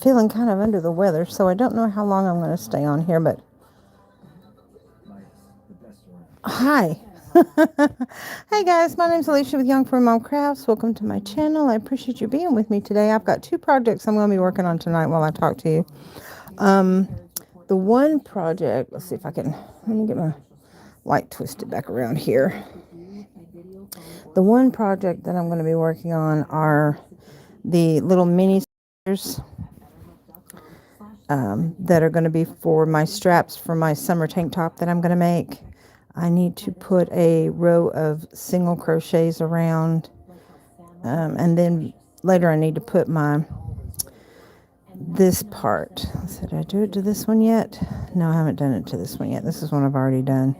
feeling kind of under the weather, so I don't know how long I'm going to stay on here, but hi. Hey guys, my name's Alishia with Young for Mom Crafts. Welcome to my channel. I appreciate you being with me today. I've got two projects I'm going to be working on tonight while I talk to you. The one project, let's see if I can, let me get my light twisted back around here. The one project that I'm going to be working on are the little mini squares that are going to be for my straps for my summer tank top that I'm going to make. I need to put a row of single crochets around, and then later I need to put this part. Did I do it to this one yet? No, I haven't done it to this one yet. This is one I've already done.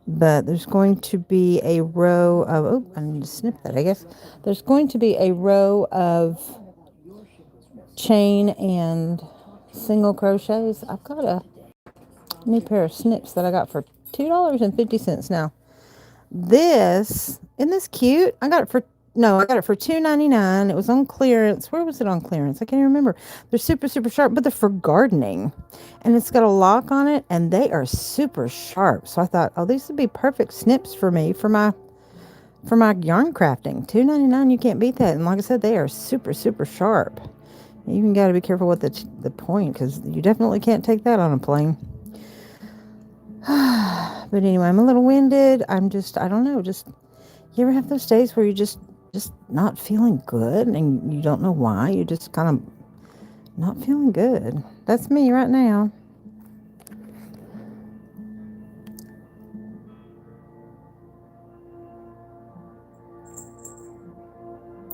But there's going to be a row of, oh, I need to snip that, I guess. There's going to be a row of chain and single crochets. I've got a new pair of snips that I got for $2.50 now. Isn't this cute? I got it for $2.99. It was on clearance. Where was it on clearance? I can't even remember. They're super, super sharp, but they're for gardening. And it's got a lock on it, and they are super sharp. So I thought, oh, these would be perfect snips for me for my yarn crafting. $2.99, you can't beat that. And like I said, they are super, super sharp. You even got to be careful with the point, because you definitely can't take that on a plane. But anyway, I'm a little winded. I don't know, you ever have those days where you're just not feeling good and you don't know why? You're just kind of not feeling good. That's me right now.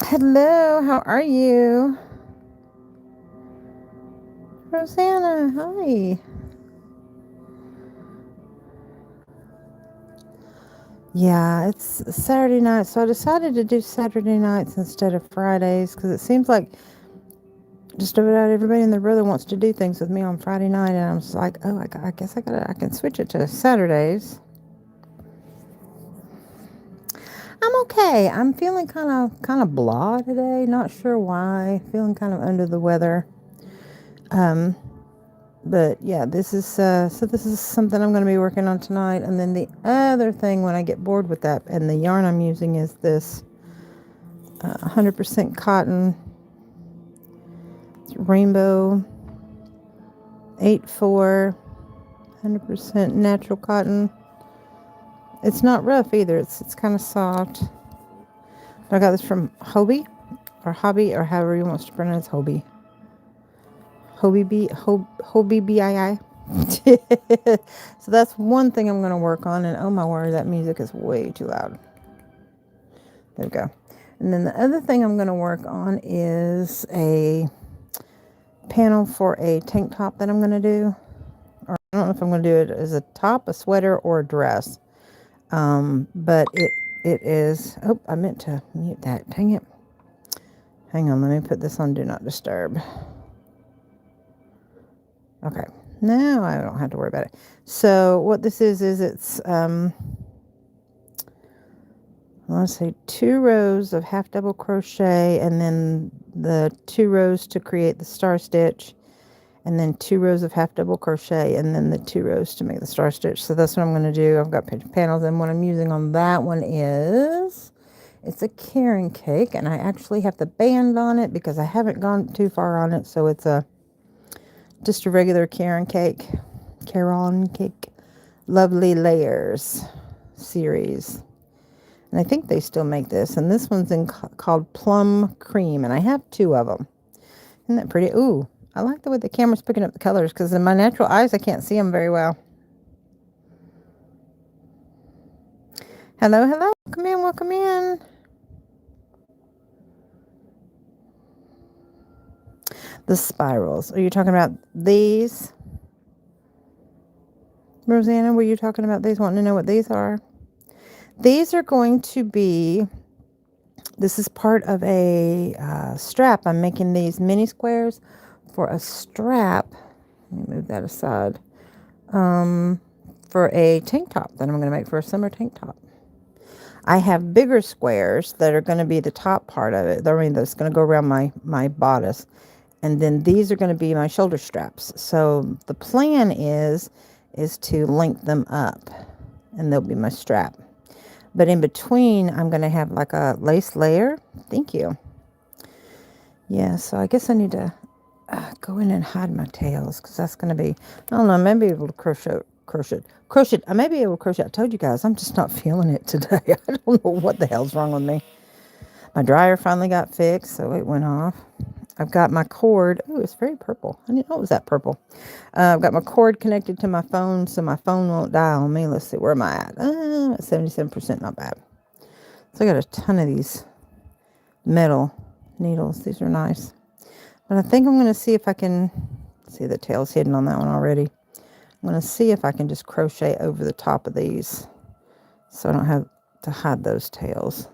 Hello, how are you? Rosanna, hi. Yeah, it's Saturday night, so I decided to do Saturday nights instead of Fridays, because it seems like just about everybody and their brother wants to do things with me on Friday night, and I'm just like, oh, I guess I can switch it to Saturdays. I'm okay. I'm feeling kind of blah today. Not sure why. Feeling kind of under the weather. But yeah, this is something I'm going to be working on tonight. And then the other thing, when I get bored with that, and the yarn I'm using is this 100% cotton rainbow 8/4 100% natural cotton. It's not rough either. It's kind of soft. I got this from Hobby, or however you want to pronounce Hobby. Hobby BII. So that's one thing I'm going to work on. And oh my word, that music is way too loud. There we go. And then the other thing I'm going to work on is a panel for a tank top that I'm going to do. Or I don't know if I'm going to do it as a top, a sweater, or a dress. But it is, oh, I meant to mute that. Dang it. Hang on, let me put this on Do Not Disturb. Okay, now I don't have to worry about it. So what this is it's, let's say 2 rows of half double crochet, and then the 2 rows to create the star stitch, and then 2 rows of half double crochet, and then the 2 rows to make the star stitch. So that's what I'm going to do. I've got panels, and what I'm using on that one is, it's a Caron cake, and I actually have the band on it because I haven't gone too far on it. So it's just a regular Caron cake, Lovely Layers series. And I think they still make this. And this one's called Plum Cream, and I have 2 of them. Isn't that pretty? Ooh, I like the way the camera's picking up the colors, because in my natural eyes, I can't see them very well. Hello, hello. Welcome in. The spirals. Are you talking about these? Rosanna, were you talking about these? Wanting to know what these are? These are going to be, this is part of a strap. I'm making these mini squares for a strap. Let me move that aside. For a tank top that I'm going to make for a summer tank top. I have bigger squares that are going to be the top part of it. I mean, that's going to go around my bodice. And then these are going to be my shoulder straps. So the plan is to link them up, and they'll be my strap. But in between, I'm going to have like a lace layer. Thank you. Yeah, so I guess I need to go in and hide my tails, because that's going to be, I don't know, I may be able to crochet. I may be able to crochet. I told you guys, I'm just not feeling it today. I don't know what the hell's wrong with me. My dryer finally got fixed, so it went off. I've got my cord. Oh, it's very purple. I didn't know it was that purple. I've got my cord connected to my phone, so my phone won't die on me. Let's see, where am I at? 77%, not bad. So I got a ton of these metal needles. These are nice. But I think I'm going to see if I can, see the tail's hidden on that one already. I'm going to see if I can just crochet over the top of these, so I don't have to hide those tails.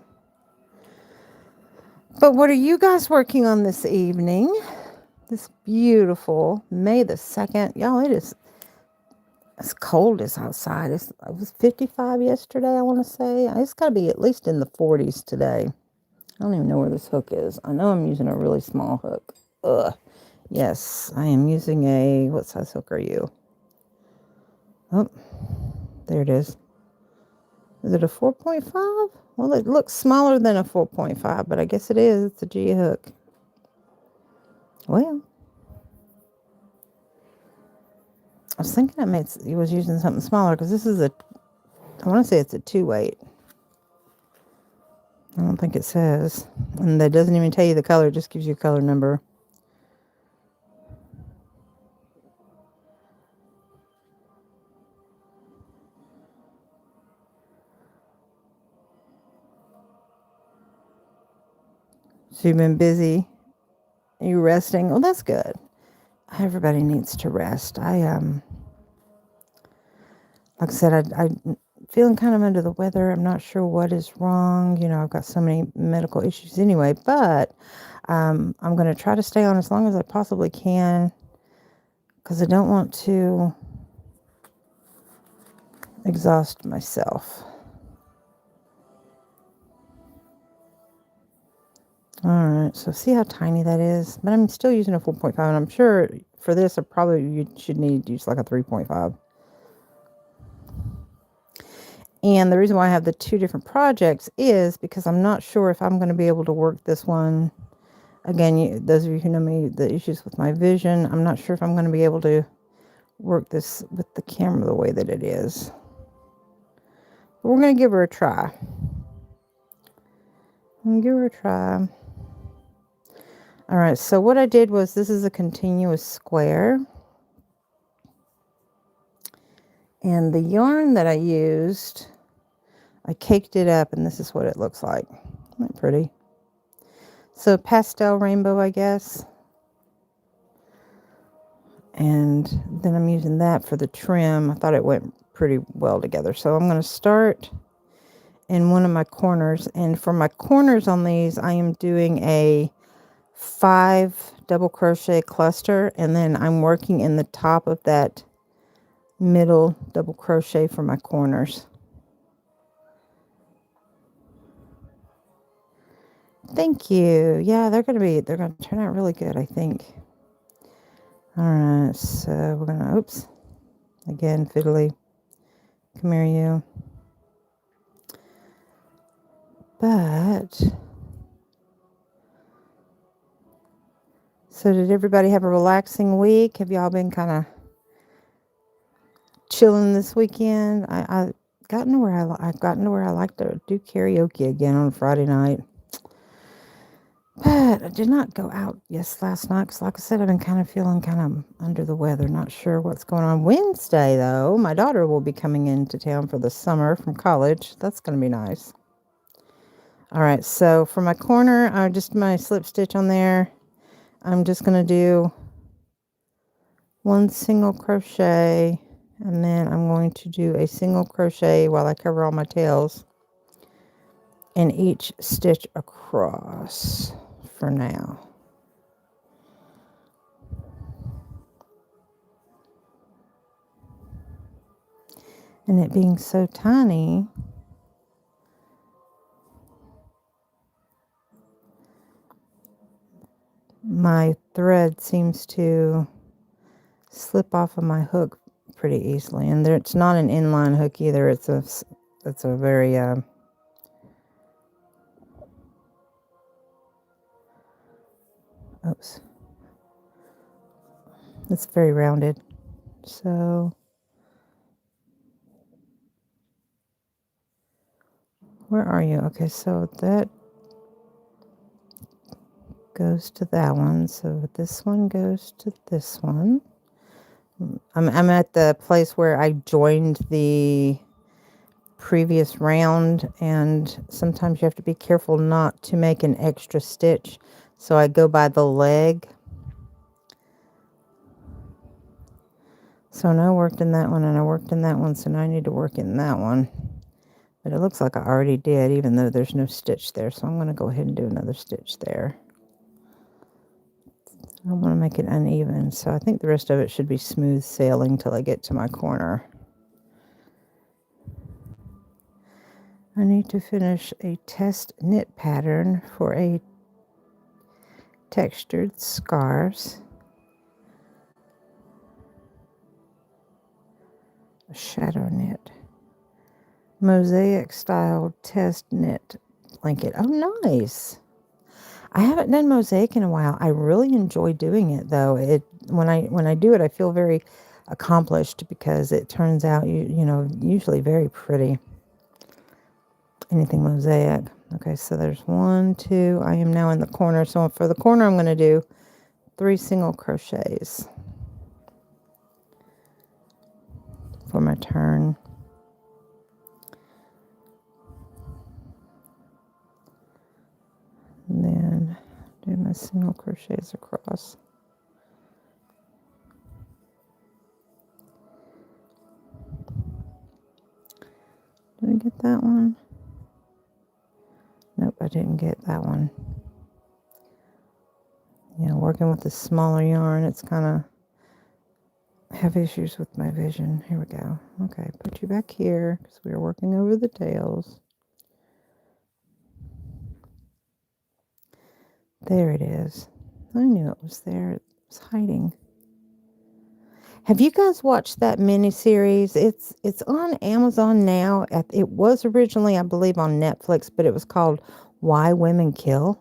But what are you guys working on this evening? This beautiful May the 2nd. Y'all, it is as cold as outside. It was 55 yesterday, I want to say. It's got to be at least in the 40s today. I don't even know where this hook is. I know I'm using a really small hook. Ugh. Yes, I am using a, what size hook are you? Oh, there it is. Is it a 4.5? Well, it looks smaller than a 4.5, but I guess it is. It's a G hook. Well, I was thinking he was using something smaller, because this is I want to say it's a 2/8. I don't think it says. And that doesn't even tell you the color, it just gives you a color number. So you've been busy. Are you resting? Well, that's good. Everybody needs to rest. Like I said, I'm feeling kind of under the weather. I'm not sure what is wrong. You know, I've got so many medical issues anyway, but I'm going to try to stay on as long as I possibly can, because I don't want to exhaust myself. All right, so see how tiny that is? But I'm still using a 4.5, and I'm sure for this, you should need to use like a 3.5. And the reason why I have the two different projects is because I'm not sure if I'm going to be able to work this one. Again, those of you who know me, the issues with my vision, I'm not sure if I'm going to be able to work this with the camera the way that it is. But we're going to give her a try. All right, so what I did was, this is a continuous square. And the yarn that I used, I caked it up, and this is what it looks like. Isn't that pretty? So pastel rainbow, I guess. And then I'm using that for the trim. I thought it went pretty well together. So I'm going to start in one of my corners. And for my corners on these, I am doing a 5 double crochet cluster. And then I'm working in the top of that middle double crochet for my corners. Thank you. Yeah, they're going to turn out really good, I think. All right, so we're going to, oops, again, fiddly. Come here, you. But, so did everybody have a relaxing week? Have y'all been kind of chilling this weekend? I've gotten to where I like to do karaoke again on Friday night. But I did not go out last night, because like I said, I've been kind of feeling kind of under the weather. Not sure what's going on. Wednesday, though, my daughter will be coming into town for the summer from college. That's going to be nice. All right, so for my corner, just my slip stitch on there. I'm just going to do 1 single crochet, and then I'm going to do a single crochet while I cover all my tails in each stitch across for now. And it being so tiny, my thread seems to slip off of my hook pretty easily. And there, it's not an inline hook either. It's a very oops. It's very rounded. So where are you? Okay, so that goes to that one. So this one goes to this one. I'm at the place where I joined the previous round, and sometimes you have to be careful not to make an extra stitch. So I go by the leg. So now I worked in that one and I worked in that one, so now I need to work in that one. But it looks like I already did, even though there's no stitch there. So I'm going to go ahead and do another stitch there. I don't want to make it uneven, so I think the rest of it should be smooth sailing till I get to my corner. I need to finish a test knit pattern for a textured scarves. A shadow knit. Mosaic style test knit blanket. Oh, nice. I haven't done mosaic in a while. I really enjoy doing it though. When I do it, I feel very accomplished because it turns out usually very pretty. Anything mosaic. Okay, so there's 1, 2. I am now in the corner. So for the corner, I'm going to do 3 single crochets for my turn. And then do my single crochets across. Did I get that one? Nope, I didn't get that one. Yeah, working with the smaller yarn, it's kind of have issues with my vision. Here we go. Okay, put you back here because we were working over the tails. There it is. I knew it was there. It was hiding. Have you guys watched that miniseries? It's on Amazon now. It was originally, I believe, on Netflix, but it was called Why Women Kill.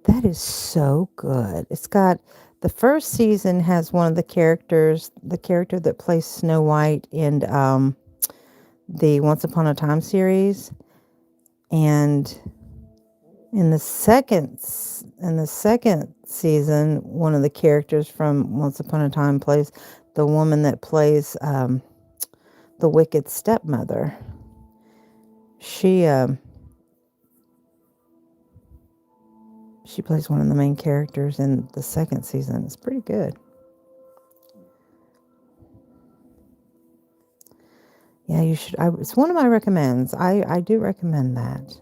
That is so good. It's got the first season has one of the characters, the character that plays Snow White in the Once Upon a Time series, and in the second season, one of the characters from Once Upon a Time plays the woman that plays the wicked stepmother. She plays one of the main characters in the second season. It's pretty good. Yeah, you should. It's one of my recommends. I do recommend that.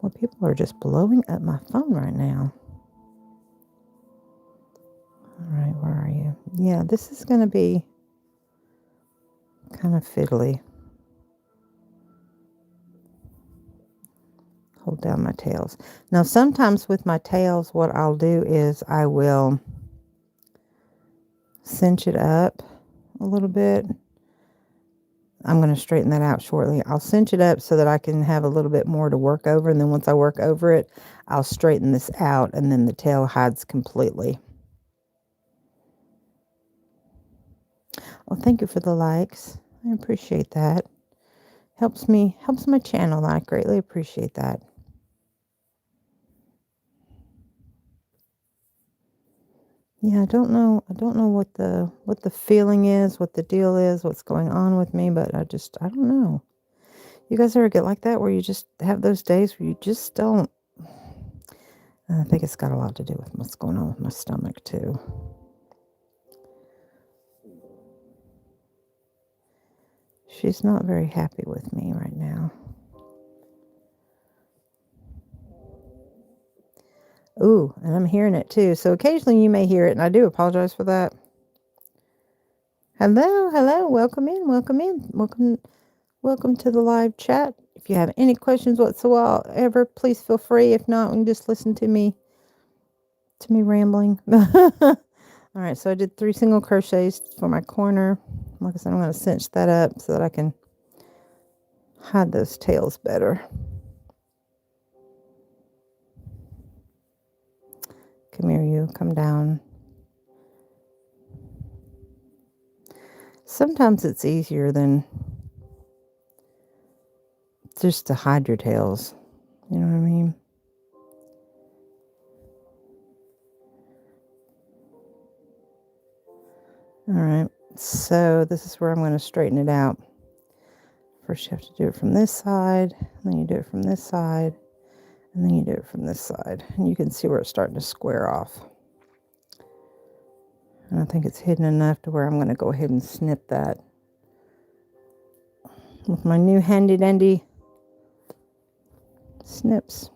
Well, people are just blowing up my phone right now. All right, where are you? Yeah, this is going to be kind of fiddly. Hold down my tails. Now, sometimes with my tails, what I'll do is I will cinch it up a little bit. I'm going to straighten that out shortly. I'll cinch it up so that I can have a little bit more to work over. And then once I work over it, I'll straighten this out and then the tail hides completely. Well, thank you for the likes. I appreciate that. Helps my channel. I greatly appreciate that. Yeah, I don't know what the feeling is, what the deal is, what's going on with me, but I don't know. You guys ever get like that where you just have those days where you just don't? I think it's got a lot to do with what's going on with my stomach too. She's not very happy with me right now. Ooh, and I'm hearing it too. So occasionally you may hear it, and I do apologize for that. Hello, welcome in. Welcome to the live chat. If you have any questions whatsoever, please feel free. If not, you can just listen to me rambling. All right, so I did 3 single crochets for my corner. Like I said, I'm going to cinch that up so that I can hide those tails better. Come here, you. Come down. Sometimes it's easier than just to hide your tails. You know what I mean? All right, so this is where I'm going to straighten it out. First you have to do it from this side, and then you do it from this side, and then you do it from this side. And you can see where it's starting to square off. And I think it's hidden enough to where I'm going to go ahead and snip that with my new handy dandy snips.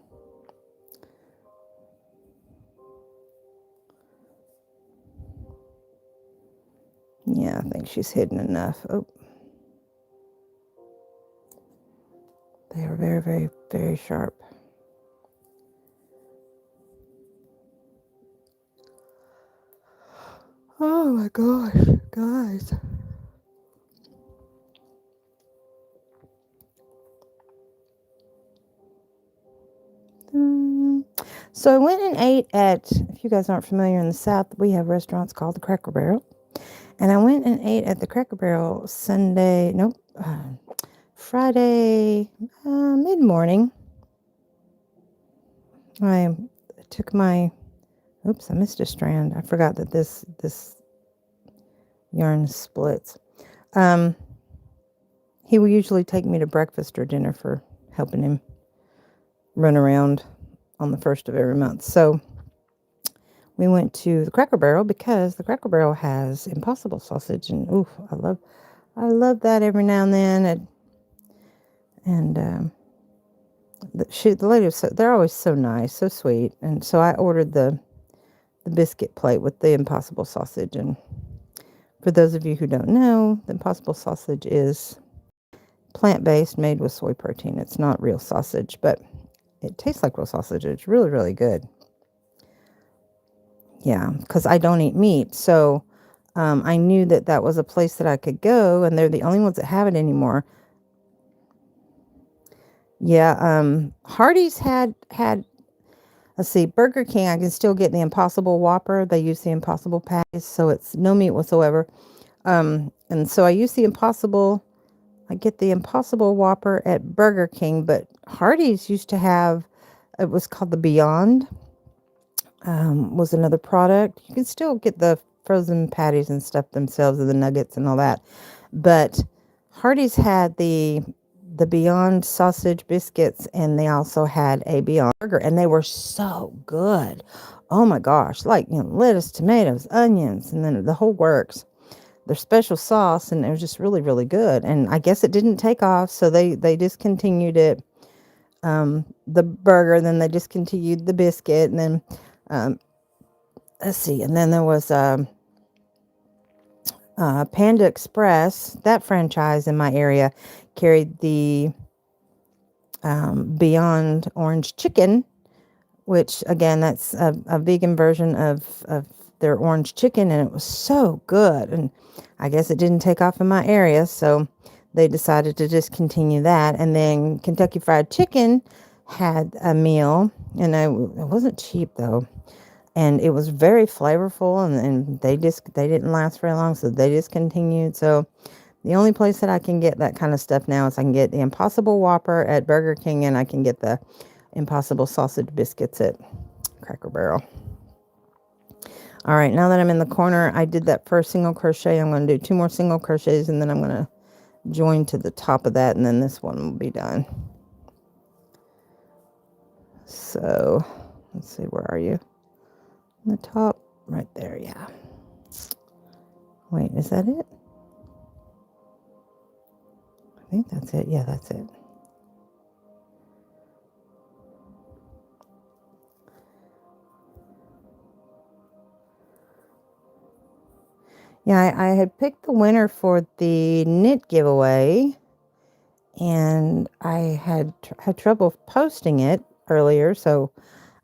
Yeah, I think she's hidden enough. Oh. They are very, very, very sharp. Oh my gosh, guys. So I went and ate at, if you guys aren't familiar in the South, we have restaurants called the Cracker Barrel. And I went and ate at the Cracker Barrel Friday mid-morning. I took my, oops, I missed a strand. I forgot that this yarn splits. He will usually take me to breakfast or dinner for helping him run around on the first of every month. So we went to the Cracker Barrel because the Cracker Barrel has Impossible sausage, and ooh, I love that every now and then. The lady was they're always so nice, so sweet, and so I ordered the biscuit plate with the Impossible sausage. And for those of you who don't know, the Impossible sausage is plant-based, made with soy protein. It's not real sausage, but it tastes like real sausage. It's really, really good. Yeah, because I don't eat meat, so I knew that was a place that I could go, and they're the only ones that have it anymore. Yeah, Hardee's had let's see, Burger King, I can still get the Impossible Whopper. They use the Impossible patties, so it's no meat whatsoever. And so I get the Impossible Whopper at Burger King, but Hardee's used to have, it was called the Beyond, was another product. You can still get the frozen patties and stuff themselves, and the nuggets and all that. But Hardee's had the Beyond sausage biscuits, and they also had a Beyond burger, and they were so good. Oh my gosh, like, lettuce, tomatoes, onions, and then the whole works. Their special sauce, and it was just really, really good. And I guess it didn't take off, so they discontinued it. The burger, then they discontinued the biscuit, and then let's see, and then there was Panda Express. That franchise in my area carried the Beyond Orange Chicken, which again, that's a vegan version of their orange chicken, and it was so good. And I guess it didn't take off in my area, so they decided to discontinue that. And then Kentucky Fried Chicken had a meal, and it wasn't cheap though, and it was very flavorful, and they didn't last very long, so they discontinued. So the only place that I can get that kind of stuff now is I can get the Impossible Whopper at Burger King, and I can get the Impossible sausage biscuits at Cracker Barrel. All right, now that I'm in the corner, I did that first single crochet. I'm going to do 2 more single crochets, and then I'm going to join to the top of that, and then this one will be done. So let's see, where are you? On the top, right there. Yeah. Wait, is that it? I think that's it. Yeah, that's it. Yeah, I had picked the winner for the knit giveaway, and I had trouble posting it earlier, so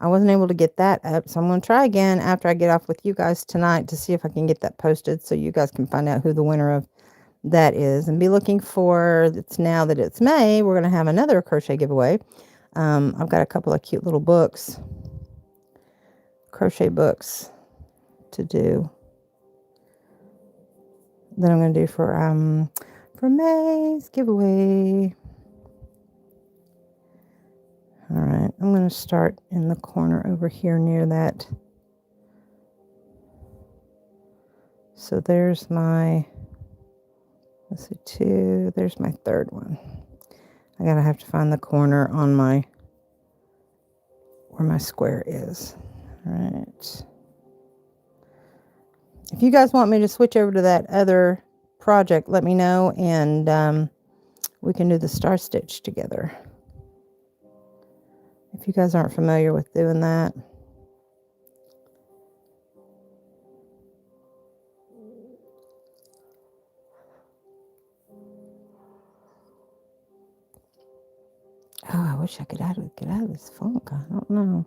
I wasn't able to get that up. So I'm going to try again after I get off with you guys tonight to see if I can get that posted so you guys can find out who the winner of that is, and be looking for, it's now that it's May, we're going to have another crochet giveaway. I've got a couple of cute little books, crochet books to do that I'm going to do for May's giveaway. All right, I'm going to start in the corner over here near that. So there's my, let's see, 2, there's my 3rd one. I gotta have to find the corner on my, where my square is. All right. If you guys want me to switch over to that other project, let me know, and we can do the star stitch together. If you guys aren't familiar with doing that. Oh, I wish I could get out of this funk. I don't know.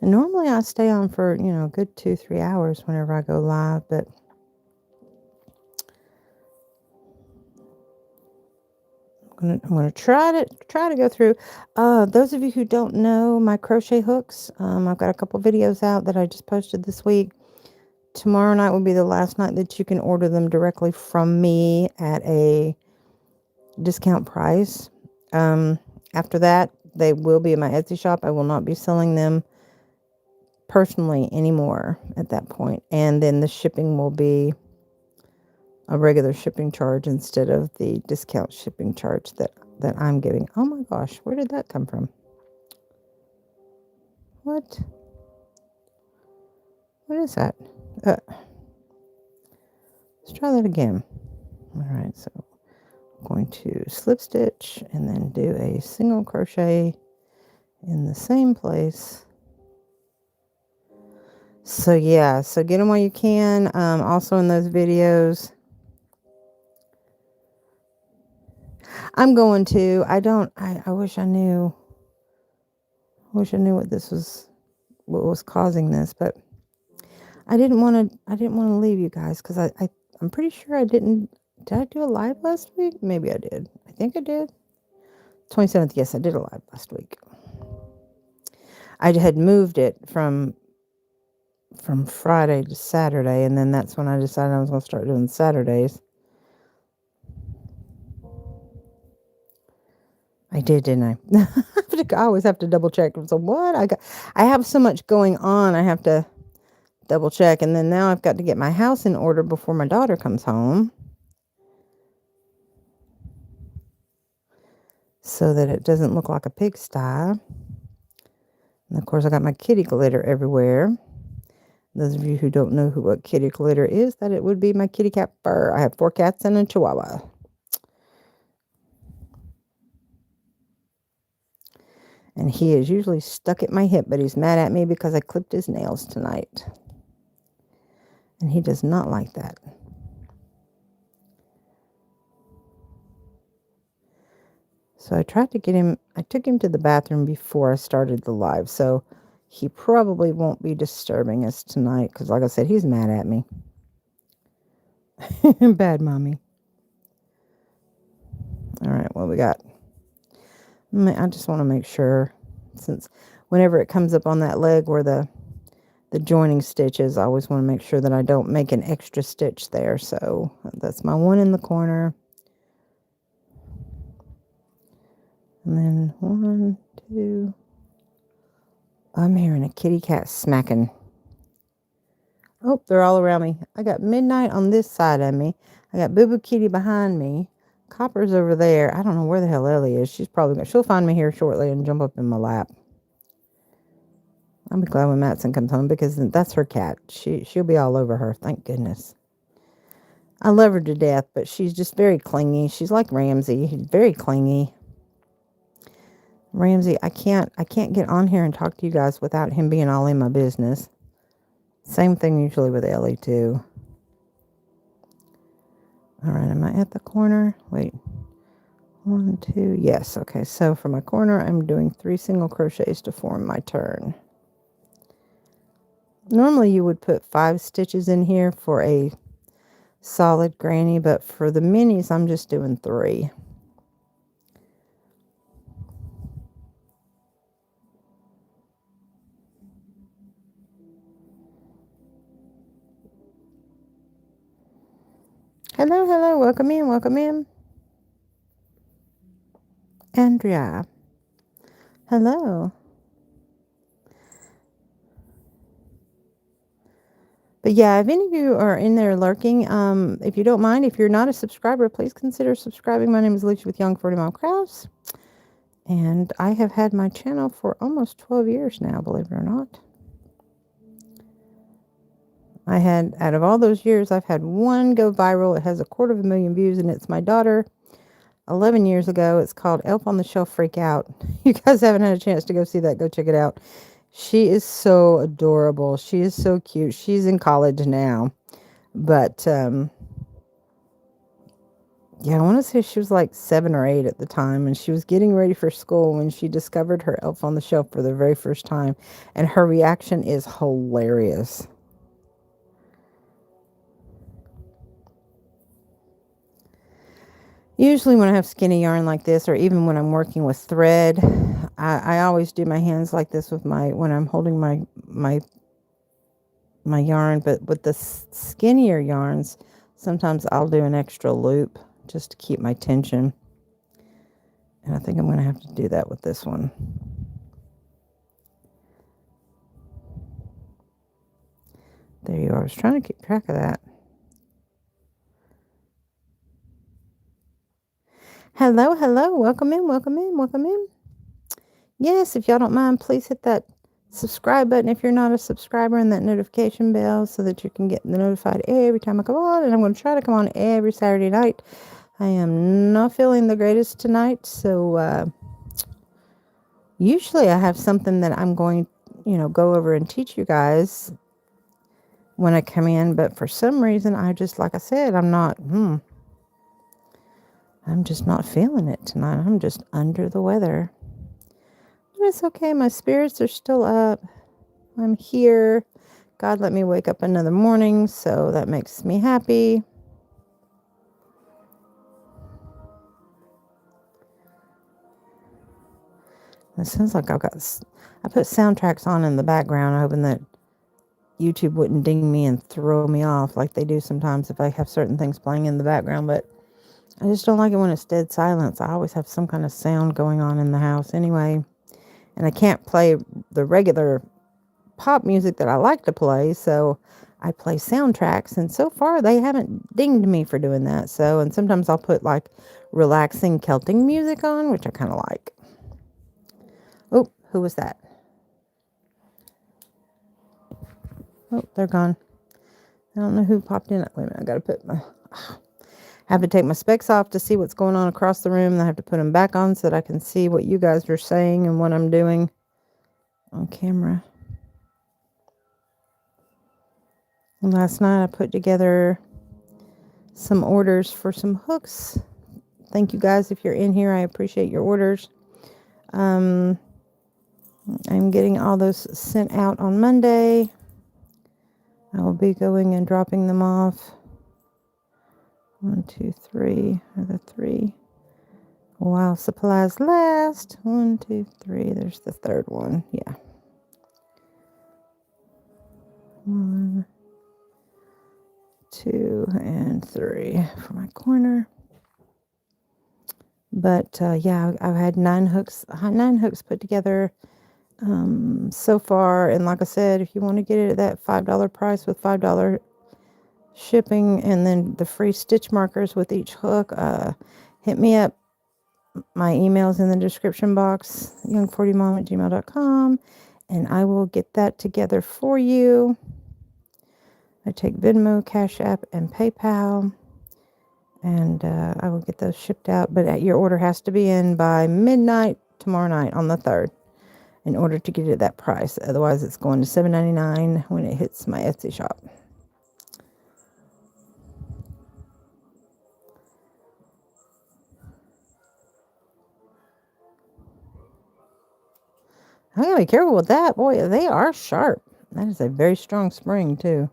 And normally I stay on for, you know, a good 2-3 hours whenever I go live, but I'm gonna try to go through. Those of you who don't know my crochet hooks, I've got a couple videos out that I just posted this week. Tomorrow night will be the last night that you can order them directly from me at a discount price. After that, they will be in my Etsy shop. I will not be selling them personally anymore at that point. And then the shipping will be a regular shipping charge instead of the discount shipping charge that I'm giving. Oh my gosh, where did that come from? What is that? Let's try that again. All right, so I'm going to slip stitch and then do a single crochet in the same place. So yeah, so get them while you can. Also in those videos, I'm going to, I wish I knew what was causing this, but I didn't want to leave you guys, because I'm pretty sure did I do a live last week? Maybe I did. I think I did. 27th, yes, I did a live last week. I had moved it from Friday to Saturday, and then that's when I decided I was going to start doing Saturdays. I did, didn't I? I always have to double check. So what? I have so much going on. I have to double check. And then now I've got to get my house in order before my daughter comes home, so that it doesn't look like a pigsty. And of course, I got my kitty glitter everywhere. Those of you who don't know what kitty glitter is, that it would be my kitty cat fur. I have 4 cats and a chihuahua. And he is usually stuck at my hip, but he's mad at me because I clipped his nails tonight. And he does not like that. So I tried to get him, I took him to the bathroom before I started the live. So he probably won't be disturbing us tonight, because like I said, he's mad at me. Bad mommy. All right, what we got? I just want to make sure, since whenever it comes up on that leg where the joining stitches, I always want to make sure that I don't make an extra stitch there. So that's my one in the corner. And then 1, 2. I'm hearing a kitty cat smacking. Oh, they're all around me. I got Midnight on this side of me. I got Boo Boo Kitty behind me. Copper's over there. I don't know where the hell Ellie is. She'll find me here shortly and jump up in my lap. I'll be glad when Matson comes home, because that's her cat. She'll be all over her. Thank goodness. I love her to death, but she's just very clingy. She's like Ramsey, very clingy. Ramsey, I can't get on here and talk to you guys without him being all in my business. Same thing usually with Ellie too. All right, am I at the corner? Wait. 1, 2, yes. Okay, so for my corner, I'm doing 3 single crochets to form my turn. Normally you would put 5 stitches in here for a solid granny, but for the minis, I'm just doing 3. Hello, hello, welcome in, welcome in. Andrea. Hello. But yeah, if any of you are in there lurking, if you don't mind, if you're not a subscriber, please consider subscribing. My name is Alishia with Young 40 Mile Crafts, and I have had my channel for almost 12 years now, believe it or not. Out of all those years, I've had one go viral. It has 250,000 views, and it's my daughter 11 years ago. It's called Elf on the Shelf Freak Out. You guys haven't had a chance to go see that, go check it out. She is so adorable. She is so cute. She's in college now. But, yeah, I want to say she was like 7 or 8 at the time. And she was getting ready for school when she discovered her Elf on the Shelf for the very first time. And her reaction is hilarious. Usually when I have skinny yarn like this, or even when I'm working with thread, I always do my hands like this with when I'm holding my yarn. But with the skinnier yarns, sometimes I'll do an extra loop just to keep my tension. And I think I'm going to have to do that with this one. There you are. I was trying to keep track of that. Hello, hello. Welcome in, welcome in, welcome in. Yes, if y'all don't mind, please hit that subscribe button if you're not a subscriber, and that notification bell so that you can get notified every time I come on. And I'm going to try to come on every Saturday night. I am not feeling the greatest tonight, so usually I have something that I'm going, go over and teach you guys when I come in. But for some reason, I just, like I said, I'm just not feeling it tonight. I'm just under the weather. But it's okay. My spirits are still up. I'm here. God let me wake up another morning, so that makes me happy. It sounds like I put soundtracks on in the background, hoping that YouTube wouldn't ding me and throw me off like they do sometimes if I have certain things playing in the background. But I just don't like it when it's dead silence. I always have some kind of sound going on in the house anyway. And I can't play the regular pop music that I like to play, so I play soundtracks. And so far, they haven't dinged me for doing that. And sometimes I'll put like relaxing Celtic music on, which I kind of like. Oh, who was that? Oh, they're gone. I don't know who popped in. Wait a minute, I gotta put have to take my specs off to see what's going on across the room. And I have to put them back on so that I can see what you guys are saying and what I'm doing on camera. And last night I put together some orders for some hooks. Thank you guys if you're in here. I appreciate your orders. I'm getting all those sent out on Monday. I will be going and dropping them off. 1, 2, 3 are the 3. While supplies last. 1, 2, 3. There's the third one. Yeah. 1, 2, and 3 for my corner. But yeah, I've had 9 hooks put together so far. And like I said, if you want to get it at that $5 price with $5 shipping and then the free stitch markers with each hook, hit me up. My email's in the description box, young40mom@gmail.com, and I will get that together for you. I take Venmo, Cash App, and PayPal, and I will get those shipped out. But your order has to be in by midnight tomorrow night on the 3rd in order to get it at that price. Otherwise, it's going to $7.99 when it hits my Etsy shop. I'm going to be careful with that. Boy, they are sharp. That is a very strong spring, too.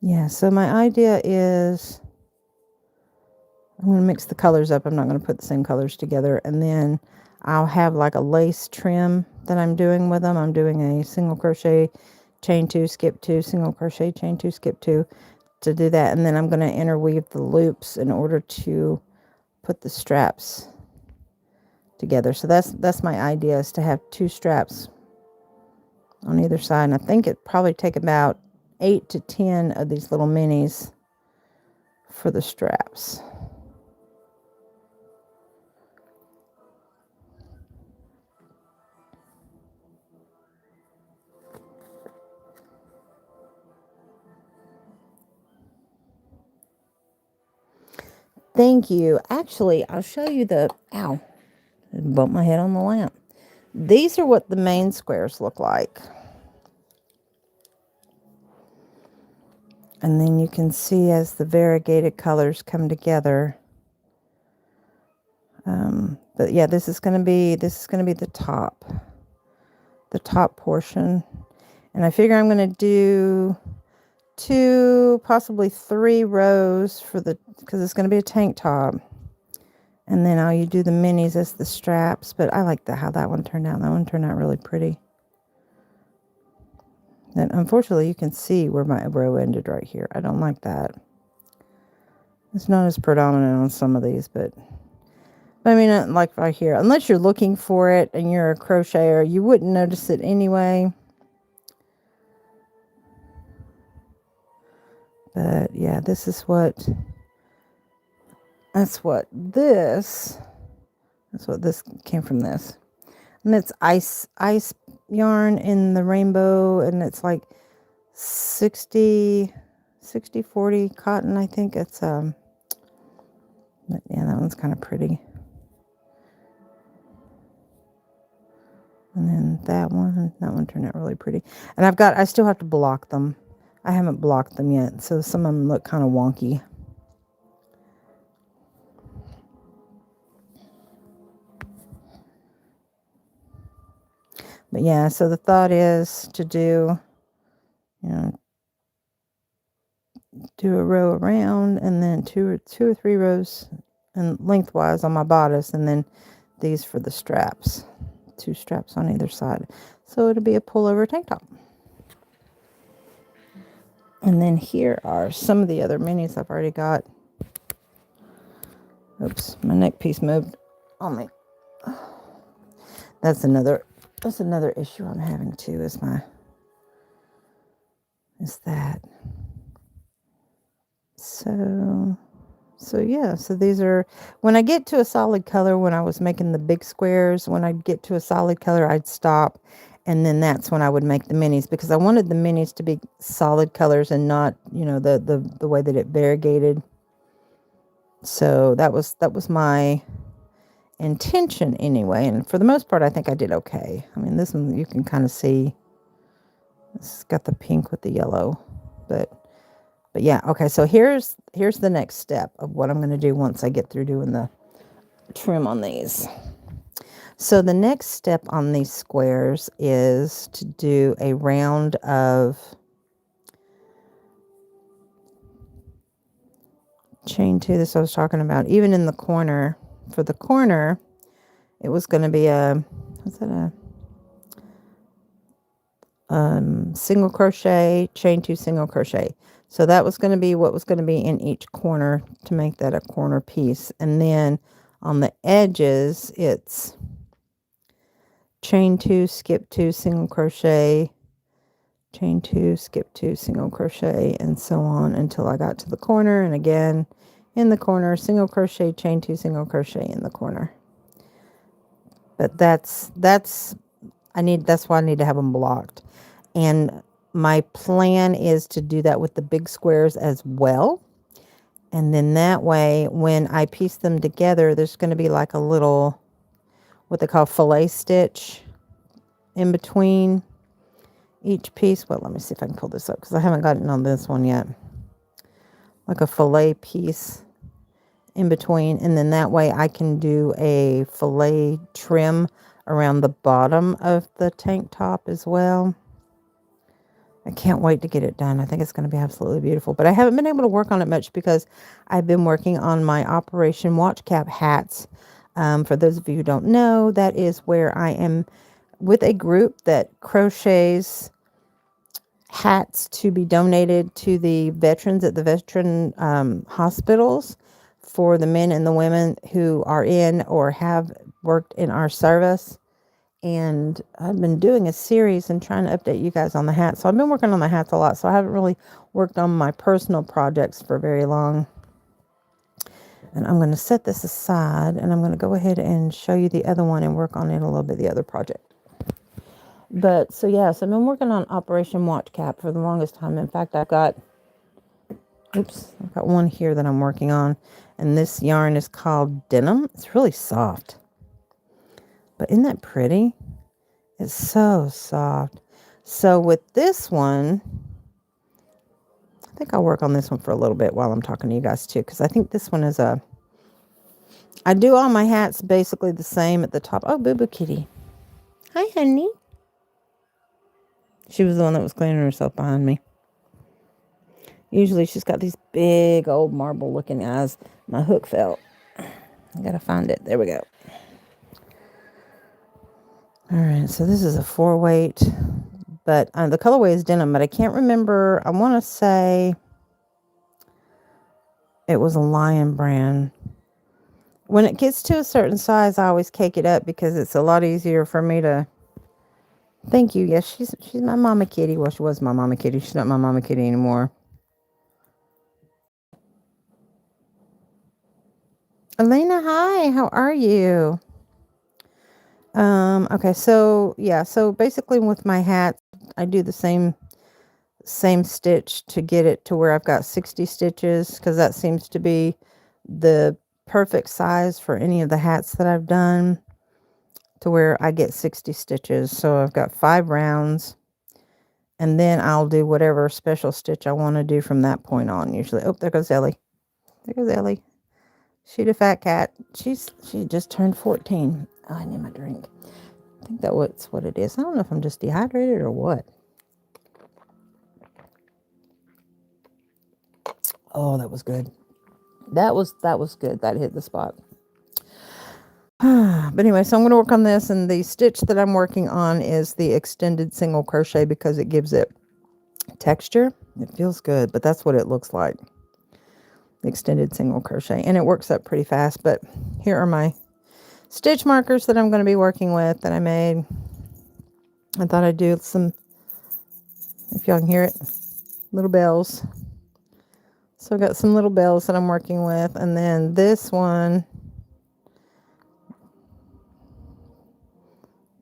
Yeah, so my idea is I'm going to mix the colors up. I'm not going to put the same colors together. And then I'll have like a lace trim that I'm doing with them. I'm doing a single crochet, chain 2, skip 2, single crochet, chain 2, skip 2 to do that. And then I'm going to interweave the loops in order to put the straps together. So that's my idea, is to have 2 straps on either side. And I think it'd probably take about 8 to 10 of these little minis for the straps. Thank you. Actually, I'll show you the, ow, I bumped my head on the lamp. These are what the main squares look like. And then you can see as the variegated colors come together. But yeah, this is going to be the top portion. And I figure I'm going to do 2, possibly 3 rows because it's going to be a tank top. And then I'll do the minis as the straps. But I like how that one turned out. That one turned out really pretty. And unfortunately, you can see where my row ended right here. I don't like that. It's not as predominant on some of these, but I mean, like right here, unless you're looking for it and you're a crocheter, you wouldn't notice it anyway. But yeah, that's what this came from this. And it's ice yarn in the rainbow, and it's like 60-40 cotton, I think. It's but yeah, that one's kind of pretty. And then that one turned out really pretty. And I still have to block them. I haven't blocked them yet, so some of them look kind of wonky. But yeah, so the thought is to do a row around, and then two or 3 rows and lengthwise on my bodice, and then these for the straps. 2 straps on either side. So it'll be a pullover tank top. And then here are some of the other minis I've already got. Oops, my neck piece moved on me. That's another issue I'm having too, is that. So yeah, so these are, when I get to a solid color, when I was making the big squares, when I'd get to a solid color, I'd stop. And then that's when I would make the minis, because I wanted the minis to be solid colors and not, the way that it variegated. So that was my intention anyway. And for the most part, I think I did okay. I mean, this one you can kind of see. It's got the pink with the yellow, but yeah. Okay, so here's the next step of what I'm going to do once I get through doing the trim on these. So the next step on these squares is to do a round of chain 2. This I was talking about. Even in the corner, for the corner, it was going to be single crochet, chain 2, single crochet. So that was going to be what was going to be in each corner to make that a corner piece. And then on the edges, it's chain 2, skip 2, single crochet, chain 2, skip 2, single crochet, and so on until I got to the corner. And again, in the corner, single crochet, chain 2, single crochet in the corner. But that's why I need to have them blocked. And my plan is to do that with the big squares as well. And then that way, when I piece them together, there's going to be like a little, what they call fillet stitch in between each piece. Well, let me see if I can pull this up, because I haven't gotten on this one yet. like a fillet piece in between, and then that way I can do a fillet trim around the bottom of the tank top as well. I can't wait to get it done. I think it's going to be absolutely beautiful, but I haven't been able to work on it much because I've been working on my Operation Watch Cap hats. For those of you who don't know, that is where I am with a group that crochets hats to be donated to the veterans at the veteran hospitals for the men and the women who are in or have worked in our service. And I've been doing a series and trying to update you guys on the hats. So I've been working on the hats a lot. So I haven't really worked on my personal projects for very long. And I'm going to set this aside and I'm going to go ahead and show you the other one and work on it a little bit, the other project. But so yes, I've been working on Operation Watch Cap for the longest time. In fact, I've got one here that I'm working on. And this yarn is called Denim. It's really soft. But isn't that pretty? It's so soft. So with this one, I think I'll work on this one for a little bit while I'm talking to you guys too. Because I think this one is I do all my hats basically the same at the top. Oh, Boo Boo Kitty. Hi, honey. She was the one that was cleaning herself behind me. Usually she's got these big old marble looking eyes. My hook fell. I gotta find it. There we go. All right, so this is a 4-weight, but the colorway is denim, but I can't remember. I want to say it was a Lion brand. When it gets to a certain size, I always cake it up because it's a lot easier for me to... Thank you. Yes, she's my mama kitty. Well, she was my mama kitty. She's not my mama kitty anymore. Elena, hi. How are you? Okay, so yeah, so basically with my hat, I do the same stitch to get it to where I've got 60 stitches, because that seems to be the perfect size for any of the hats that I've done, to where I get 60 stitches. So I've got 5 rounds, and then I'll do whatever special stitch I want to do from that point on usually. Oh, there goes Ellie. There goes Ellie. She's a fat cat. She just turned 14. Oh, I need my drink. I think that's what it is. I don't know if I'm just dehydrated or what. Oh, that was good. That was good. That hit the spot. But anyway, so I'm going to work on this, and the stitch that I'm working on is the extended single crochet because it gives it texture. It feels good, but that's what it looks like. The extended single crochet, and it works up pretty fast. But here are my stitch markers that I'm going to be working with that I made. I thought I'd do some, if y'all can hear it, little bells. So I got some little bells that I'm working with, and then this one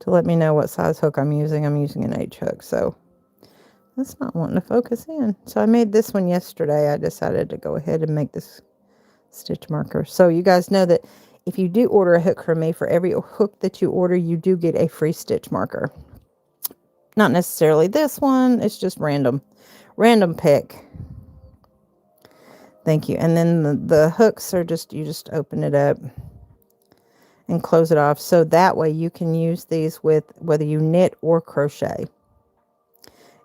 to let me know what size hook I'm using. I'm using an H hook, so that's not wanting to focus in. So I made this one yesterday. I decided to go ahead and make this stitch marker. So you guys know that if you do order a hook from me, for every hook that you order, you do get a free stitch marker. Not necessarily this one. It's just random pick. Thank you. And then the hooks are just, you just open it up and close it off. So that way you can use these with whether you knit or crochet.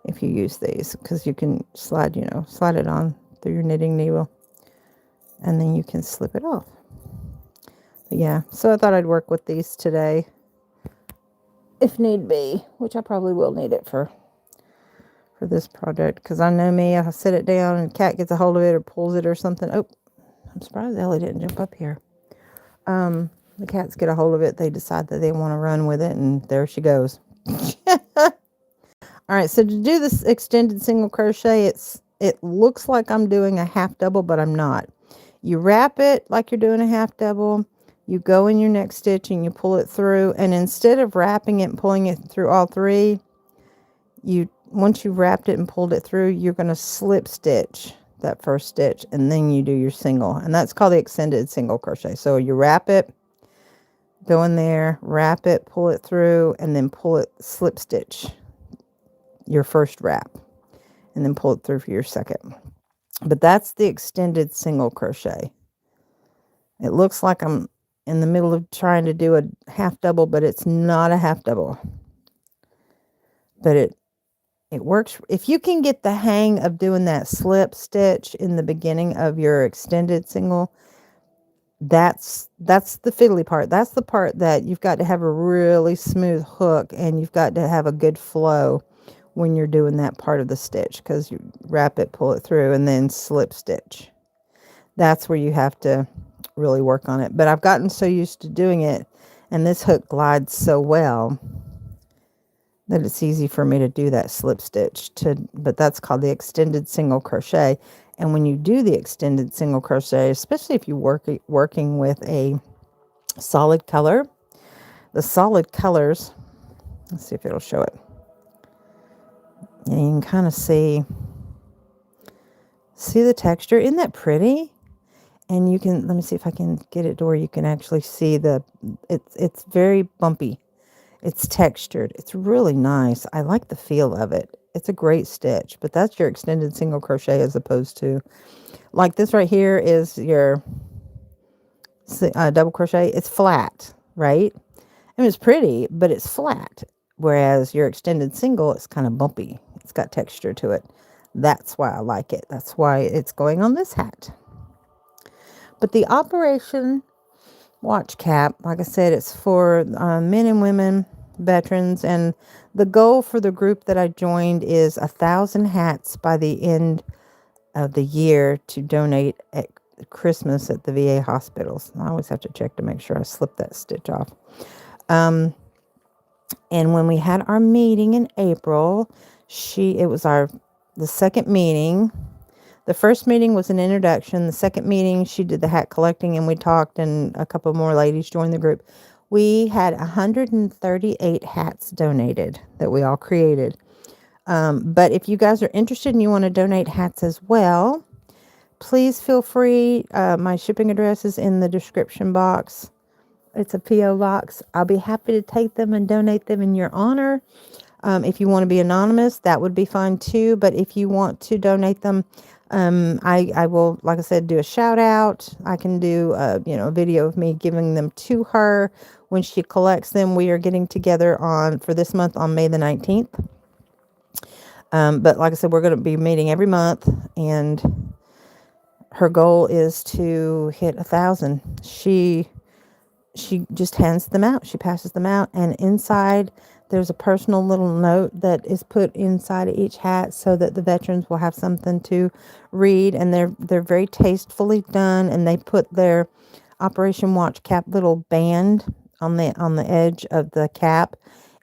If you use these, because you can slide it on through your knitting needle, and then you can slip it off. But yeah, so I thought I'd work with these today if need be, which I probably will need it for this project, because I know me, if I set it down and cat gets a hold of it or pulls it or something. Oh, I'm surprised Ellie didn't jump up here. The cats get a hold of it, they decide that they want to run with it, and there she goes. All right, so to do this extended single crochet, it looks like I'm doing a half double, but I'm not. You wrap it like you're doing a half double. You go in your next stitch and you pull it through. And instead of wrapping it and pulling it through all 3, once you've wrapped it and pulled it through, you're going to slip stitch that first stitch, and then you do your single. And that's called the extended single crochet. So you wrap it, go in there, wrap it, pull it through, and then pull it, slip stitch your first wrap, and then pull it through for your second. But that's the extended single crochet. It looks like I'm in the middle of trying to do a half double, but it's not a half double. But it works. If you can get the hang of doing that slip stitch in the beginning of your extended single, that's the fiddly part. That's the part that you've got to have a really smooth hook, and you've got to have a good flow when you're doing that part of the stitch, because you wrap it, pull it through, and then slip stitch. That's where you have to really work on it. But I've gotten so used to doing it, and this hook glides so well that it's easy for me to do that slip stitch. But that's called the extended single crochet. And when you do the extended single crochet, especially if you're working with a solid color, the solid colors, let's see if it'll show it. And you can kind of see the texture. Isn't that pretty? And you can, let me see if I can get it to where you can actually see it's very bumpy. It's textured. It's really nice. I like the feel of it. It's a great stitch, but that's your extended single crochet, as opposed to, like, this right here is your double crochet. It's flat, right? I mean, it's pretty, but it's flat. Whereas your extended single, it's kind of bumpy. It's got texture to it. That's why I like it. That's why it's going on this hat. But the Operation Watch Cap, like I said, it's for men and women, veterans, and the goal for the group that I joined is 1,000 hats by the end of the year to donate at Christmas at the VA hospitals. I always have to check to make sure I slip that stitch off. And when we had our meeting in April, it was the second meeting. The first meeting was an introduction. The second meeting, she did the hat collecting, and we talked, and a couple more ladies joined the group. We had 138 hats donated that we all created. But if you guys are interested and you want to donate hats as well, please feel free. My shipping address is in the description box. It's a P.O. box. I'll be happy to take them and donate them in your honor. If you want to be anonymous, that would be fine too. But if you want to donate them, I will, like I said, do a shout out. I can do a video of me giving them to her when she collects them. We are getting together for this month on May the 19th. But like I said, we're going to be meeting every month, and her goal is to hit 1,000. She just hands them out. She passes them out, and inside there's a personal little note that is put inside of each hat so that the veterans will have something to read. And they're very tastefully done, and they put their Operation Watch Cap little band on the edge of the cap.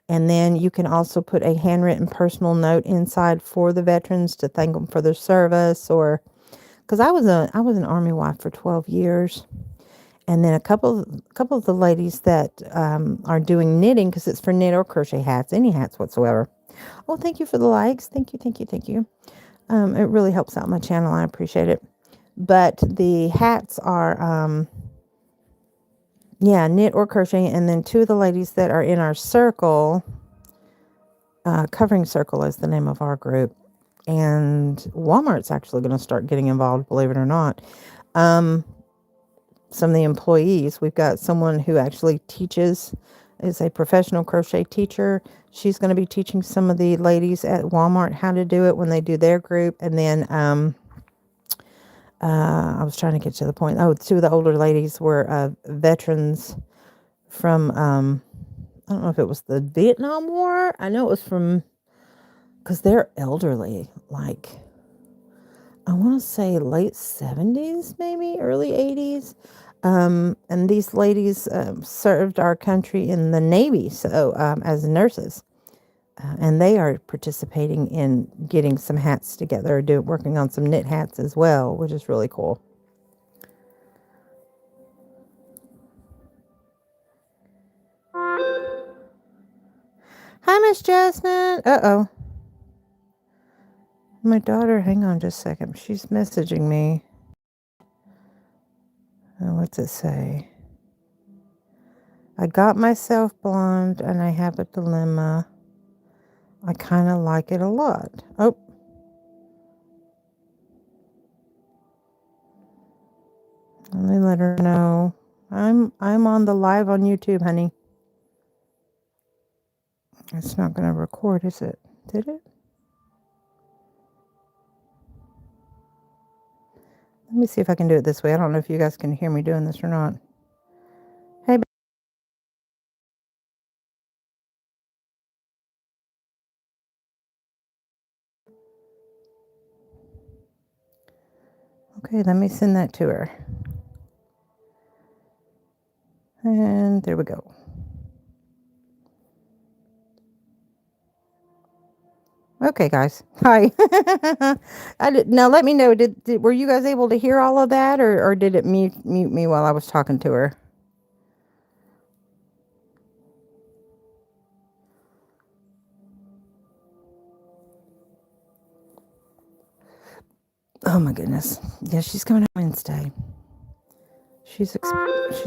And then you can also put a handwritten personal note inside for the veterans to thank them for their service, or because I was an Army wife for 12 years. And then a couple of the ladies that are doing knitting, because it's for knit or crochet hats, any hats whatsoever. Oh, thank you for the likes. Thank you, thank you, thank you. It really helps out my channel. I appreciate it. But the hats are, knit or crochet. And then two of the ladies that are in our circle, Covering Circle is the name of our group. And Walmart's actually going to start getting involved, believe it or not. Some of the employees, we've got someone who actually is a professional crochet teacher. She's going to be teaching some of the ladies at Walmart how to do it when they do their group. And then I was trying to get to the point. Oh, two of the older ladies were veterans from, I don't know if it was the Vietnam War. I know it was because they're elderly, like, I want to say late 70s, maybe early 80s. And these ladies served our country in the Navy, so as nurses. And they are participating in getting some hats together, working on some knit hats as well, which is really cool. Hi, Miss Jasmine. Uh-oh. My daughter, hang on just a second. She's messaging me. What's it say? I got myself blonde and I have a dilemma. I kind of like it a lot. Oh. let her know. I'm on the live on YouTube, honey. It's not going to record, is it? Did it? Let me see if I can do it this way. I don't know if you guys can hear me doing this or not. Hey. Okay, let me send that to her. And there we go. Okay, guys. Hi. Now let me know. Were you guys able to hear all of that, or did it mute me while I was talking to her? Oh my goodness. Yeah, she's coming out Wednesday. She's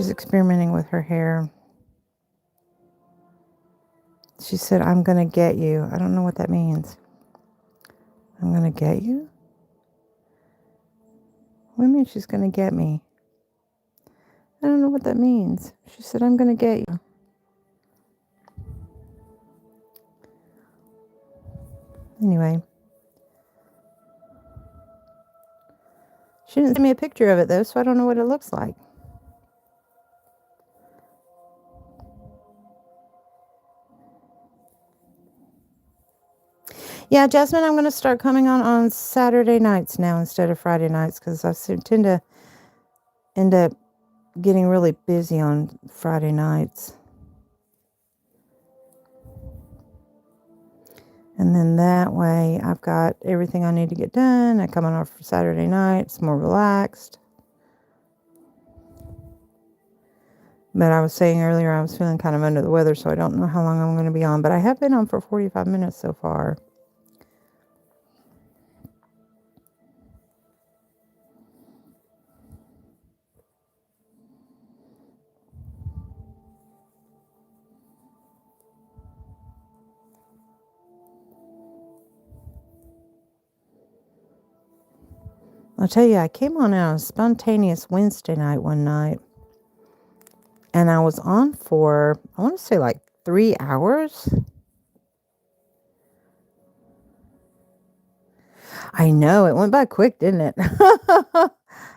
experimenting with her hair. She said, "I'm gonna get you." I don't know what that means. I'm gonna get you? What do you mean she's gonna get me? I don't know what that means. She said, "I'm gonna get you." Anyway. She didn't send me a picture of it though, so I don't know what it looks like. Yeah, Jasmine, I'm going to start coming on Saturday nights now instead of Friday nights because I tend to end up getting really busy on Friday nights. And then that way I've got everything I need to get done. I come on for Saturday night. It's more relaxed. But I was saying earlier I was feeling kind of under the weather, so I don't know how long I'm going to be on. But I have been on for 45 minutes so far. I'll tell you, I came on a spontaneous Wednesday night one night. And I was on for, I want to say like 3 hours. I know, it went by quick, didn't it?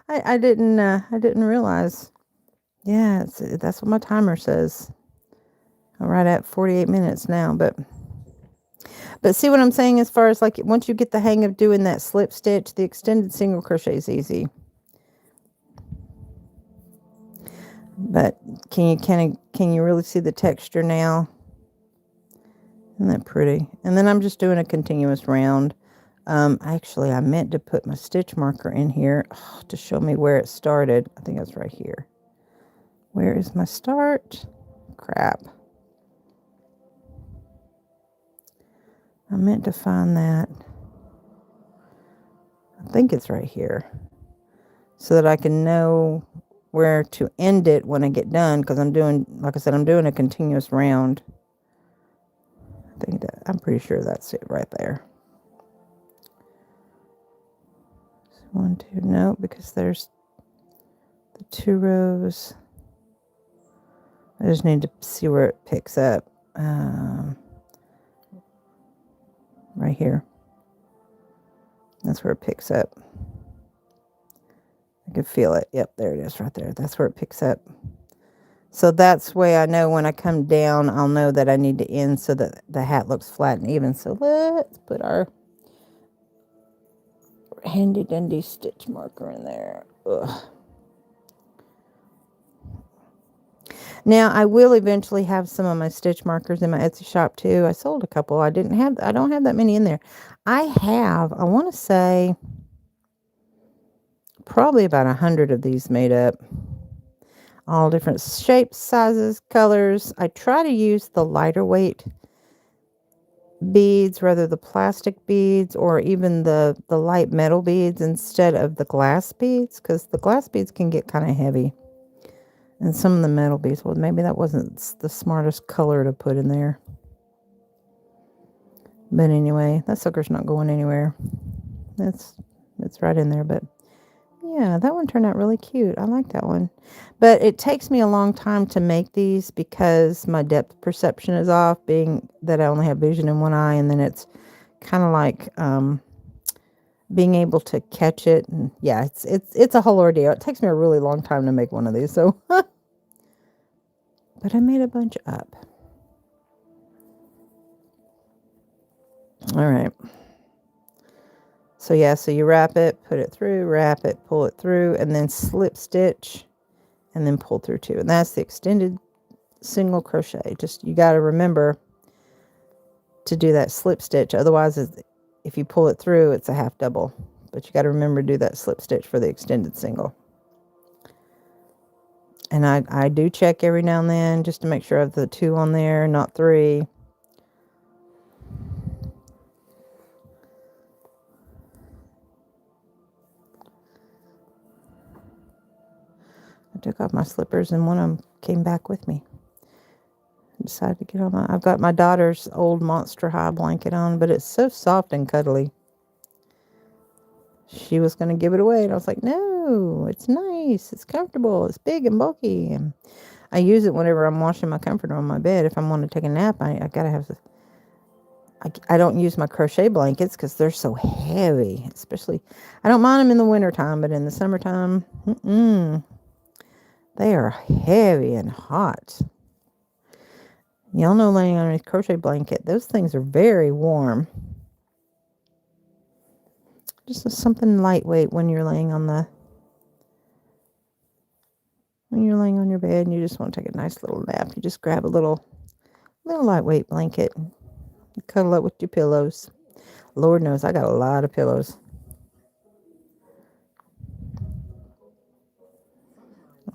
I didn't realize. Yeah, that's what my timer says. I'm right at 48 minutes now, but see what I'm saying as far as like once you get the hang of doing that slip stitch, the extended single crochet is easy. But can you really see the texture now? Isn't that pretty? And then I'm just doing a continuous round. Actually, I meant to put my stitch marker in here to show me where it started. I think it's right here. Where is my start? Crap. I meant to find that. I think it's right here. So that I can know where to end it when I get done. Because I'm doing, like I said, I'm doing a continuous round. I'm pretty sure that's it right there. 1, 2, no, because there's the 2 rows. I just need to see where it picks up. Right here. That's where it picks up. I can feel it. Yep, there it is right there. That's where it picks up. So that's way I know when I come down, I'll know that I need to end so that the hat looks flat and even. So let's put our handy dandy stitch marker in there. Ugh. Now I will eventually have some of my stitch markers in my Etsy shop too. I sold a couple. I don't have that many in there. I want to say probably about 100 of these made up. All different shapes, sizes, colors. I try to use the lighter weight beads, rather the plastic beads or even the light metal beads instead of the glass beads, because the glass beads can get kind of heavy. And some of the metal beads, well, maybe that wasn't the smartest color to put in there. But anyway, that sucker's not going anywhere. It's right in there. But Yeah, that one turned out really cute. I like that one. But it takes me a long time to make these because my depth perception is off, being that I only have vision in one eye, and then it's kind of like being able to catch it. And yeah, it's a whole ordeal. It takes me a really long time to make one of these. So, but I made a bunch up. All right. So yeah, so you wrap it, put it through, wrap it, pull it through, and then slip stitch, and then pull through two. And that's the extended single crochet. Just, you got to remember to do that slip stitch. Otherwise, if you pull it through, it's a half double. But you got to remember to do that slip stitch for the extended single. And I do check every now and then just to make sure I have the 2 on there, not 3. I took off my slippers and one of them came back with me. I decided to get on I've got my daughter's old Monster High blanket on, but it's so soft and cuddly. She was going to give it away, and I was like, no, it's nice, it's comfortable, it's big and bulky. And I use it whenever I'm washing my comforter on my bed. If I want to take a nap, I got to have I don't use my crochet blankets because they're so heavy. Especially, I don't mind them in the wintertime, but in the summertime, they are heavy and hot. Y'all know, laying on a crochet blanket, those things are very warm. Just something lightweight when you're laying on your bed and you just want to take a nice little nap. You just grab a little lightweight blanket and cuddle up with your pillows. Lord knows I got a lot of pillows.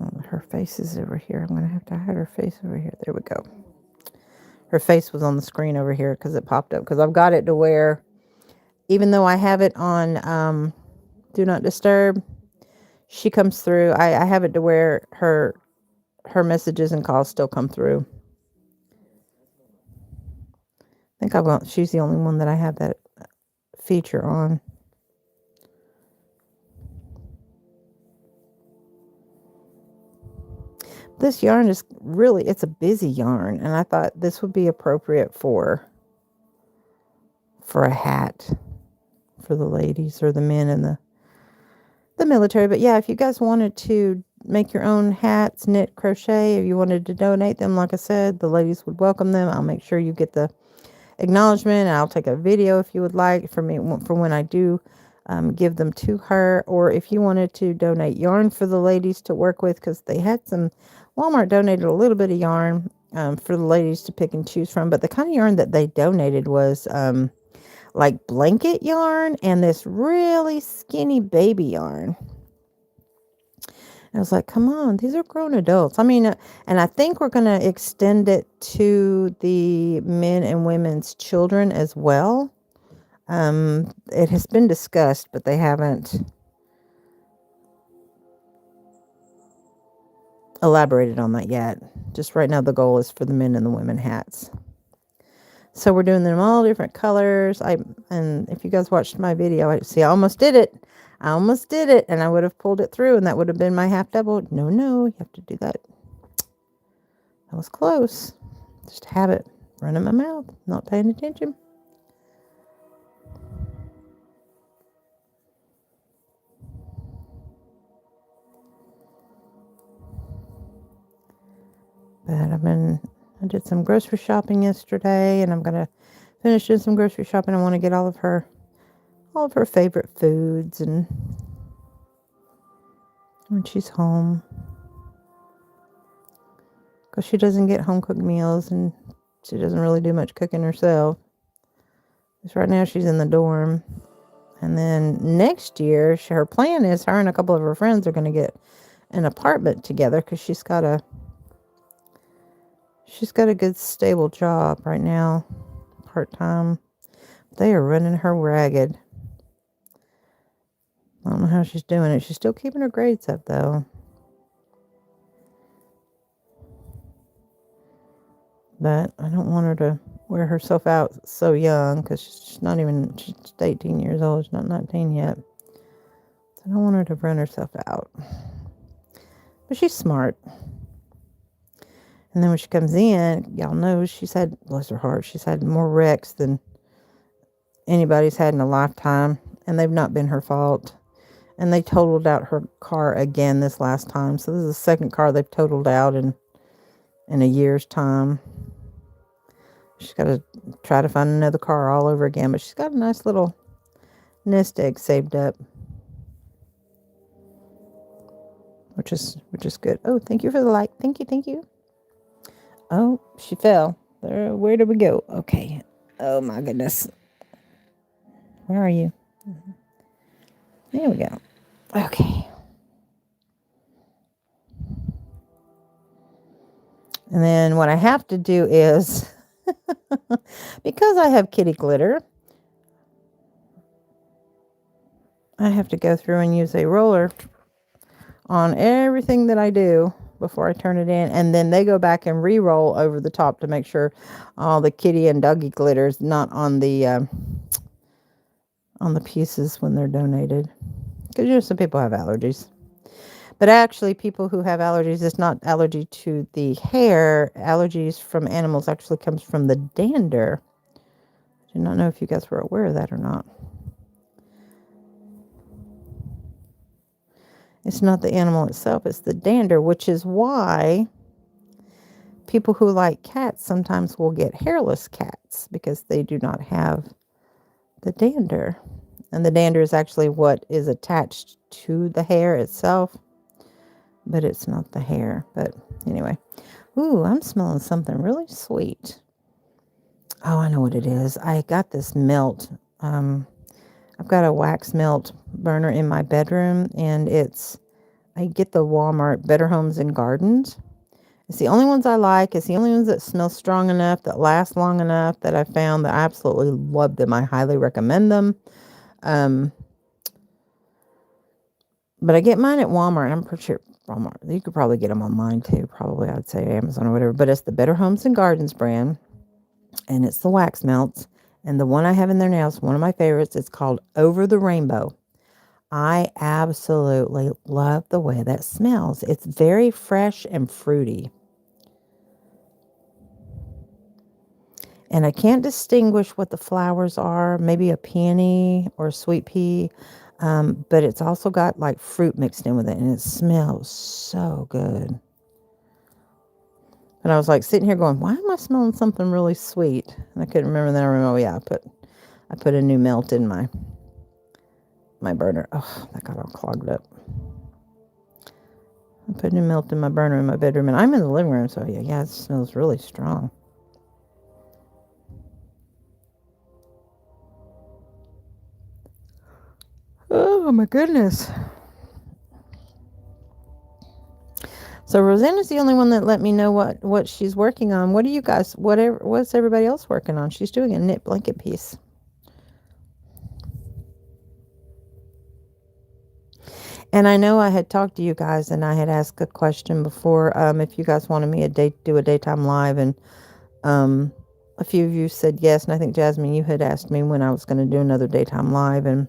Oh, her face is over here. I'm going to have to hide her face over here. There we go. Her face was on the screen over here because it popped up. Because I've got it to where, even though I have it on Do Not Disturb, she comes through. I have it to where her messages and calls still come through. I think she's the only one that I have that feature on. This yarn is really, it's a busy yarn, and I thought this would be appropriate for a hat for the ladies or the men in the military. But yeah, if you guys wanted to make your own hats, knit, crochet, if you wanted to donate them, like I said, the ladies would welcome them. I'll make sure you get the acknowledgement, and I'll take a video if you would like for when I do give them to her. Or if you wanted to donate yarn for the ladies to work with, because they had Walmart donated a little bit of yarn for the ladies to pick and choose from. But the kind of yarn that they donated was like blanket yarn and this really skinny baby yarn. I was like, come on, these are grown adults. I mean, and I think we're going to extend it to the men and women's children as well. It has been discussed, but they haven't elaborated on that yet. Just right now, the goal is for the men and the women hats. So we're doing them all different colors. And if you guys watched my video, I almost did it. And I would have pulled it through, and that would have been my half double. No, you have to do that. That was close. Just have it run in my mouth, not paying attention. But I did some grocery shopping yesterday, and I'm going to finish doing some grocery shopping. I want to get all of her favorite foods and when she's home, because she doesn't get home cooked meals and she doesn't really do much cooking herself. Because right now she's in the dorm, and then next year her plan is her and a couple of her friends are going to get an apartment together, because she's got a good stable job right now, part-time. They are running her ragged. I don't know how she's doing it. She's still keeping her grades up, though. But I don't want her to wear herself out so young, because she's 18 years old. She's not 19 yet. I don't want her to run herself out. But she's smart. And then when she comes in, y'all know she's had, bless her heart, she's had more wrecks than anybody's had in a lifetime. And they've not been her fault. And they totaled out her car again this last time. So this is the second car they've totaled out in a year's time. She's got to try to find another car all over again. But she's got a nice little nest egg saved up. Which is good. Oh, thank you for the like. Thank you. Oh, she fell. There, where did we go? Okay. Oh my goodness. Where are you? There we go. Okay. And then what I have to do is, because I have kitty glitter, I have to go through and use a roller on everything that I do before I turn it in. And then they go back and re-roll over the top to make sure all the kitty and doggy glitter is not on the pieces when they're donated. Because, you know, some people have allergies. But actually, people who have allergies, it's not allergy to the hair. Allergies from animals actually comes from the dander. I do not know if you guys were aware of that or not. It's not the animal itself, it's the dander, which is why people who like cats sometimes will get hairless cats because they do not have the dander. And the dander is actually what is attached to the hair itself. But it's not the hair. But anyway. Ooh, I'm smelling something really sweet. Oh, I know what it is. I got this melt. I've got a wax melt burner in my bedroom. And I get the Walmart Better Homes and Gardens. It's the only ones I like. It's the only ones that smell strong enough, that last long enough, that I found that I absolutely love them. I highly recommend them. But I get mine at Walmart. I'm pretty sure Walmart. You could probably get them online too. Probably, I'd say Amazon or whatever. But it's the Better Homes and Gardens brand. And it's the wax melts. And the one I have in there now is one of my favorites. It's called Over the Rainbow. I absolutely love the way that smells. It's very fresh and fruity. And I can't distinguish what the flowers are. Maybe a peony or a sweet pea. But it's also got like fruit mixed in with it. And it smells so good. And I was like sitting here going, why am I smelling something really sweet? And I couldn't remember. Then I remember, oh yeah, I put a new melt in my burner. Oh, that got all clogged up. I put a new melt in my burner in my bedroom. And I'm in the living room. So yeah, it smells really strong. Oh my goodness. So Rosanna's the only one that let me know what she's working on. What do you guys, what's everybody else working on? She's doing a knit blanket piece. And I know I had talked to you guys and I had asked a question before, if you guys wanted me do a daytime live, and a few of you said yes. And I think Jasmine, you had asked me when I was going to do another daytime live, and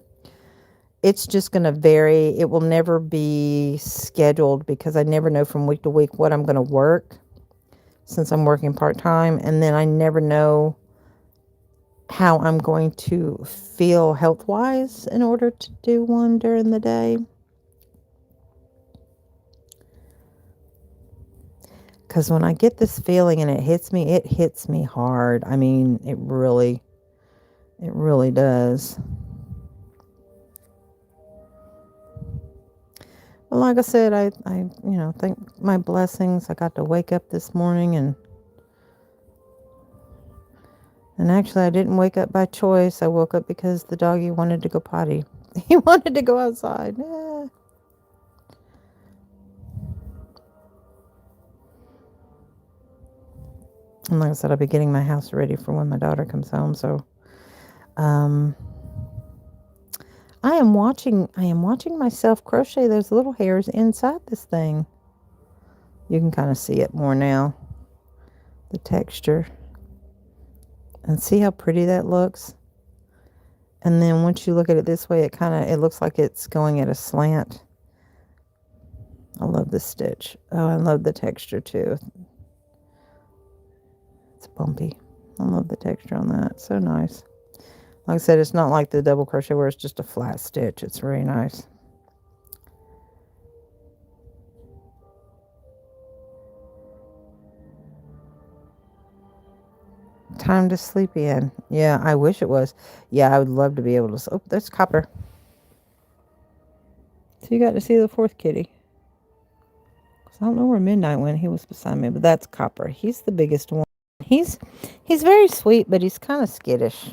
it's just going to vary. It will never be scheduled because I never know from week to week what I'm going to work since I'm working part-time. And then I never know how I'm going to feel health-wise in order to do one during the day. Because when I get this feeling and it hits me hard. I mean, it really does. Well, like I said, I thank my blessings. I got to wake up this morning and actually I didn't wake up by choice. I woke up because the doggy wanted to go potty. He wanted to go outside. Yeah. And like I said, I'll be getting my house ready for when my daughter comes home. So, I am watching myself crochet those little hairs inside this thing. You can kind of see it more now, the texture. And see how pretty that looks? And then once you look at it this way, it looks like it's going at a slant. I love this stitch. Oh, I love the texture too. It's bumpy. I love the texture on that. So nice. Like I said, it's not like the double crochet where it's just a flat stitch. It's very nice. Time to sleep in. Yeah, I wish it was. Yeah, I would love to be able to. Oh, there's Copper. So you got to see the fourth kitty. I don't know where Midnight went. He was beside me, but that's Copper. He's the biggest one. He's very sweet, but he's kind of skittish.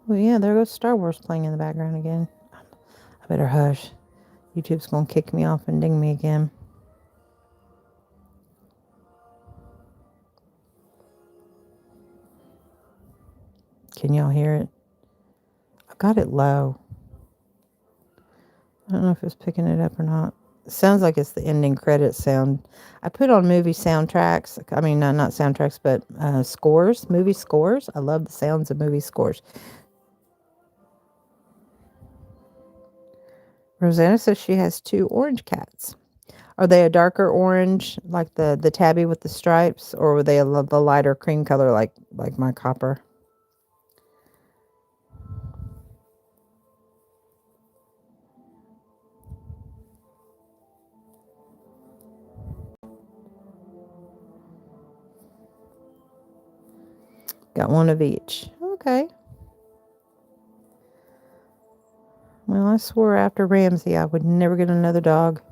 Well, yeah, there goes Star Wars playing in the background again. I better hush. YouTube's going to kick me off and ding me again. Can y'all hear it? I've got it low. I don't know if it's picking it up or not. It sounds like it's the ending credits sound. I put on movie soundtracks. I mean, not soundtracks, but scores, movie scores. I love the sounds of movie scores. Rosanna says she has 2 orange cats. Are they a darker orange, like the tabby with the stripes, or were they the lighter cream color, like my Copper? Got one of each. Okay. Well, I swore after Ramsey I would never get another dog.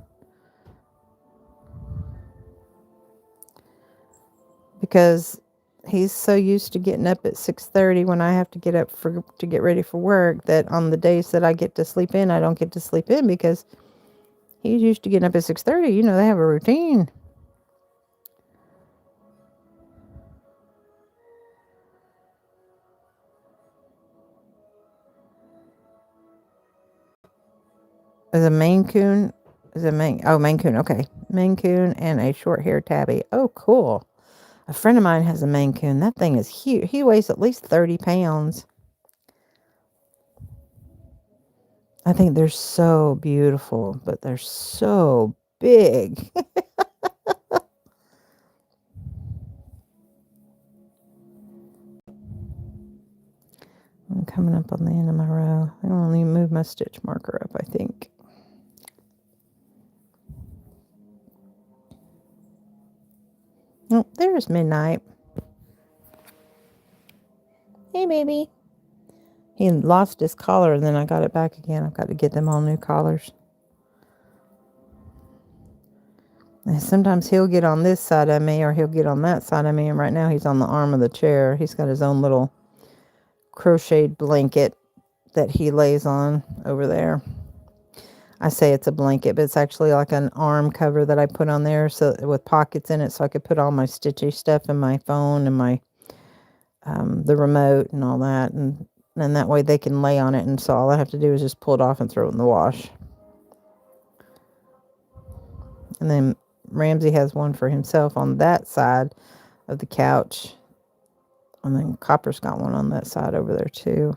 Because he's so used to getting up at 6:30 when I have to get up to get ready for work, that on the days that I get to sleep in, I don't get to sleep in because he's used to getting up at 6:30. You know, they have a routine. Is a Maine Coon? Maine Coon, okay. Maine Coon and a short hair tabby. Oh, cool. A friend of mine has a Maine Coon. That thing is huge. He weighs at least 30 pounds. I think they're so beautiful, but they're so big. I'm coming up on the end of my row. I only move my stitch marker up, I think. Oh, there's Midnight. Hey, baby. He lost his collar, and then I got it back again. I've got to get them all new collars. And sometimes he'll get on this side of me, or he'll get on that side of me, and right now he's on the arm of the chair. He's got his own little crocheted blanket that he lays on over there. I say it's a blanket, but it's actually like an arm cover that I put on there, so with pockets in it, so I could put all my stitchy stuff and my phone and my the remote and all that, and that way they can lay on it, and so all I have to do is just pull it off and throw it in the wash. And then Ramsey has one for himself on that side of the couch, and then Copper's got one on that side over there too.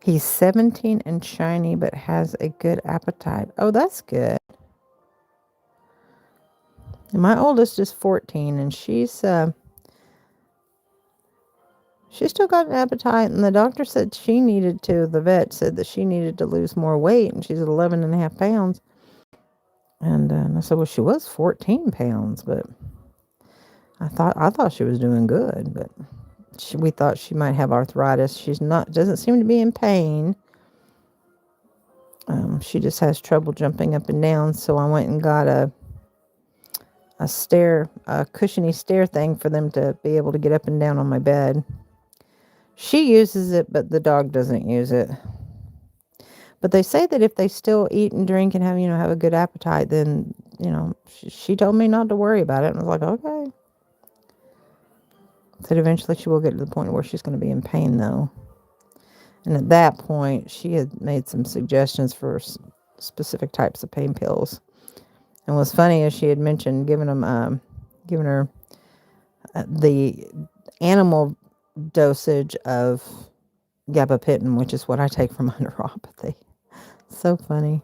He's 17 and shiny, but has a good appetite. Oh, that's good. And my oldest is 14, and she's still got an appetite, and the doctor said the vet said that she needed to lose more weight, and she's at 11.5 pounds. And I said, well, she was 14 pounds, but I thought she was doing good, but we thought she might have arthritis. Doesn't seem to be in pain. She just has trouble jumping up and down, so I went and got a cushiony stair thing for them to be able to get up and down on my bed. She uses it, but the dog doesn't use it. But they say that if they still eat and drink and have a good appetite, then, she told me not to worry about it. And I was like, okay. Said eventually she will get to the point where she's going to be in pain, though. And at that point, she had made some suggestions for specific types of pain pills. And what's funny is she had mentioned giving her the animal dosage of gabapentin, which is what I take for my neuropathy. So funny.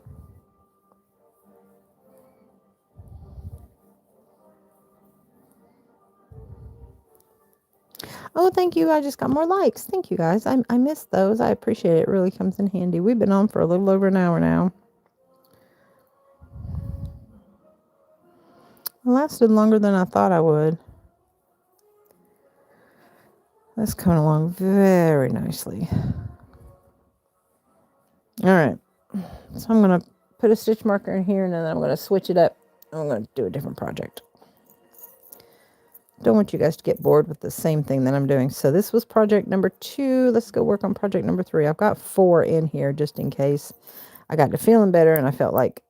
Oh, thank you. I just got more likes. Thank you, guys. I missed those. I appreciate it. It really comes in handy. We've been on for a little over an hour now. It lasted longer than I thought I would. That's coming along very nicely. All right. So I'm going to put a stitch marker in here, and then I'm going to switch it up. I'm going to do a different project. Don't want you guys to get bored with the same thing that I'm doing. So this was project number 2. Let's go work on project number 3. I've got 4 in here just in case. I got to feeling better, and I felt like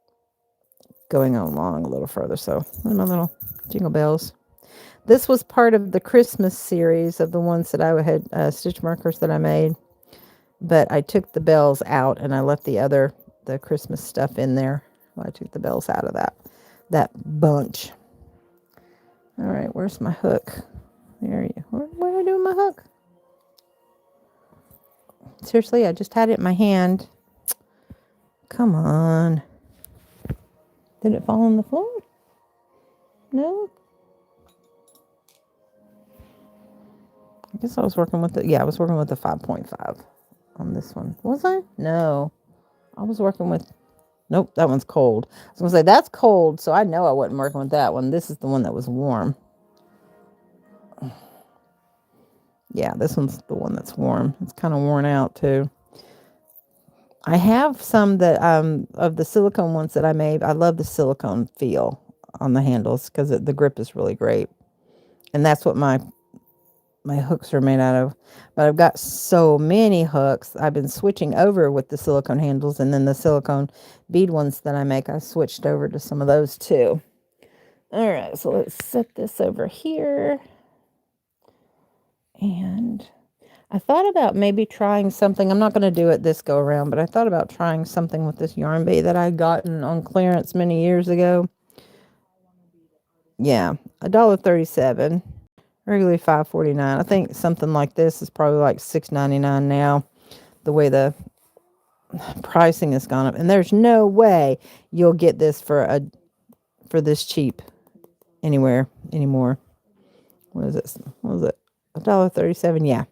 going along a little further. So my little jingle bells. This was part of the Christmas series of the ones that I had stitch markers that I made. But I took the bells out, and I left the Christmas stuff in there. Well, I took the bells out of that bunch. All right, where's my hook? There you. What do I do with my hook? Seriously, I just had it in my hand. Come on. Did it fall on the floor? No. I guess I was working with I was working with the 5.5 on this one. Was I? No. I was working with, nope, that one's cold. I was going to say, that's cold, so I know I wasn't working with that one. This is the one that was warm. Yeah, this one's the one that's warm. It's kind of worn out, too. I have some that, of the silicone ones that I made. I love the silicone feel on the handles because the grip is really great. And that's what my hooks are made out of. But I've got so many hooks. I've been switching over with the silicone handles, and then the silicone bead ones that I make, I switched over to some of those too. All right, so let's set this over here. And I thought about maybe trying something. I'm not going to do it this go around, but I thought about trying something with this yarn bait that I gotten on clearance many years ago. Yeah, $1.37. Regularly $5.49. I think something like this is probably like $6.99 now. The way the pricing has gone up, and there's no way you'll get this for this cheap anywhere anymore. What is it? $1.37. Yeah,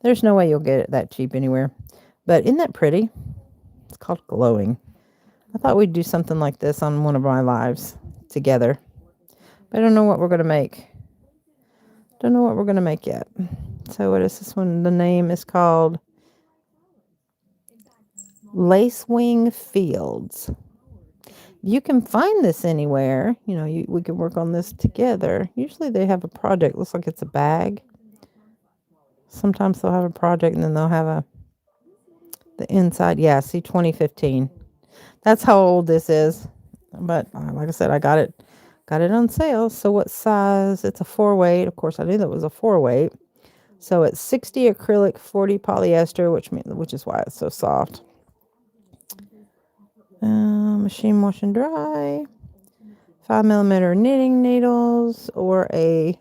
there's no way you'll get it that cheap anywhere. But isn't that pretty? It's called glowing. I thought we'd do something like this on one of my lives together. But I don't know what we're gonna make. Don't know what we're going to make yet. So what is this one? The name is called Lacewing Fields. You can find this anywhere. You know, we can work on this together. Usually they have a project. Looks like it's a bag. Sometimes they'll have a project, and then they'll have the inside. Yeah, see, 2015. That's how old this is. But like I said, I got it on sale. So what size? It's a 4-weight. Of course, I knew that was a 4-weight. So it's 60 acrylic, 40 polyester, which is why it's so soft. Machine wash and dry. 5mm knitting needles, or a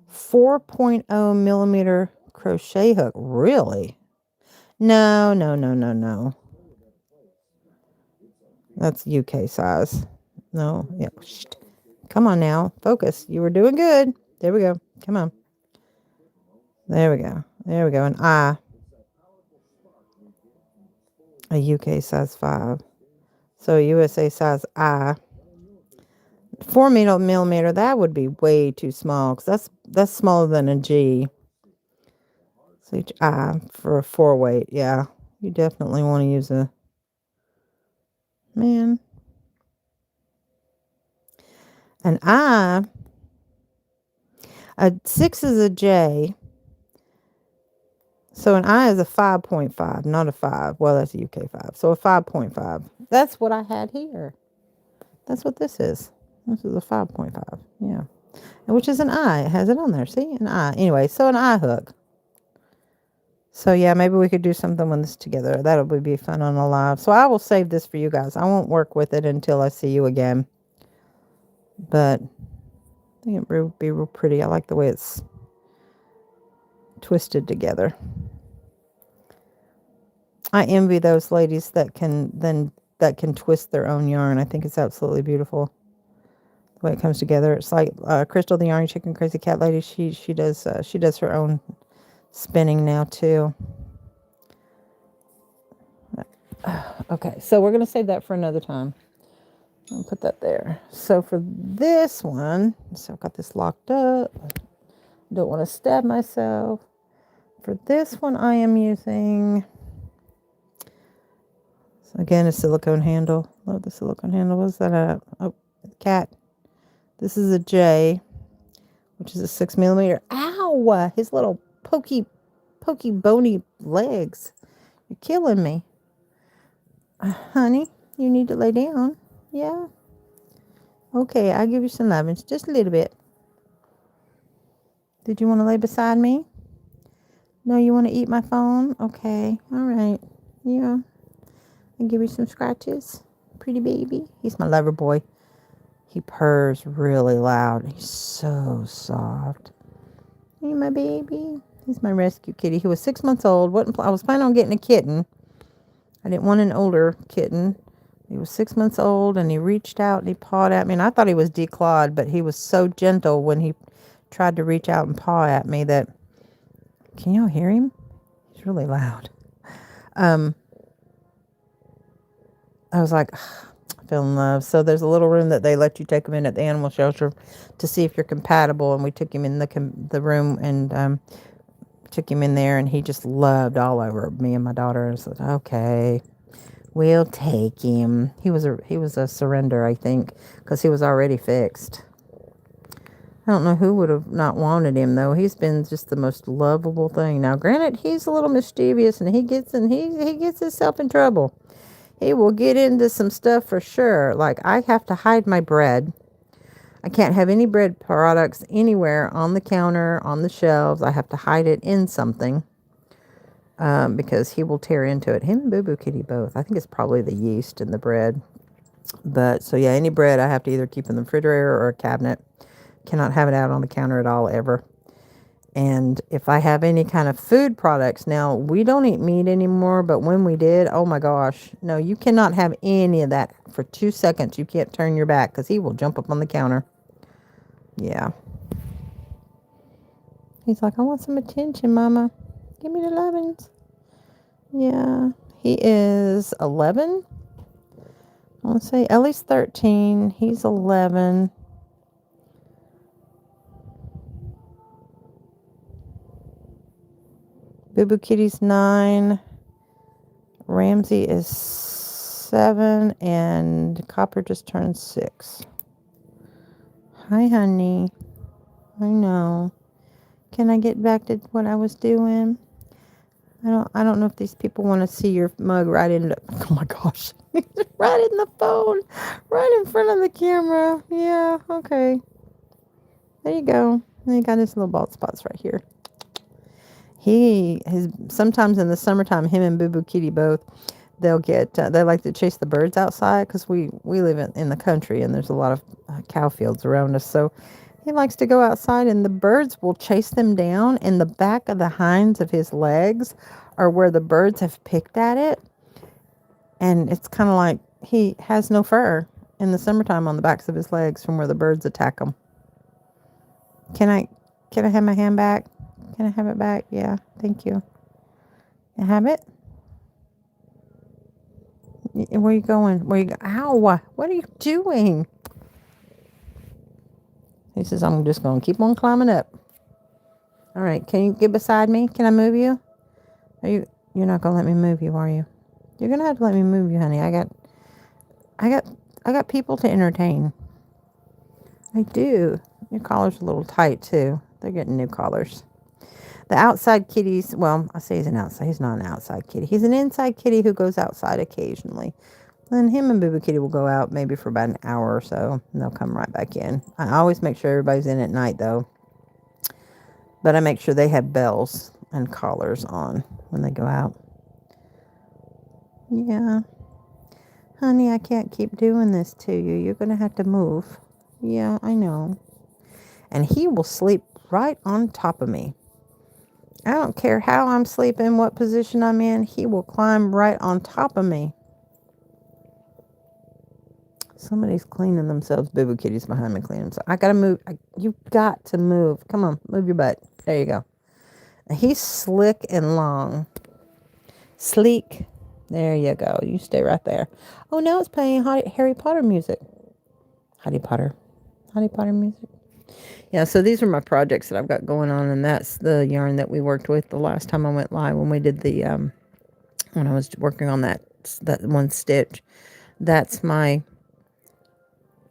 4.0mm crochet hook. Really? No. That's UK size. No. Yeah. Come on now. Focus. You were doing good. There we go. Come on. There we go. An I. A UK size 5. So USA size I. 4mm. That would be way too small, because that's smaller than a G. So each I for a 4-weight. Yeah. You definitely want to use an I. A 6 is a J. So an I is a 5.5, not a 5. Well, that's a UK 5. So a 5.5. That's what I had here. That's what this is. This is a 5.5. Yeah. Which is an I. It has it on there. See? An I. Anyway, so an I hook. So yeah, maybe we could do something with this together. That would be fun on a live. So I will save this for you guys. I won't work with it until I see you again. But I think it would be real pretty. I like the way it's twisted together. I envy those ladies that can twist their own yarn. I think it's absolutely beautiful the way it comes together. It's like Crystal, the Yarny Chicken Crazy Cat lady. She does her own spinning now too. Okay, so we're gonna save that for another time. I'll put that there. So for this one, so I've got this locked up. Don't want to stab myself. For this one, I am using, so again, a silicone handle. Love the silicone handle. What's that? Oh, cat. This is a J, which is a 6mm. Ow! His little pokey, bony legs. You're killing me. Honey, you need to lay down. Yeah. Okay, I'll give you some lovings. Just a little bit. Did you want to lay beside me? No, you want to eat my phone? Okay. All right. Yeah. I'll give you some scratches. Pretty baby. He's my lover boy. He purrs really loud. He's so soft. Hey, my baby. He's my rescue kitty. He was 6 months old. I was planning on getting a kitten. I didn't want an older kitten. He was 6 months old, and he reached out and he pawed at me. And I thought he was declawed, but he was so gentle when he tried to reach out and paw at me that... Can y'all hear him? He's really loud. I was like, I fell in love. So there's a little room that they let you take him in at the animal shelter to see if you're compatible. And we took him in the room and took him in there, and he just loved all over me and my daughter. I said, okay, we'll take him. He was a surrender, I think, because he was already fixed. I don't know who would have not wanted him, though. He's been just the most lovable thing. Now, granted, he's a little mischievous, and he gets himself in trouble. He will get into some stuff for sure. Like, I have to hide my bread. I can't have any bread products anywhere on the counter, on the shelves. I have to hide it in something because he will tear into it. Him and Boo Boo Kitty both. I think it's probably the yeast in the bread. But, so yeah, any bread I have to either keep in the refrigerator or a cabinet. Cannot have it out on the counter at all, ever. And if I have any kind of food products, now we don't eat meat anymore, but when we did, oh my gosh, no, you cannot have any of that for 2 seconds. You can't turn your back because he will jump up on the counter. Yeah. He's like, I want some attention, Mama. Give me the lovins. Yeah. He is 11. I want to say Ellie's 13. He's 11. Boo Boo Kitty's 9. Ramsey is 7. And Copper just turned 6. Hi, honey. I know. Can I get back to what I was doing? I don't know if these people want to see your mug right in the... Oh, my gosh. Right in the phone. Right in front of the camera. Yeah, okay. There you go. And he got his little bald spots right here. Sometimes in the summertime, him and Boo Boo Kitty both, they like to chase the birds outside because we live in the country and there's a lot of cow fields around us. So he likes to go outside and the birds will chase them down, and the back of the hinds of his legs are where the birds have picked at it. And it's kind of like he has no fur in the summertime on the backs of his legs from where the birds attack him. Can I have my hand back? Can I have it back? Yeah, thank you. You have it? Where are you going? Ow! What are you doing? He says, I'm just going to keep on climbing up. All right, can you get beside me? Can I move you? You're not going to let me move you, are you? You're going to have to let me move you, honey. I got people to entertain. I do. Your collar's a little tight, too. They're getting new collars. The outside kitties, well, I say he's not an outside kitty. He's an inside kitty who goes outside occasionally. Then him and Boo Boo Kitty will go out maybe for about an hour or so, and they'll come right back in. I always make sure everybody's in at night, though. But I make sure they have bells and collars on. when they go out. Yeah. Honey, I can't keep doing this to you. You're going to have to move. Yeah, I know. And he will sleep right on top of me. I don't care how I'm sleeping, what position I'm in. He will climb right on top of me. Somebody's cleaning themselves. Boo Boo Kitty's behind me cleaning themselves. I got to move. You've got to move. Come on, move your butt. There you go. He's slick and long. Sleek. There you go. You stay right there. Oh, now it's playing Harry Potter music. Harry Potter music. Yeah, so these are my projects that I've got going on, and that's the yarn that we worked with the last time I went live when we did the, when I was working on that one stitch. That's my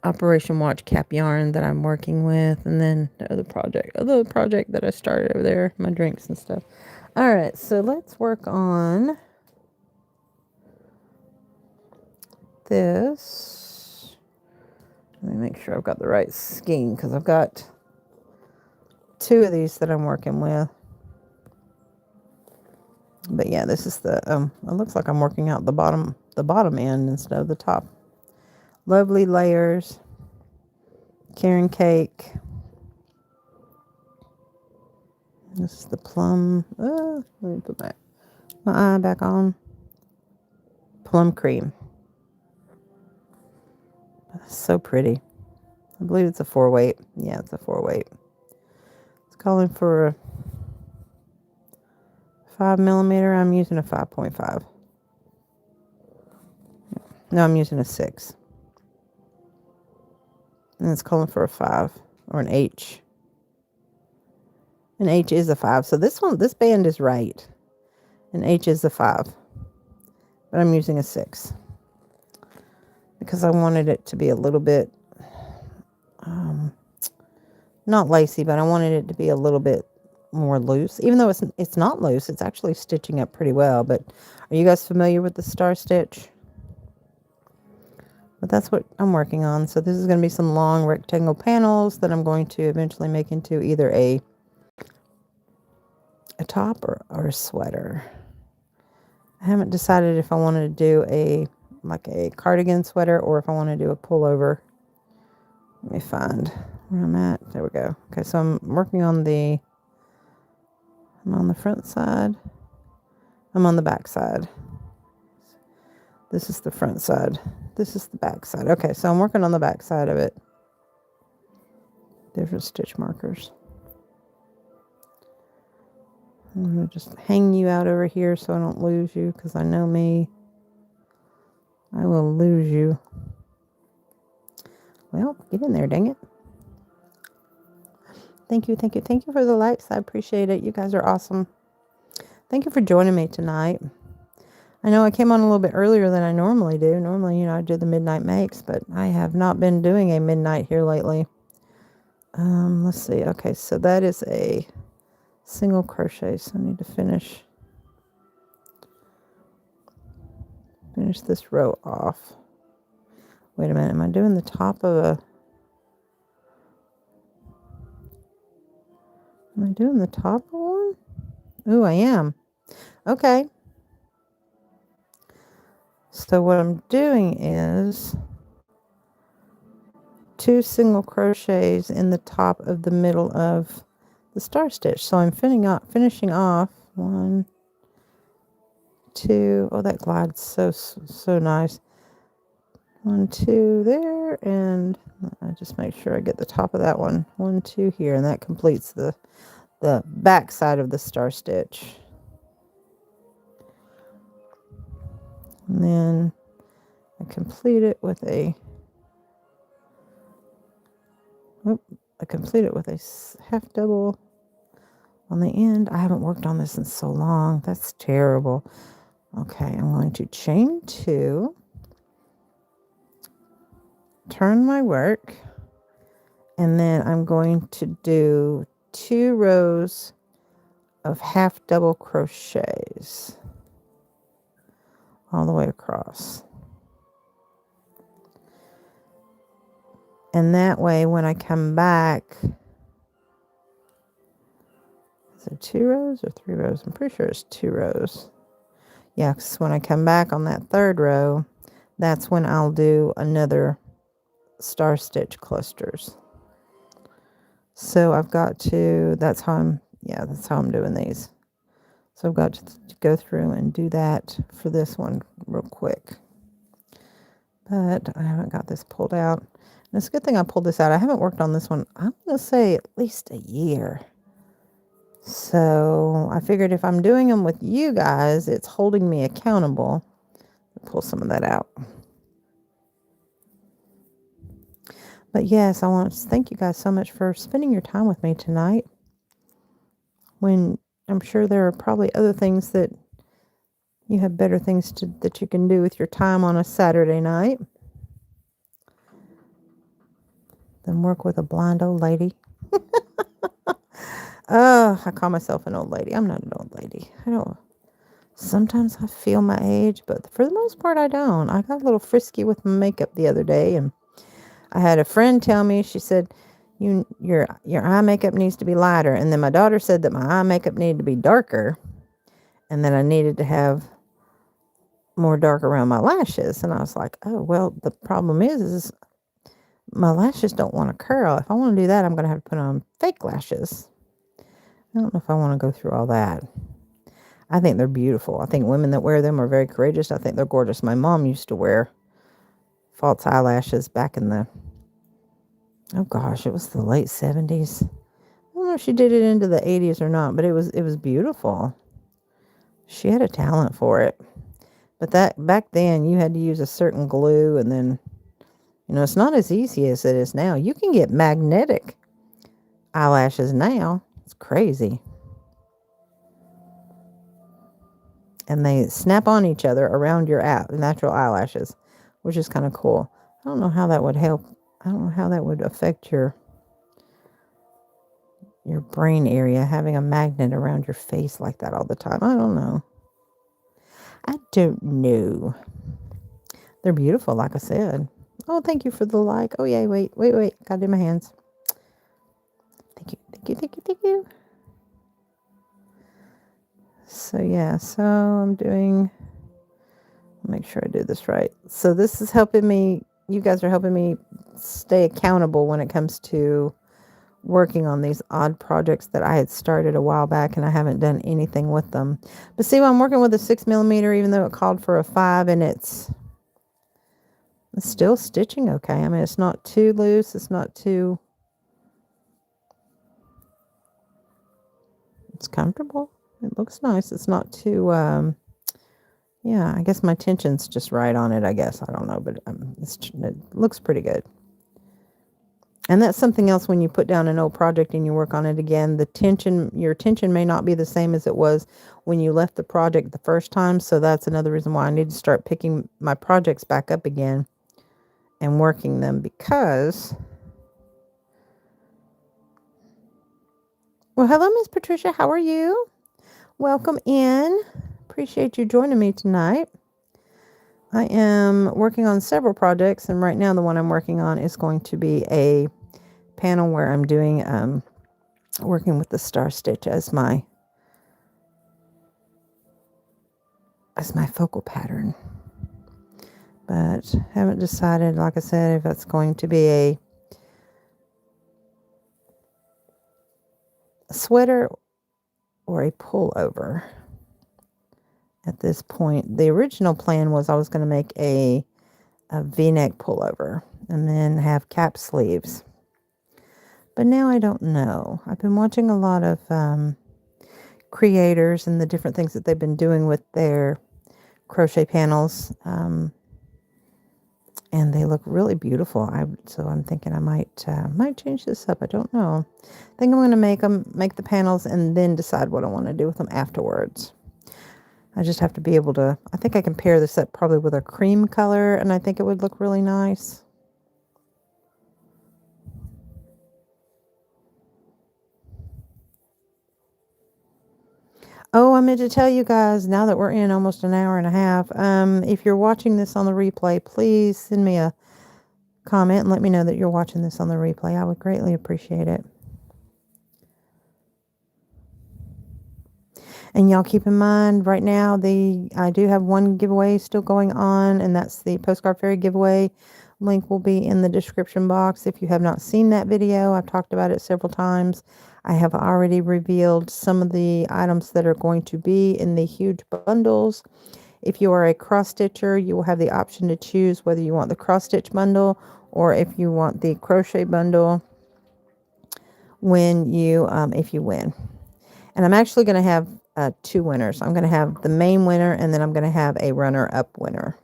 Operation Watch Cap yarn that I'm working with, and then the other project that I started over there, my drinks and stuff. All right, so let's work on this. Let me make sure I've got the right skein, because I've got 2 of these that I'm working with. But yeah, this is the, it looks like I'm working out the bottom end instead of the top. Lovely layers. Karen cake. This is the plum. Let me put my eye back on. Plum cream. That's so pretty. I believe it's a 4-weight. Yeah, it's a 4-weight. It's calling for a 5mm. I'm using a 5.5. No, I'm using a 6. And it's calling for a 5 or an H. An H is a 5. So this band is right. An H is a 5. But I'm using a 6. Because I wanted it to be a little bit, not lacy, but I wanted it to be a little bit more loose. Even though it's not loose, it's actually stitching up pretty well. But are you guys familiar with the star stitch? But that's what I'm working on. So this is going to be some long rectangle panels that I'm going to eventually make into either a top or a sweater. I haven't decided if I wanted to do a cardigan sweater or if I want to do a pullover. Let me find where I'm at. There we go. Okay, so I'm working on I'm on the front side. I'm on the back side. This is the front side. This is the back side. Okay, so I'm working on the back side of it. Different stitch markers. I'm going to just hang you out over here so I don't lose you, because I know me. I will lose you. Well, get in there, dang it. Thank you for the likes. I appreciate it. You guys are awesome. Thank you for joining me tonight. I know I came on a little bit earlier than I normally do. Normally, I do the midnight makes, but I have not been doing a midnight here lately. Let's see. Okay, so that is a single crochet, so I need to finish this row off. Wait a minute, am I doing the top of a... Am I doing the top of one? Ooh, I am. Okay. So what I'm doing is 2 single crochets in the top of the middle of the star stitch. So I'm finishing off 1, 2. Oh, that glides so nice. 1, 2 there, and I just make sure I get the top of that one. 1, 2 here, and that completes the back side of the star stitch. And then I complete it with a half double on the end. I haven't worked on this in so long. That's terrible. Okay, I'm going to chain 2, turn my work, and then I'm going to do 2 rows of half double crochets all the way across. And that way, when I come back, is it 2 rows or 3 rows? I'm pretty sure it's 2 rows. Yeah, because when I come back on that 3rd row, that's when I'll do another star stitch clusters. So I've got to, that's how I'm doing these. So I've got to go through and do that for this one real quick. But I haven't got this pulled out. And it's a good thing I pulled this out. I haven't worked on this one, I'm going to say at least a year. So I figured if I'm doing them with you guys, it's holding me accountable. I'll pull some of that out. But yes, I want to thank you guys so much for spending your time with me tonight. When I'm sure there are probably other things that you have better things that you can do with your time on a Saturday night than work with a blind old lady. I call myself an old lady. I'm not an old lady. Sometimes I feel my age, but for the most part, I don't. I got a little frisky with my makeup the other day, and I had a friend tell me, she said, your eye makeup needs to be lighter. And then my daughter said that my eye makeup needed to be darker, and that I needed to have more dark around my lashes. And I was like, oh, well, the problem is my lashes don't want to curl. If I want to do that, I'm going to have to put on fake lashes. I don't know if I want to go through all that. I think they're beautiful. I think women that wear them are very courageous. I think they're gorgeous. My mom used to wear false eyelashes back in the, oh gosh, it was the late 70s. I don't know if she did it into the 80s or not, but it was beautiful. She had a talent for it. But that back then you had to use a certain glue, and then, it's not as easy as it is now. You can get magnetic eyelashes now. It's crazy. And they snap on each other around your natural eyelashes, which is kind of cool. I don't know how that would help. I don't know how that would affect your brain area, having a magnet around your face like that all the time. I don't know. They're beautiful, like I said. Oh, thank you for the like. Oh, yeah, wait. Got it in my hands. Thank you. So, yeah, make sure I do this right. So this is helping me, you guys are helping me stay accountable when it comes to working on these odd projects that I had started a while back, and I haven't done anything with them. But see, I'm working with a 6mm, even though it called for a 5, and it's still stitching okay. I mean, it's not too loose. It's not too... It's comfortable. It looks nice. It's not too... yeah, I guess my tension's just right on it, I guess. I don't know, but it looks pretty good. And that's something else when you put down an old project and you work on it again. Your tension may not be the same as it was when you left the project the first time. So that's another reason why I need to start picking my projects back up again and working them, because... Well, hello, Miss Patricia. How are you? Welcome in. Appreciate you joining me tonight. I am working on several projects, and right now the one I'm working on is going to be a panel where I'm doing working with the star stitch as my focal pattern. But haven't decided, like I said, if it's going to be a sweater or a pullover. At this point, the original plan was I was going to make a V-neck pullover and then have cap sleeves. But now I don't know. I've been watching a lot of creators and the different things that they've been doing with their crochet panels. And they look really beautiful. So I'm thinking I might change this up. I don't know. I think I'm going to make the panels and then decide what I want to do with them afterwards. I just have to be able to, I think I can pair this up probably with a cream color, and I think it would look really nice. Oh, I meant to tell you guys, now that we're in almost an hour and a half, if you're watching this on the replay, please send me a comment and let me know that you're watching this on the replay. I would greatly appreciate it. And y'all keep in mind, right now, I do have one giveaway still going on, and that's the Postcard Fairy giveaway. Link will be in the description box. If you have not seen that video, I've talked about it several times. I have already revealed some of the items that are going to be in the huge bundles. If you are a cross stitcher, you will have the option to choose whether you want the cross stitch bundle or if you want the crochet bundle if you win. And I'm actually going to have two winners. I'm going to have the main winner, and then I'm going to have a runner-up winner.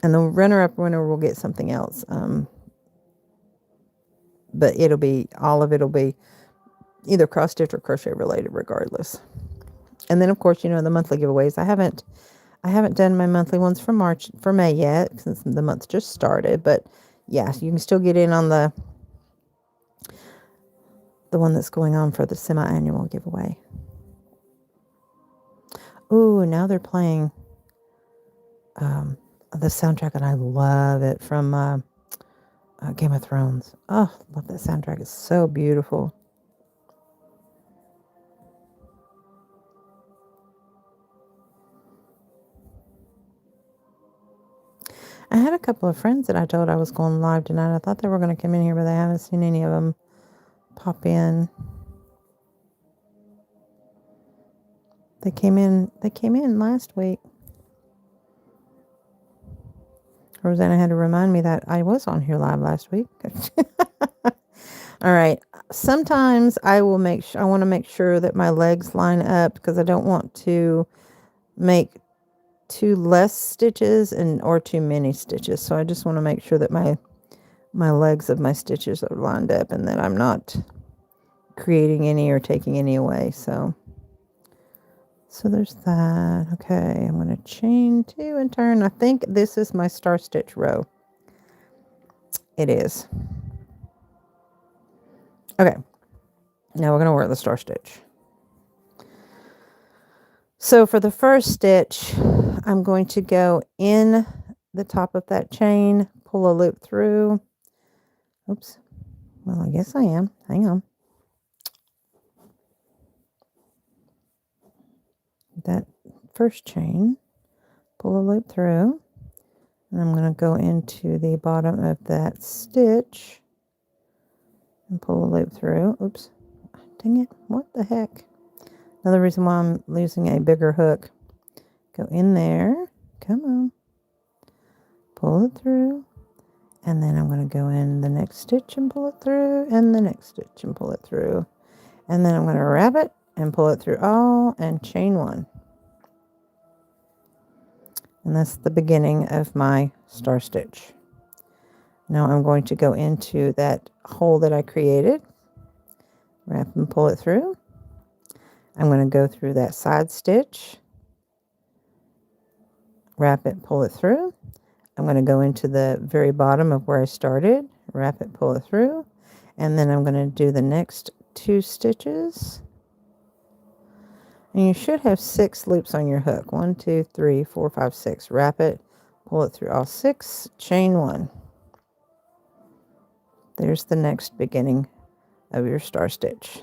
And the runner-up winner will get something else. But all of it will be either cross stitch or crochet related regardless. And then of course, the monthly giveaways. I haven't done my monthly ones for May yet, since the month just started, but yeah, you can still get in on the one that's going on for the semi-annual giveaway. Ooh, now they're playing the soundtrack, and I love it, from Game of Thrones. Oh, love that soundtrack. It's so beautiful. I had a couple of friends that I told I was going live tonight. I thought they were going to come in here, but I haven't seen any of them pop in. They came in last week. Rosanna had to remind me that I was on here live last week. All right. Sometimes I want to make sure that my legs line up, because I don't want to make too less stitches or too many stitches. So I just want to make sure that my legs of my stitches are lined up and that I'm not creating any or taking any away. So there's that. Okay, I'm going to chain 2 and turn. I think this is my star stitch row. It is. Okay, now we're going to work the star stitch. So for the first stitch, I'm going to go in the top of that chain, pull a loop through. Oops. Well, I guess I am. Hang on. That first chain, pull a loop through, and I'm going to go into the bottom of that stitch and pull a loop through. Oops. Dang it. What the heck? Another reason why I'm using a bigger hook. Go in there. Come on. Pull it through. And then I'm going to go in the next stitch and pull it through, and the next stitch and pull it through. And then I'm going to wrap it and pull it through all and chain 1. And that's the beginning of my star stitch. Now I'm going to go into that hole that I created, wrap and pull it through. I'm going to go through that side stitch, wrap it, pull it through. I'm going to go into the very bottom of where I started, wrap it, pull it through, and then I'm going to do the next 2 stitches. And you should have 6 loops on your hook. 1, 2, 3, 4, 5, 6. Wrap it, pull it through all 6, chain 1. There's the next beginning of your star stitch.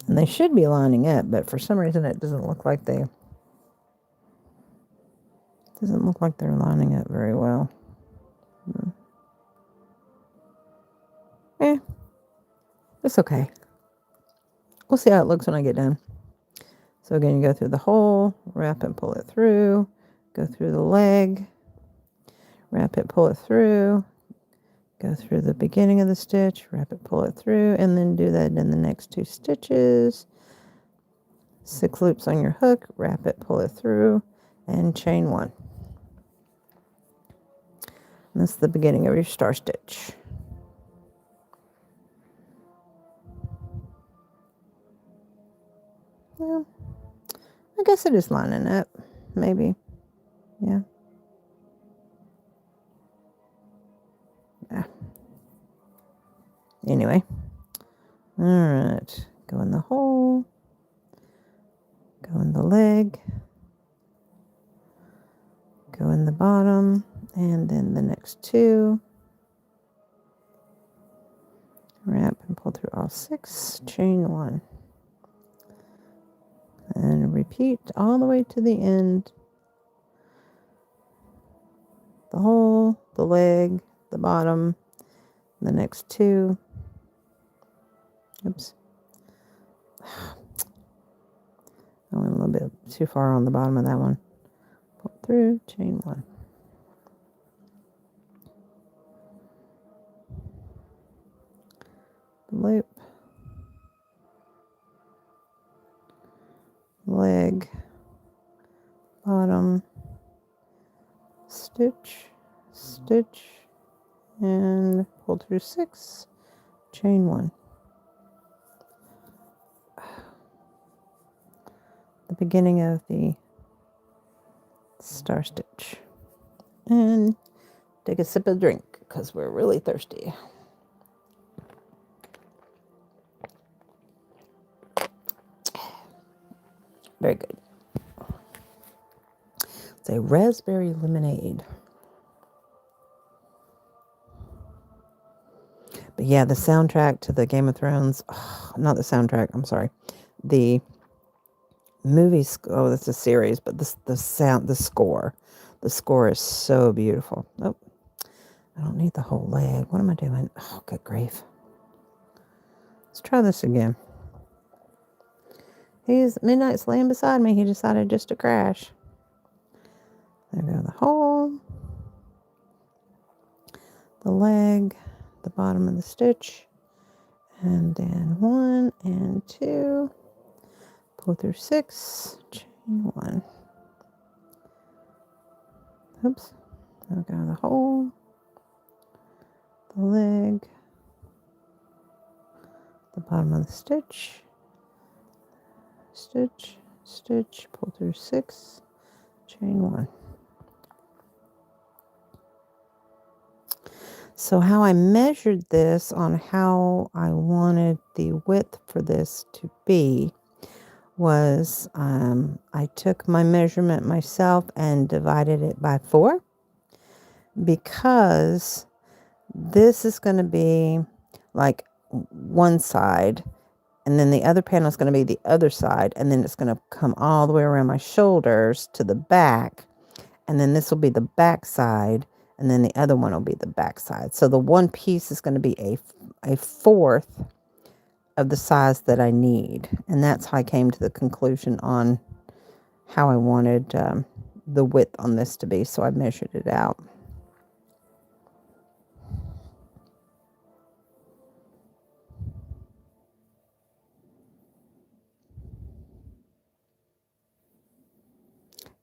And they should be lining up, but for some reason it doesn't look like they're lining up very well. It's okay. We'll see how it looks when I get done. So again, you go through the hole, wrap it, pull it through, go through the leg, wrap it, pull it through, go through the beginning of the stitch, wrap it, pull it through, and then do that in the next 2 stitches. 6 loops on your hook, wrap it, pull it through, and chain 1. And that's the beginning of your star stitch. Well, I guess it is lining up, maybe. Yeah. Anyway. All right. Go in the hole. Go in the leg. Go in the bottom. And then the next 2. Wrap and pull through draw 6, chain 1, and repeat all the way to the end. The hole, the leg, the bottom, the next 2. Oops. I went a little bit too far on the bottom of that one. Pull through, chain 1. Loop, leg, bottom, stitch, stitch, and pull through 6, chain 1. The beginning of the star stitch. And take a sip of drink because we're really thirsty. Very good. It's a raspberry lemonade. But yeah, the soundtrack to the Game of Thrones, not the soundtrack, I'm sorry. The movies, oh, that's a series, but the score. The score is so beautiful. Oh, I don't need the whole leg. What am I doing? Oh, good grief. Let's try this again. Midnight's laying beside me. He decided just to crash. There we go. The hole, the leg, the bottom of the stitch, and then 1 and 2. Pull through 6, chain 1. Oops. There we go. The hole, the leg, the bottom of the stitch, stitch, stitch, pull through 6, chain 1. So how I measured this on how I wanted the width for this to be was I took my measurement myself and divided it by 4, because this is going to be like one side, and then the other panel is going to be the other side, and then it's going to come all the way around my shoulders to the back, and then this will be the back side, and then the other one will be the back side. So the one piece is going to be a fourth of the size that I need, and that's how I came to the conclusion on how I wanted the width on this to be. So I measured it out.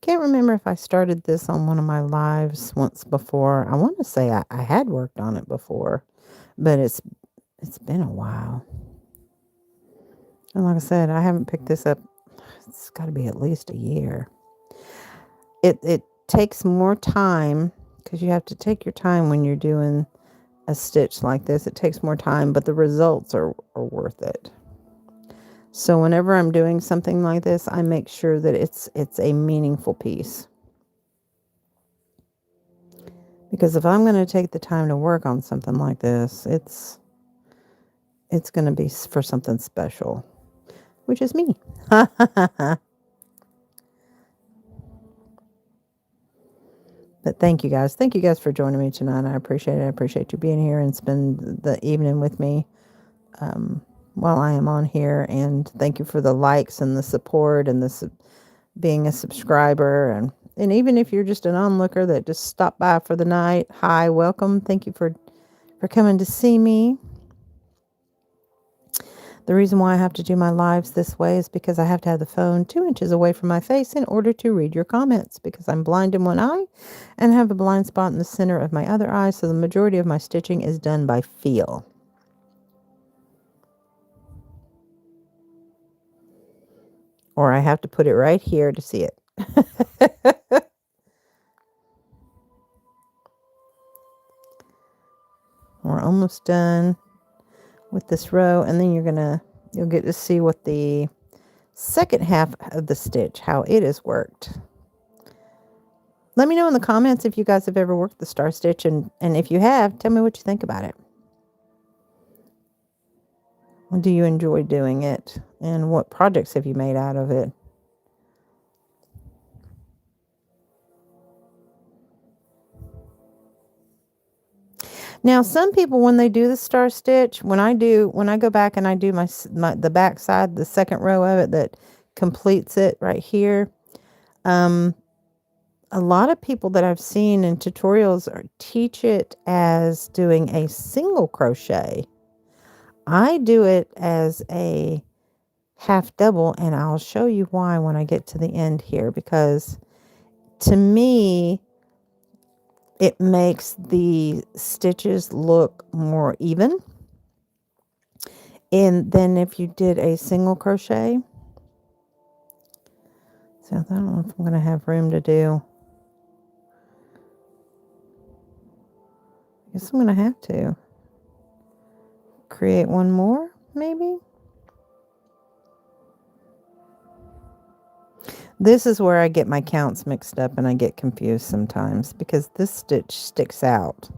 Can't remember if I started this on one of my lives once before. I want to say I had worked on it before, but it's been a while. And like I said, I haven't picked this up. It's got to be at least a year. It takes more time, because you have to take your time when you're doing a stitch like this. It takes more time, but the results are worth it. So whenever I'm doing something like this, I make sure that it's a meaningful piece. Because if I'm going to take the time to work on something like this, it's going to be for something special, which is me. But thank you guys. Thank you guys for joining me tonight. I appreciate it. I appreciate you being here and spend the evening with me while I am on here. And thank you for the likes and the support and being a subscriber. And even if you're just an onlooker that just stopped by for the night, hi, welcome. Thank you for coming to see me. The reason why I have to do my lives this way is because I have to have the phone 2 inches away from my face in order to read your comments, because I'm blind in one eye and have a blind spot in the center of my other eye. So the majority of my stitching is done by feel. Or I have to put it right here to see it. We're almost done with this row, and then you'll get to see what the second half of the stitch, how it is worked. Let me know in the comments if you guys have ever worked the star stitch, and if you have, tell me what you think about it. Do you enjoy doing it? And what projects have you made out of it? Now, some people, when they do the star stitch, when I go back and I do the back side, the second row of it that completes it right here, a lot of people that I've seen in tutorials teach it as doing a single crochet. I do it as a half double, and I'll show you why when I get to the end here, because to me, it makes the stitches look more even. And then if you did a single crochet, so I don't know if I'm going to have room to do. I guess I'm going to have to create one more, maybe. This is where I get my counts mixed up and I get confused sometimes because this stitch sticks out.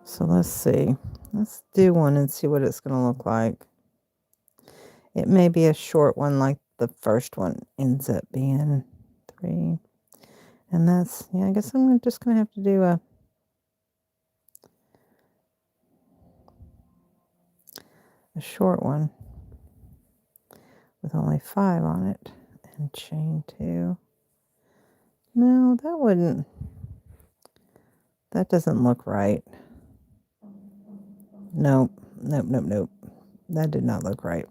So let's see. Let's do one and see what it's going to look like. It may be a short one like the first one ends up being 3. And that's, yeah, I guess I'm just going to have to do a short one with only 5 on it and chain 2. No, that doesn't look right. Nope. That did not look right.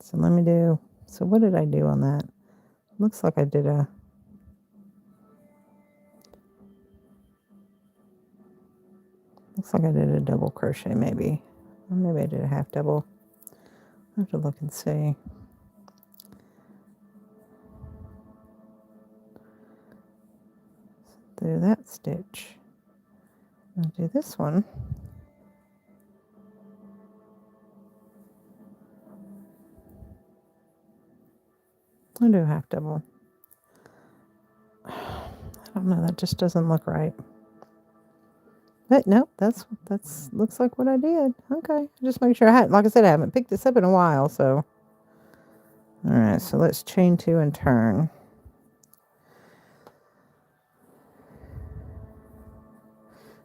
So let me do, so what did I do on that? Looks like I did a, double crochet maybe. Or maybe I did a half double. I have to look and see. Do that stitch. I'll do this one. I'll do a half double. I don't know, that just doesn't look right. But nope, that's looks like what I did. Okay, just make sure like I said, I haven't picked this up in a while, so. All right, so let's chain 2 and turn.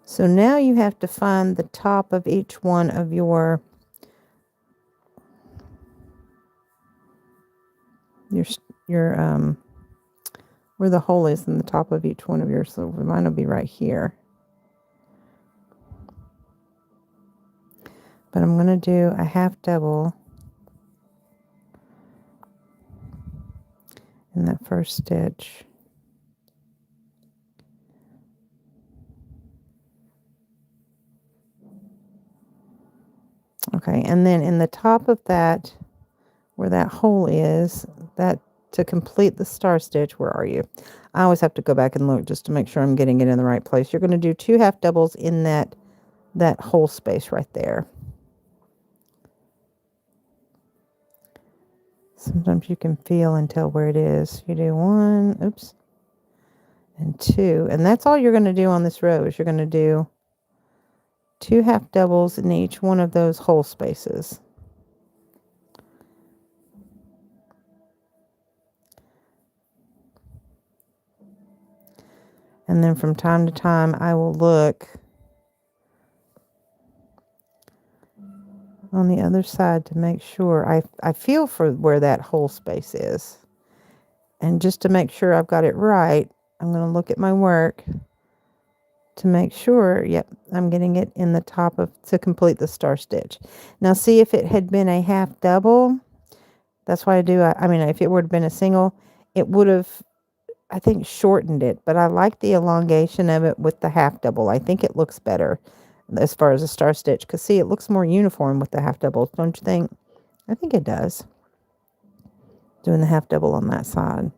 So now you have to find the top of each one of your where the hole is in the top of each one of yours. So mine will be right here. But I'm going to do a half double in that first stitch. Okay, and then in the top of that, where that hole is, that to complete the star stitch, where are you? I always have to go back and look just to make sure I'm getting it in the right place. You're going to do 2 half doubles in that hole space right there. Sometimes you can feel and tell where it is. You do 1, oops, and 2, and that's all you're going to do on this row is you're going to do 2 half doubles in each one of those hole spaces. And then from time to time, I will look on the other side to make sure I feel for where that hole space is. And just to make sure I've got it right, I'm going to look at my work to make sure, yep, I'm getting it in the top to complete the star stitch. Now see, if it had been a half double, that's why I mean, if it would have been a single, it would have, I think, shortened it. But I like the elongation of it with the half double. I think it looks better as far as a star stitch. Because see, it looks more uniform with the half double, don't you think? I think it does. Doing the half double on that side.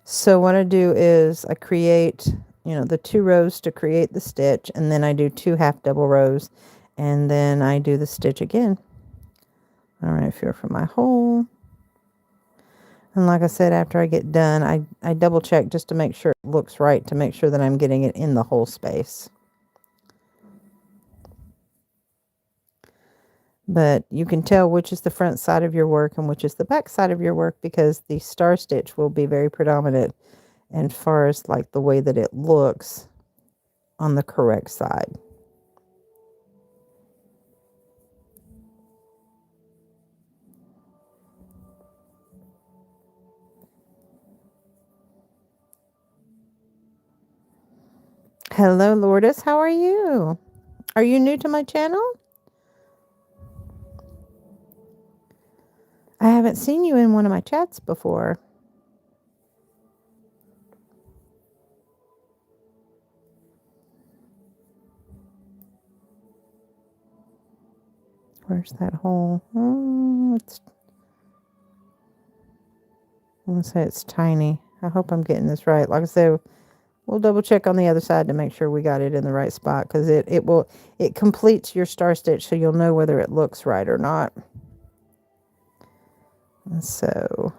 So what I do is I create, the 2 rows to create the stitch, and then I do 2 half double rows, and then I do the stitch again. All right, feel for my hole. And like I said, after I get done, I double check just to make sure it looks right, to make sure that I'm getting it in the hole space. But you can tell which is the front side of your work and which is the back side of your work, because the star stitch will be very predominant as far as like the way that it looks on the correct side. Hello, Lourdes. How are you? Are you new to my channel? I haven't seen you in one of my chats before. Where's that hole? Oh, I'm going to say it's tiny. I hope I'm getting this right. Like I said, we'll double check on the other side to make sure we got it in the right spot, because it completes your star stitch, so you'll know whether it looks right or not. And so,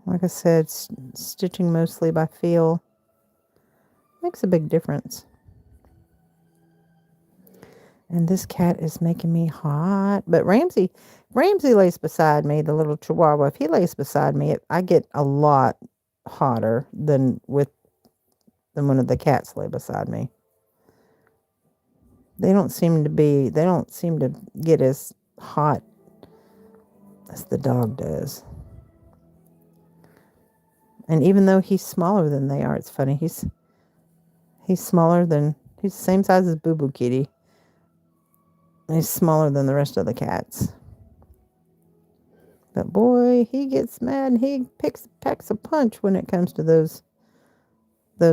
like I said, stitching mostly by feel makes a big difference. And this cat is making me hot. But Ramsey lays beside me, the little chihuahua. If he lays beside me, I get a lot hotter than one of the cats lay beside me. They don't seem to get as hot as the dog does. And even though he's smaller than they are, it's funny. He's smaller than, he's the same size as Boo Boo Kitty. He's smaller than the rest of the cats. But boy, he gets mad and he packs a punch when it comes to those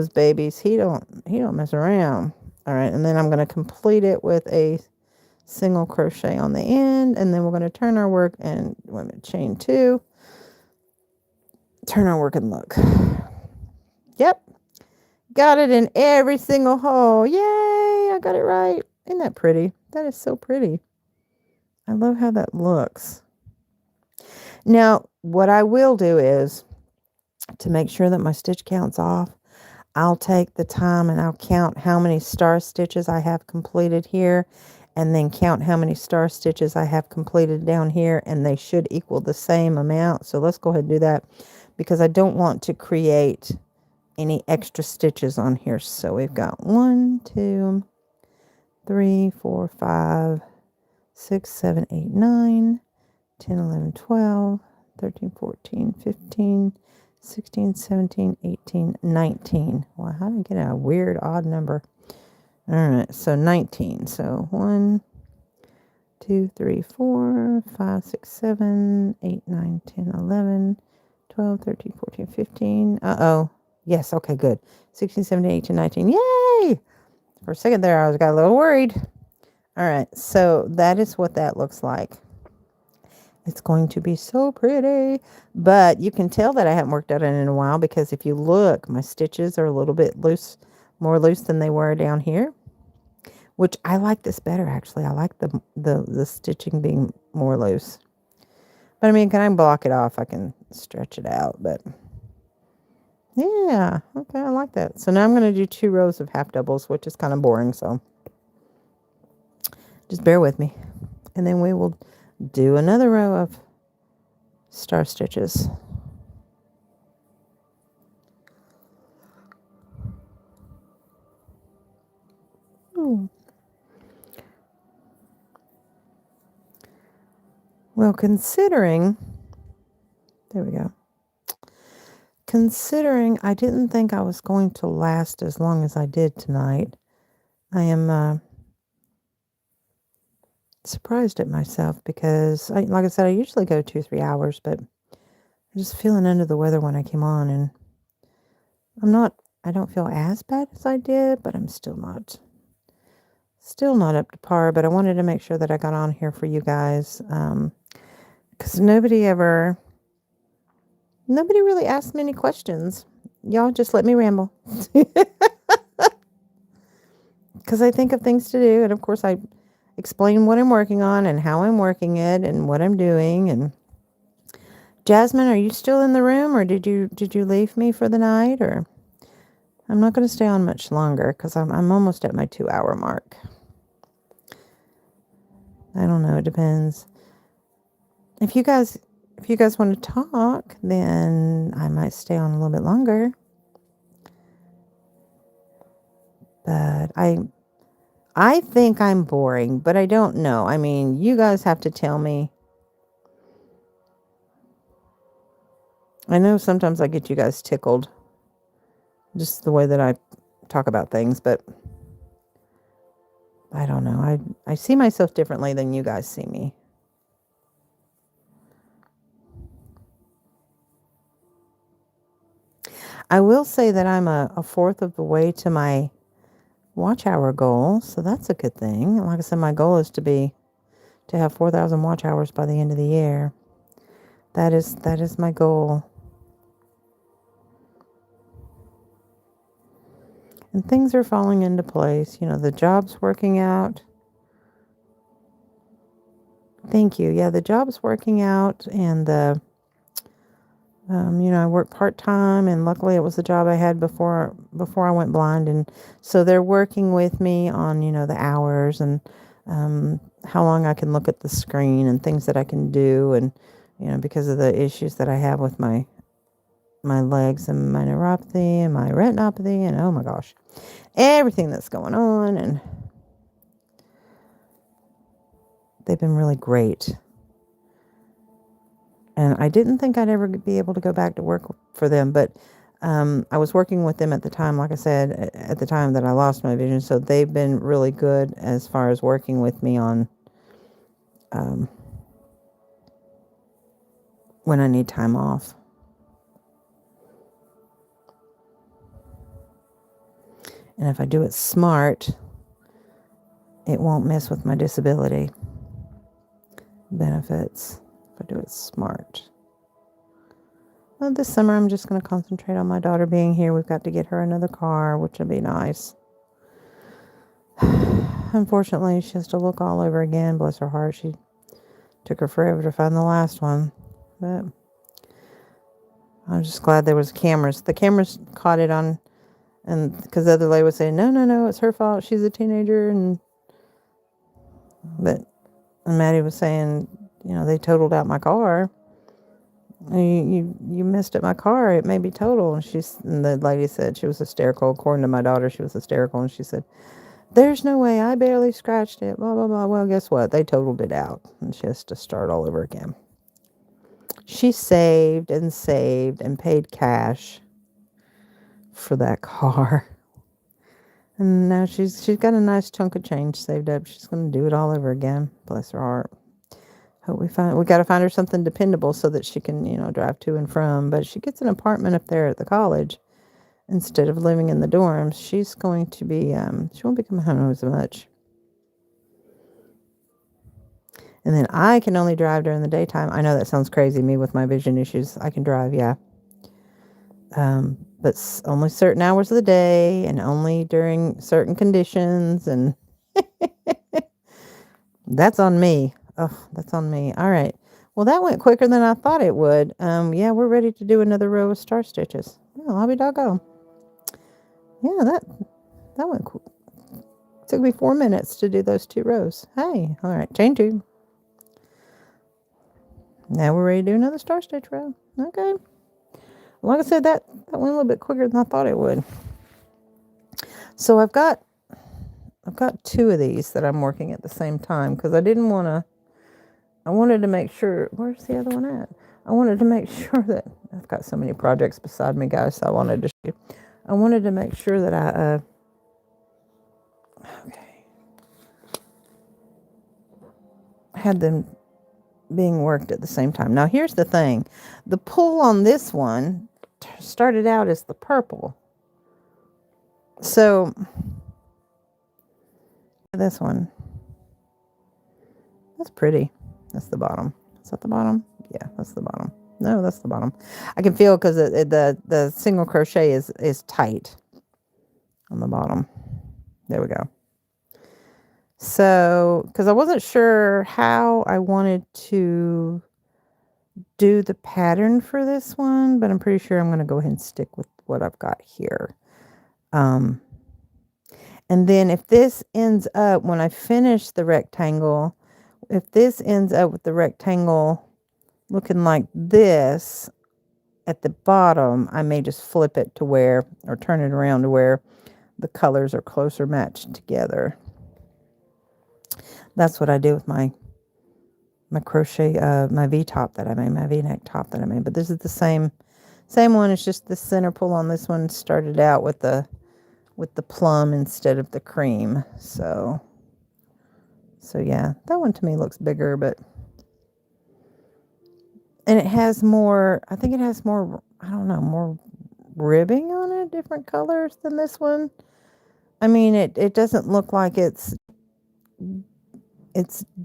babies. He don't mess around. All right, and then I'm going to complete it with a single crochet on the end, and then we're going to turn our work and chain 2. Turn our work and look. Yep. Got it in every single hole. Yay, I got it right. Isn't that pretty? That is so pretty. I love how that looks. Now, what I will do is, to make sure that my stitch count's off, I'll take the time and I'll count how many star stitches I have completed here, and then count how many star stitches I have completed down here, and they should equal the same amount. So let's go ahead and do that, because I don't want to create any extra stitches on here. So we've got 1, 2, 3, 4, 5, 6, 7, 8, 9, 10, 11, 12, 13, 14, 15, 16, 17, 18, 19. Well, how did I get a weird odd number? All right, so 19. So 1, 2, 3, 4, 5, 6, 7, 8, 9, 10, 11, 12, 13, 14, 15. Uh-oh. Yes, okay, good. 16, 17, 18, 19. Yay! For a second there, I got a little worried. All right, so that is what that looks like. It's going to be so pretty. But you can tell that I haven't worked on it in a while, because if you look, my stitches are a little bit loose, more loose than they were down here. Which I like this better, actually. I like the stitching being more loose. But I mean, can I block it off? I can stretch it out, but yeah, okay, I like that. So now I'm going to do 2 rows of half doubles, which is kind of boring, so just bear with me. And then we will do another row of star stitches. Ooh. Well, considering, there we go. Considering I didn't think I was going to last as long as I did tonight, I am surprised at myself, because, like I said, I usually go 2-3 hours, but I'm just feeling under the weather when I came on, and I don't feel as bad as I did, but I'm still not up to par. But I wanted to make sure that I got on here for you guys, because nobody really asked me any questions. Y'all just let me ramble. because I think of things to do. And of course, I explain what I'm working on and how I'm working it and what I'm doing. And Jasmine, are you still in the room, or did you leave me for the night? Or I'm not going to stay on much longer because I'm almost at my 2-hour mark. I don't know. It depends. If you guys want to talk, then I might stay on a little bit longer. But I think I'm boring, but I don't know. I mean, you guys have to tell me. I know sometimes I get you guys tickled, just the way that I talk about things, but I don't know. I see myself differently than you guys see me. I will say that I'm a fourth of the way to my watch hour goal, so that's a good thing. Like I said, my goal is to have 4,000 watch hours by the end of the year. That is my goal. And things are falling into place. You know, the job's working out. Thank you. Yeah, the job's working out, and the I work part-time, and luckily it was the job I had before I went blind. And so they're working with me on, the hours and how long I can look at the screen and things that I can do. And, because of the issues that I have with my legs and my neuropathy and my retinopathy and, oh my gosh, everything that's going on. And they've been really great. And I didn't think I'd ever be able to go back to work for them, but I was working with them at the time, like I said, at the time that I lost my vision. So they've been really good as far as working with me on when I need time off. And if I do it smart, it won't mess with my disability benefits. If I do it smart. Well, this summer I'm just going to concentrate on my daughter being here. We've got to get her another car, which will be nice. Unfortunately, she has to look all over again. Bless her heart. She took her forever to find the last one. But I'm just glad there was cameras. The cameras caught it on, and because the other lady was saying, no, it's her fault. She's a teenager. But Maddie was saying, they totaled out my car. You messed up my car. It may be total. And the lady said she was hysterical. According to my daughter, she was hysterical. And she said, there's no way. I barely scratched it. Blah, blah, blah. Well, guess what? They totaled it out. And she has to start all over again. She saved and paid cash for that car. And now she's got a nice chunk of change saved up. She's going to do it all over again. Bless her heart. Hope we got to find her something dependable so that she can, drive to and from. But she gets an apartment up there at the college instead of living in the dorms. She's going to be, she won't be coming home as much. And then I can only drive during the daytime. I know that sounds crazy, me with my vision issues. I can drive, yeah. But only certain hours of the day and only during certain conditions. And that's on me. Oh, that's on me. All right. Well, that went quicker than I thought it would. Yeah, we're ready to do another row of star stitches. Well, I'll be doggone. Yeah, that went quick. Took me 4 minutes to do those 2 rows. Hey, all right, chain 2. Now we're ready to do another star stitch row. Okay. Like I said, that went a little bit quicker than I thought it would. So I've got 2 of these that I'm working at the same time because I wanted to make sure, where's the other one at? I wanted to make sure that, I've got so many projects beside me, guys, so I wanted to make sure that I had them being worked at the same time. Now, here's the thing. The pull on this one started out as the purple. So, this one, that's pretty. That's the bottom. Is that the bottom? Yeah, that's the bottom. No, that's the bottom. I can feel because the single crochet is tight on the bottom. There we go. So, because I wasn't sure how I wanted to do the pattern for this one, but I'm pretty sure I'm going to go ahead and stick with what I've got here. And then if this ends up, when I finish the rectangle, if this ends up with the rectangle looking like this at the bottom, I may just flip it to where, or turn it around to where the colors are closer matched together. That's what I do with my crochet, my V-top that I made, my V-neck top that I made. But this is the same one. It's just the center pull on this one started out with the plum instead of the cream. So yeah, that one to me looks bigger, but, and it has more, I think it has more, I don't know, more ribbing on it, different colors than this one. I mean, it doesn't look like it's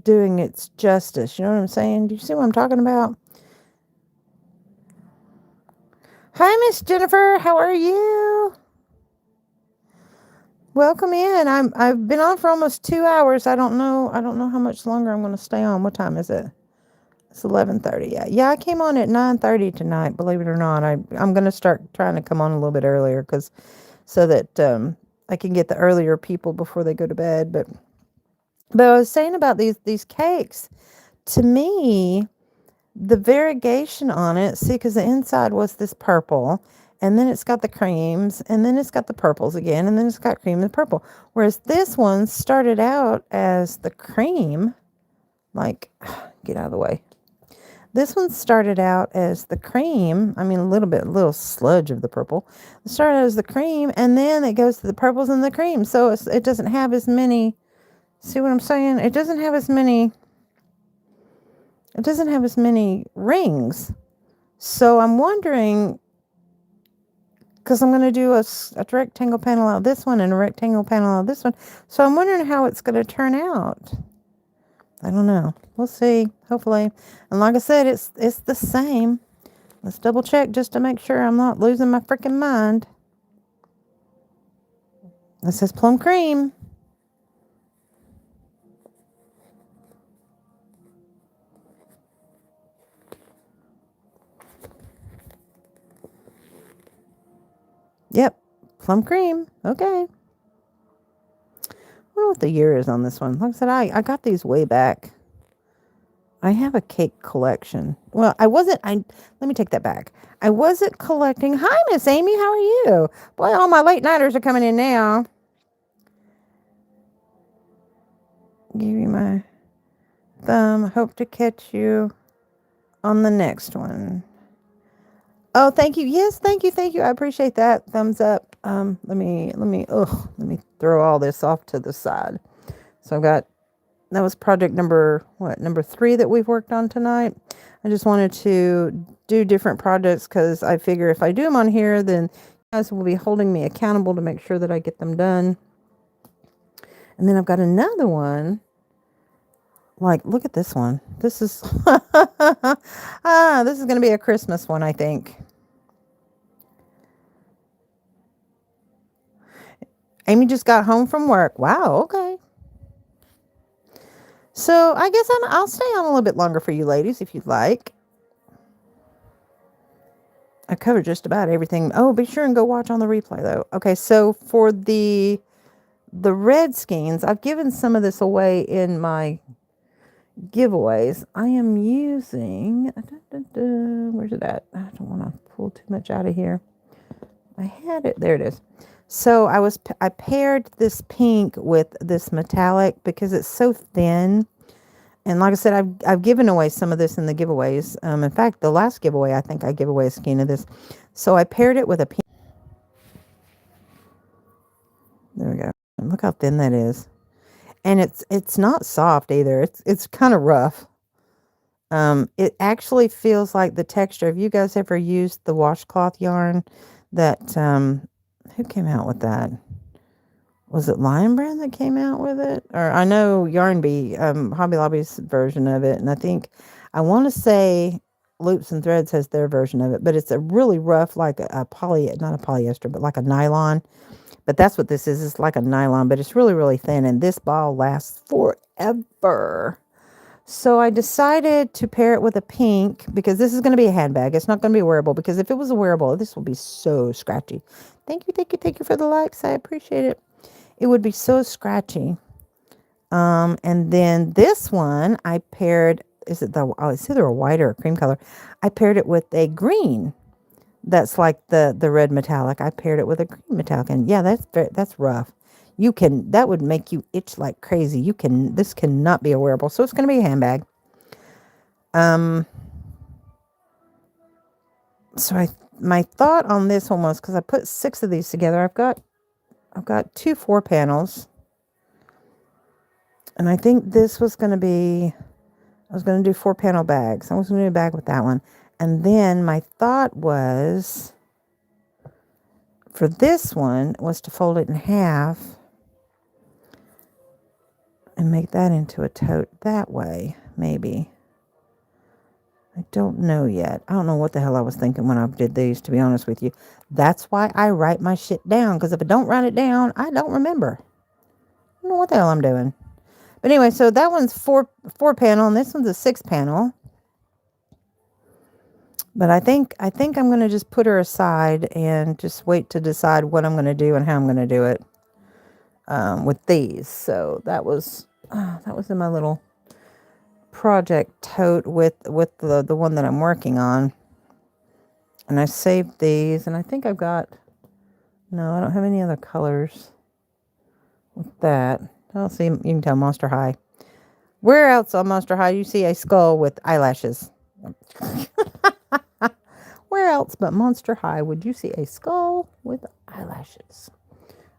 doing its justice. You know what I'm saying? Do you see what I'm talking about? Hi, Miss Jennifer. How are you? Welcome in. I've been on for almost 2 hours. I don't know how much longer I'm going to stay on. What time is it? It's 11:30. Yeah. I came on at 9:30 tonight. Believe it or not, I'm going to start trying to come on a little bit earlier so that I can get the earlier people before they go to bed. But I was saying about these cakes. To me, the variegation on it, see, because the inside was this purple, and then it's got the creams, and then it's got the purples again, and then it's got cream and purple. Whereas this one started out as the cream, like, get out of the way. This one started out as the cream. I mean, a little sludge of the purple. It started out as the cream, and then it goes to the purples and the cream. So it doesn't have as many, see what I'm saying? It doesn't have as many rings. So I'm wondering, because I'm going to do a rectangle panel out of this one and a rectangle panel out of this one. So I'm wondering how it's going to turn out. I don't know. We'll see, hopefully. And like I said, it's the same. Let's double check just to make sure I'm not losing my freaking mind. It says plum cream. Yep, plum cream. Okay. I wonder what the year is on this one. Like I said, I got these way back. I have a cake collection. Well, let me take that back. I wasn't collecting. Hi, Miss Amy. How are you? Boy, all my late nighters are coming in now. Give you my thumb. Hope to catch you on the next one. Oh, thank you. Yes, thank you. I appreciate that. Thumbs up. Let me throw all this off to the side. So that was project number 3 that we've worked on tonight. I just wanted to do different projects because I figure if I do them on here, then you guys will be holding me accountable to make sure that I get them done. And then I've got another one. Like, look at this one. This is this is going to be a Christmas one, I think. Amy just got home from work. Wow, okay. So I guess I'll stay on a little bit longer for you ladies if you'd like. I covered just about everything. Oh, be sure and go watch on the replay though. Okay, so for the red skeins, I've given some of this away in my giveaways. I am using, where's it at? I don't want to pull too much out of here. I had it, there it is. So I paired this pink with this metallic because it's so thin. And like I said, I've given away some of this in the giveaways. In fact, the last giveaway, I think I gave away a skein of this. So I paired it with a pink. There we go. And look how thin that is. And it's not soft either. It's kind of rough. It actually feels like the texture. Have you guys ever used the washcloth yarn that, who came out with that? Was it Lion Brand that came out with it? Or I know Yarn Bee, Hobby Lobby's version of it. And I want to say Loops and Threads has their version of it. But it's a really rough, like not a polyester, but like a nylon. But that's what this is. It's like a nylon, but it's really, really thin. And this ball lasts forever. So I decided to pair it with a pink because this is going to be a handbag. It's not going to be wearable because if it was a wearable, this will be so scratchy. Thank you, thank you, thank you for the likes. I appreciate it. It would be so scratchy. And then this one I paired, it's either a white or a cream color. I paired it with a green. That's like the red metallic. I paired it with a green metallic. And yeah, that's rough. That would make you itch like crazy. This cannot be a wearable. So it's going to be a handbag. So my thought on this one was, because I put 6 of these together, I've got 2 4-panels. And I think this was going to be, I was going to do 4-panel bags. I was going to do a bag with that one. And then my thought was, for this one, was to fold it in half and make that into a tote that way, maybe. I don't know yet. I don't know what the hell I was thinking when I did these, to be honest with you. That's why I write my shit down, because if I don't write it down, I don't remember. I don't know what the hell I'm doing. But anyway, so that one's 4-panel, and this one's a 6-panel. But I think I'm going to just put her aside and just wait to decide what I'm going to do and how I'm going to do it with these. So that was in my little project tote with the one that I'm working on. And I saved these, and I think I've got, no, I don't have any other colors with that. I'll see, you can tell Monster High. Where else on Monster High you see a skull with eyelashes? Where else but Monster High would you see a skull with eyelashes?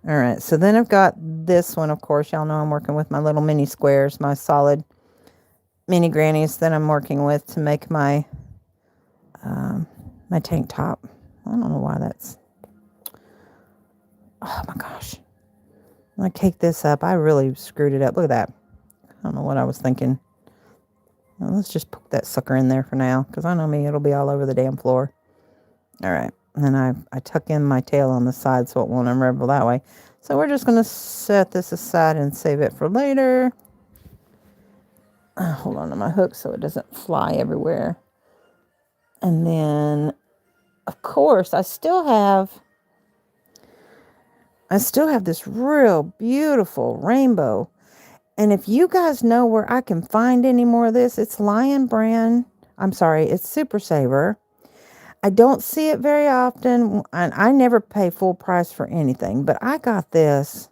All right, so then I've got this one, of course. Y'all know I'm working with my little mini squares, my solid mini grannies that I'm working with to make my my tank top. I don't know why that's... Oh my gosh. When I cake this up, I really screwed it up. Look at that. I don't know what I was thinking. Well, let's just put that sucker in there for now, because I know me, it'll be all over the damn floor. All right. And then I tuck in my tail on the side so it won't unravel that way. So we're just going to set this aside and save it for later. Hold on to my hook so it doesn't fly everywhere. And then, of course, I still have this real beautiful rainbow. And if you guys know where I can find any more of this, it's Lion Brand. I'm sorry, it's Super Saver. I don't see it very often, and I never pay full price for anything, but I got this.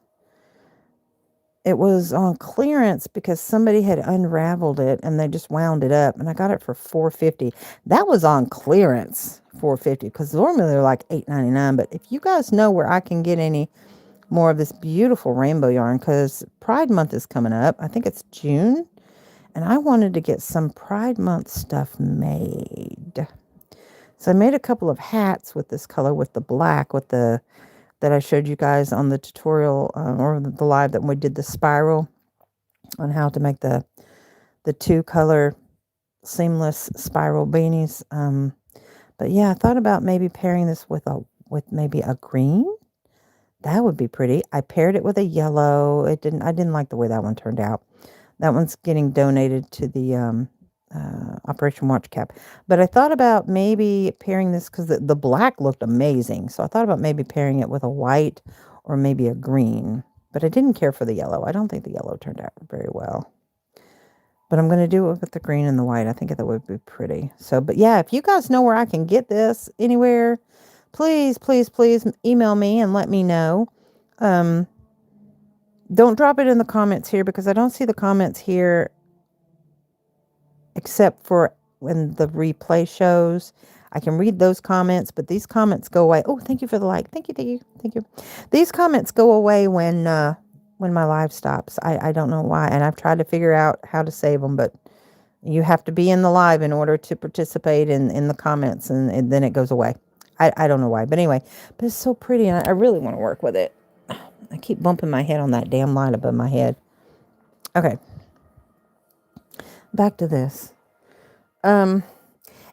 It was on clearance because somebody had unraveled it and they just wound it up, and I got it for $4.50. That was on clearance, $4.50, because normally they're like $8.99. But if you guys know where I can get any more of this beautiful rainbow yarn, because Pride Month is coming up. I think it's June, and I wanted to get some Pride Month stuff made. So I made a couple of hats with this color, with the black, with the that I showed you guys on the tutorial or the live that we did the spiral on how to make the 2-color seamless spiral beanies. But yeah, I thought about maybe pairing this with maybe a green. That would be pretty. I paired it with a yellow. I didn't like the way that one turned out. That one's getting donated to the Operation Watch Cap. But I thought about maybe pairing this, because the black looked amazing. So I thought about maybe pairing it with a white or maybe a green. But I didn't care for the yellow. I don't think the yellow turned out very well. But I'm going to do it with the green and the white. I think that would be pretty. So, but yeah, if you guys know where I can get this anywhere, please, please, please email me and let me know. Don't drop it in the comments here, because I don't see the comments here except for when the replay shows. I can read those comments, but these comments go away. Oh, thank you for the like. Thank you, thank you, thank you. These comments go away when my live stops. I don't know why, and I've tried to figure out how to save them, but you have to be in the live in order to participate in the comments, and then it goes away. I don't know why, but anyway, but it's so pretty, and I really want to work with it. I keep bumping my head on that damn light above my head. Okay. Back to this. And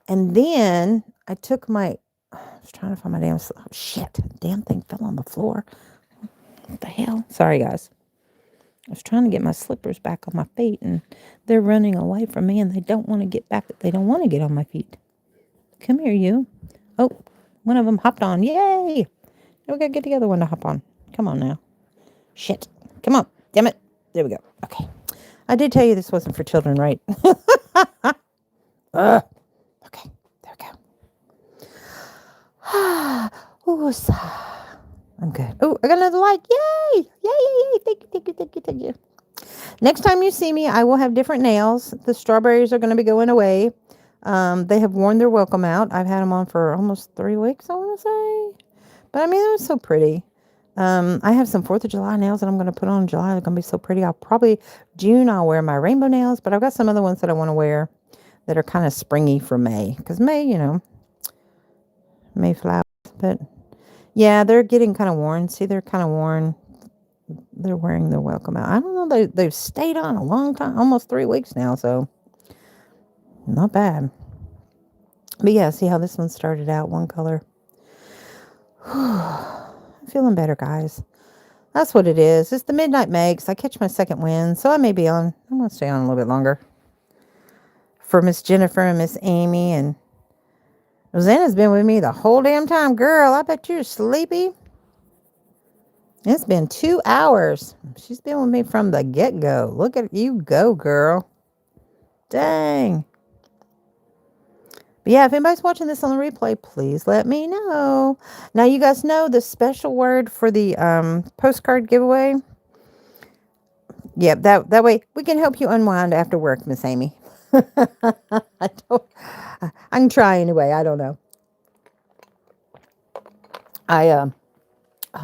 then I took I was trying to find my damn thing fell on the floor. What the hell? Sorry, guys. I was trying to get my slippers back on my feet, and they're running away from me, and they don't want to get back. They don't want to get on my feet. Come here, you. Oh, one of them hopped on. Yay! Now we got to get the other one to hop on. Come on now. Shit. Come on. Damn it. There we go. Okay. I did tell you this wasn't for children, right? Okay. There we go. Ooh, I'm good. Oh, I got another like. Yay! Yay, yay, yay. Thank you, thank you, thank you, thank you. Next time you see me, I will have different nails. The strawberries are going to be going away. They have worn their welcome out. I've had them on for almost 3 weeks, I want to say. But I mean, it was so pretty. I have some 4th of July nails that I'm going to put on in July. They're going to be so pretty. June, I'll wear my rainbow nails. But I've got some other ones that I want to wear that are kind of springy for May. Because May, May flowers. But yeah, they're getting kind of worn. See, they're kind of worn. They're wearing their welcome out. I don't know. They've stayed on a long time. Almost 3 weeks now. So not bad. But yeah, see how this one started out. One color. I'm feeling better, guys. That's what it is. It's the midnight makes. I catch my second wind. So I may be on. I'm going to stay on a little bit longer. For Miss Jennifer and Miss Amy. And Rosanna's been with me the whole damn time. Girl, I bet you're sleepy. It's been 2 hours. She's been with me from the get-go. Look at you go, girl. Dang. But yeah, if anybody's watching this on the replay, please let me know. Now, you guys know the special word for the postcard giveaway. Yeah, that way we can help you unwind after work, Miss Amy. I can try anyway. I don't know. I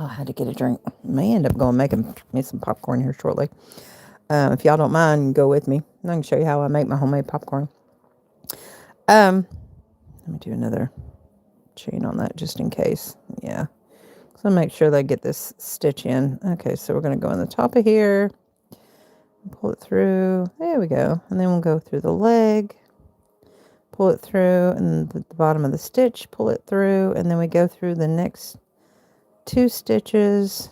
had to get a drink. May end up going making me some popcorn here shortly. If y'all don't mind, go with me. I can show you how I make my homemade popcorn. Let me do another chain on that just in case. Yeah. So make sure that I get this stitch in. Okay, so we're going to go in the top of here. Pull it through. There we go. And then we'll go through the leg. Pull it through. And the bottom of the stitch, pull it through. And then we go through the next 2 stitches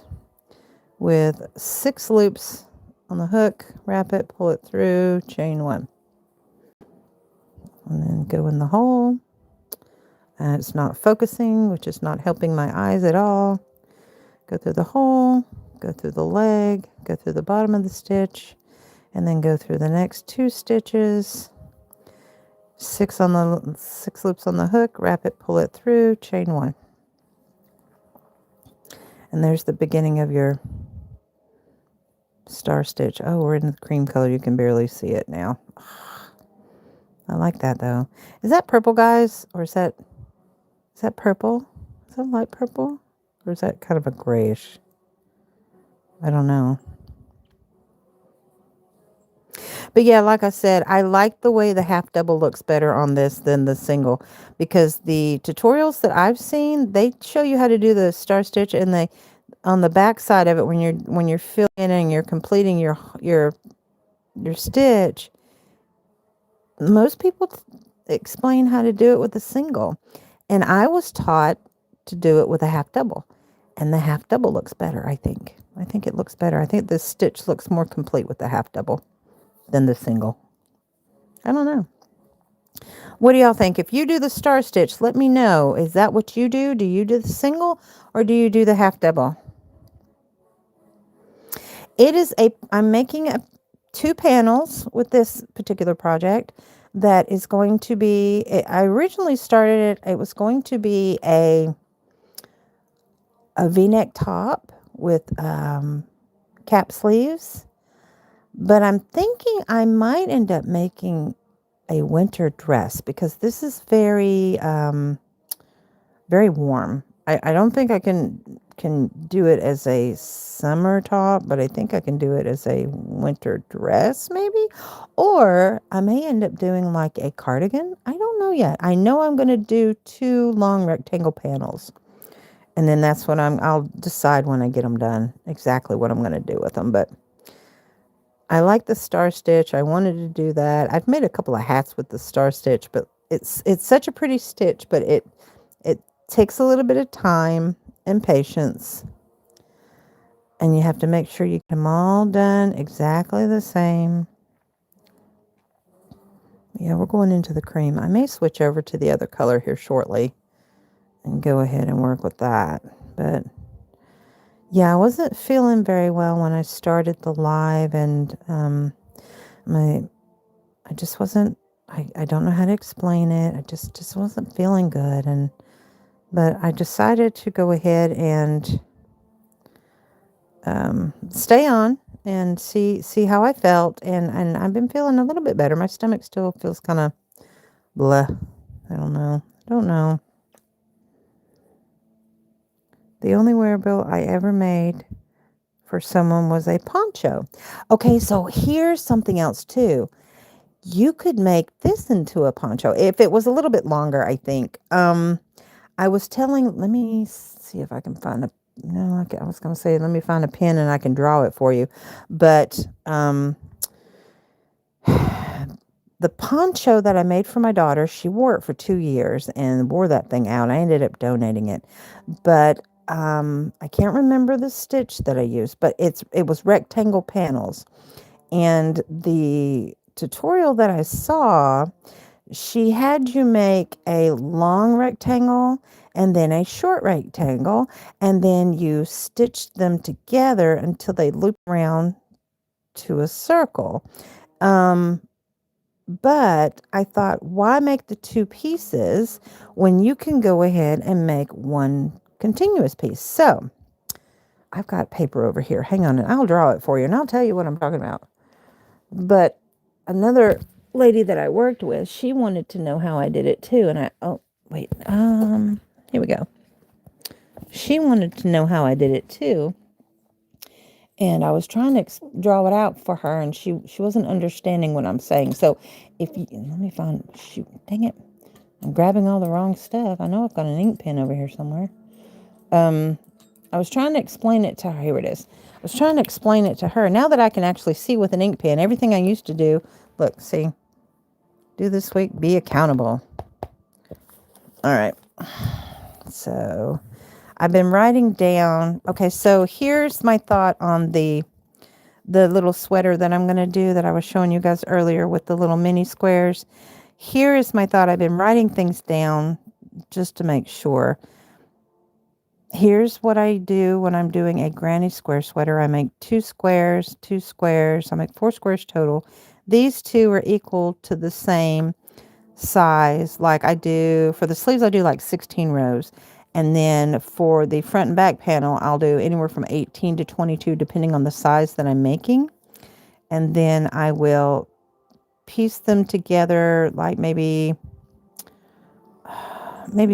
with 6 loops on the hook. Wrap it, pull it through, chain 1. And then go in the hole. And it's not focusing, which is not helping my eyes at all. Go through the hole, go through the leg, go through the bottom of the stitch, and then go through the next 2 stitches. 6 loops on the hook, wrap it, pull it through, chain 1. And there's the beginning of your star stitch. Oh, we're in the cream color. You can barely see it now. I like that though. Is that purple, guys? Or is that purple? Is that light purple? Or is that kind of a grayish? I don't know. But yeah, like I said, I like the way the half double looks better on this than the single, because the tutorials that I've seen, they show you how to do the star stitch, and they on the back side of it when you're filling in and you're completing your stitch, most people explain how to do it with a single, and I was taught to do it with a half double, and the half double looks better. I think it looks better. I think the stitch looks more complete with the half double than the single. I don't know. What do y'all think? If you do the star stitch, let me know. Is that what you do? Do you do the single or do you do the half double? I'm making 2 panels with this particular project that is going to be, I originally started it was going to be a V-neck top with cap sleeves. But I'm thinking I might end up making a winter dress, because this is very, very warm. I don't think I can do it as a summer top, but I think I can do it as a winter dress maybe. Or I may end up doing like a cardigan. I don't know yet. I know I'm going to do 2 long rectangle panels. And then that's what I'll decide when I get them done exactly what I'm going to do with them. But I like the star stitch. I wanted to do that. I've made a couple of hats with the star stitch, but it's such a pretty stitch, but it takes a little bit of time and patience. And you have to make sure you get them all done exactly the same. Yeah, we're going into the cream. I may switch over to the other color here shortly and go ahead and work with that. But yeah, I wasn't feeling very well when I started the live, and I just wasn't, I don't know how to explain it. I just wasn't feeling good. But I decided to go ahead and stay on and see how I felt. And I've been feeling a little bit better. My stomach still feels kind of blah. I don't know. The only wearable I ever made for someone was a poncho. Okay, so here's something else too. You could make this into a poncho if it was a little bit longer, I think. I was telling, let me see if I can find I was going to say, let me find a pen and I can draw it for you. But the poncho that I made for my daughter, she wore it for 2 years and wore that thing out. I ended up donating it. But I can't remember the stitch that I used, but it was rectangle panels. And the tutorial that I saw, she had you make a long rectangle and then a short rectangle, and then you stitched them together until they loop around to a circle. But I thought, why make the two pieces when you can go ahead and make one continuous piece? So I've got paper over here. Hang on, and I'll draw it for you, and I'll tell you what I'm talking about. But another lady that I worked with, she wanted to know how I did it too. And here we go. She wanted to know how I did it too. And I was trying to draw it out for her, and she wasn't understanding what I'm saying. So let me find, shoot, dang it. I'm grabbing all the wrong stuff. I know I've got an ink pen over here somewhere. I was trying to explain it to her. Here it is. I was trying to explain it to her. Now that I can actually see with an ink pen, everything I used to do, look, see, do this week, be accountable. All right. So I've been writing down. Okay, so here's my thought on the little sweater that I'm going to do that I was showing you guys earlier with the little mini squares. Here is my thought. I've been writing things down just to make sure. Here's what I do when I'm doing a granny square sweater. I make 2 squares, 2 squares. I make 4 squares total. These two are equal to the same size. Like I do for the sleeves, I do like 16 rows. And then for the front and back panel, I'll do anywhere from 18 to 22, depending on the size that I'm making. And then I will piece them together like maybe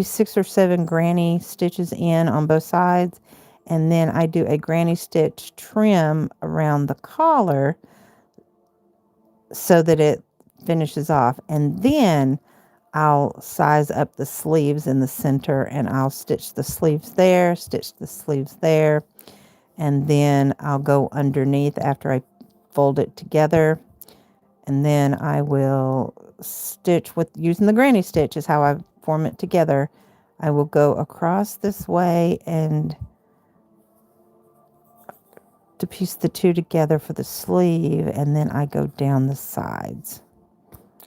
6 or 7 granny stitches in on both sides. And then I do a granny stitch trim around the collar so that it finishes off. And then I'll size up the sleeves in the center, and I'll stitch the sleeves there, stitch the sleeves there. And then I'll go underneath after I fold it together. And then I will stitch with using the granny stitch is how I form it together. I will go across this way and to piece the two together for the sleeve, and then I go down the sides.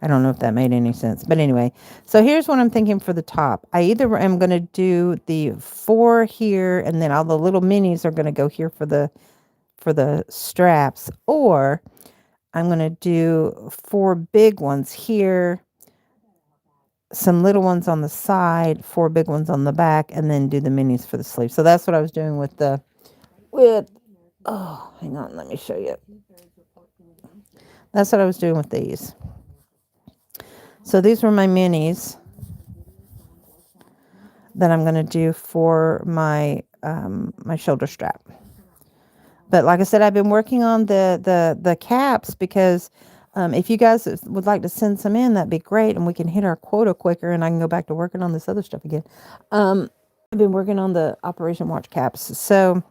I don't know if that made any sense, but anyway, so here's what I'm thinking for the top. I either am going to do the 4 here, and then all the little minis are going to go here for the straps, or I'm going to do 4 big ones here, some little ones on the side, 4 big ones on the back, and then do the minis for the sleeve. So that's what I was doing hang on, let me show you. That's what I was doing with these. So these were my minis that I'm going to do for my my shoulder strap. But like I said, I've been working on the caps because if you guys would like to send some in, that'd be great, and we can hit our quota quicker, and I can go back to working on this other stuff again. I've been working on the Operation Watch caps. So,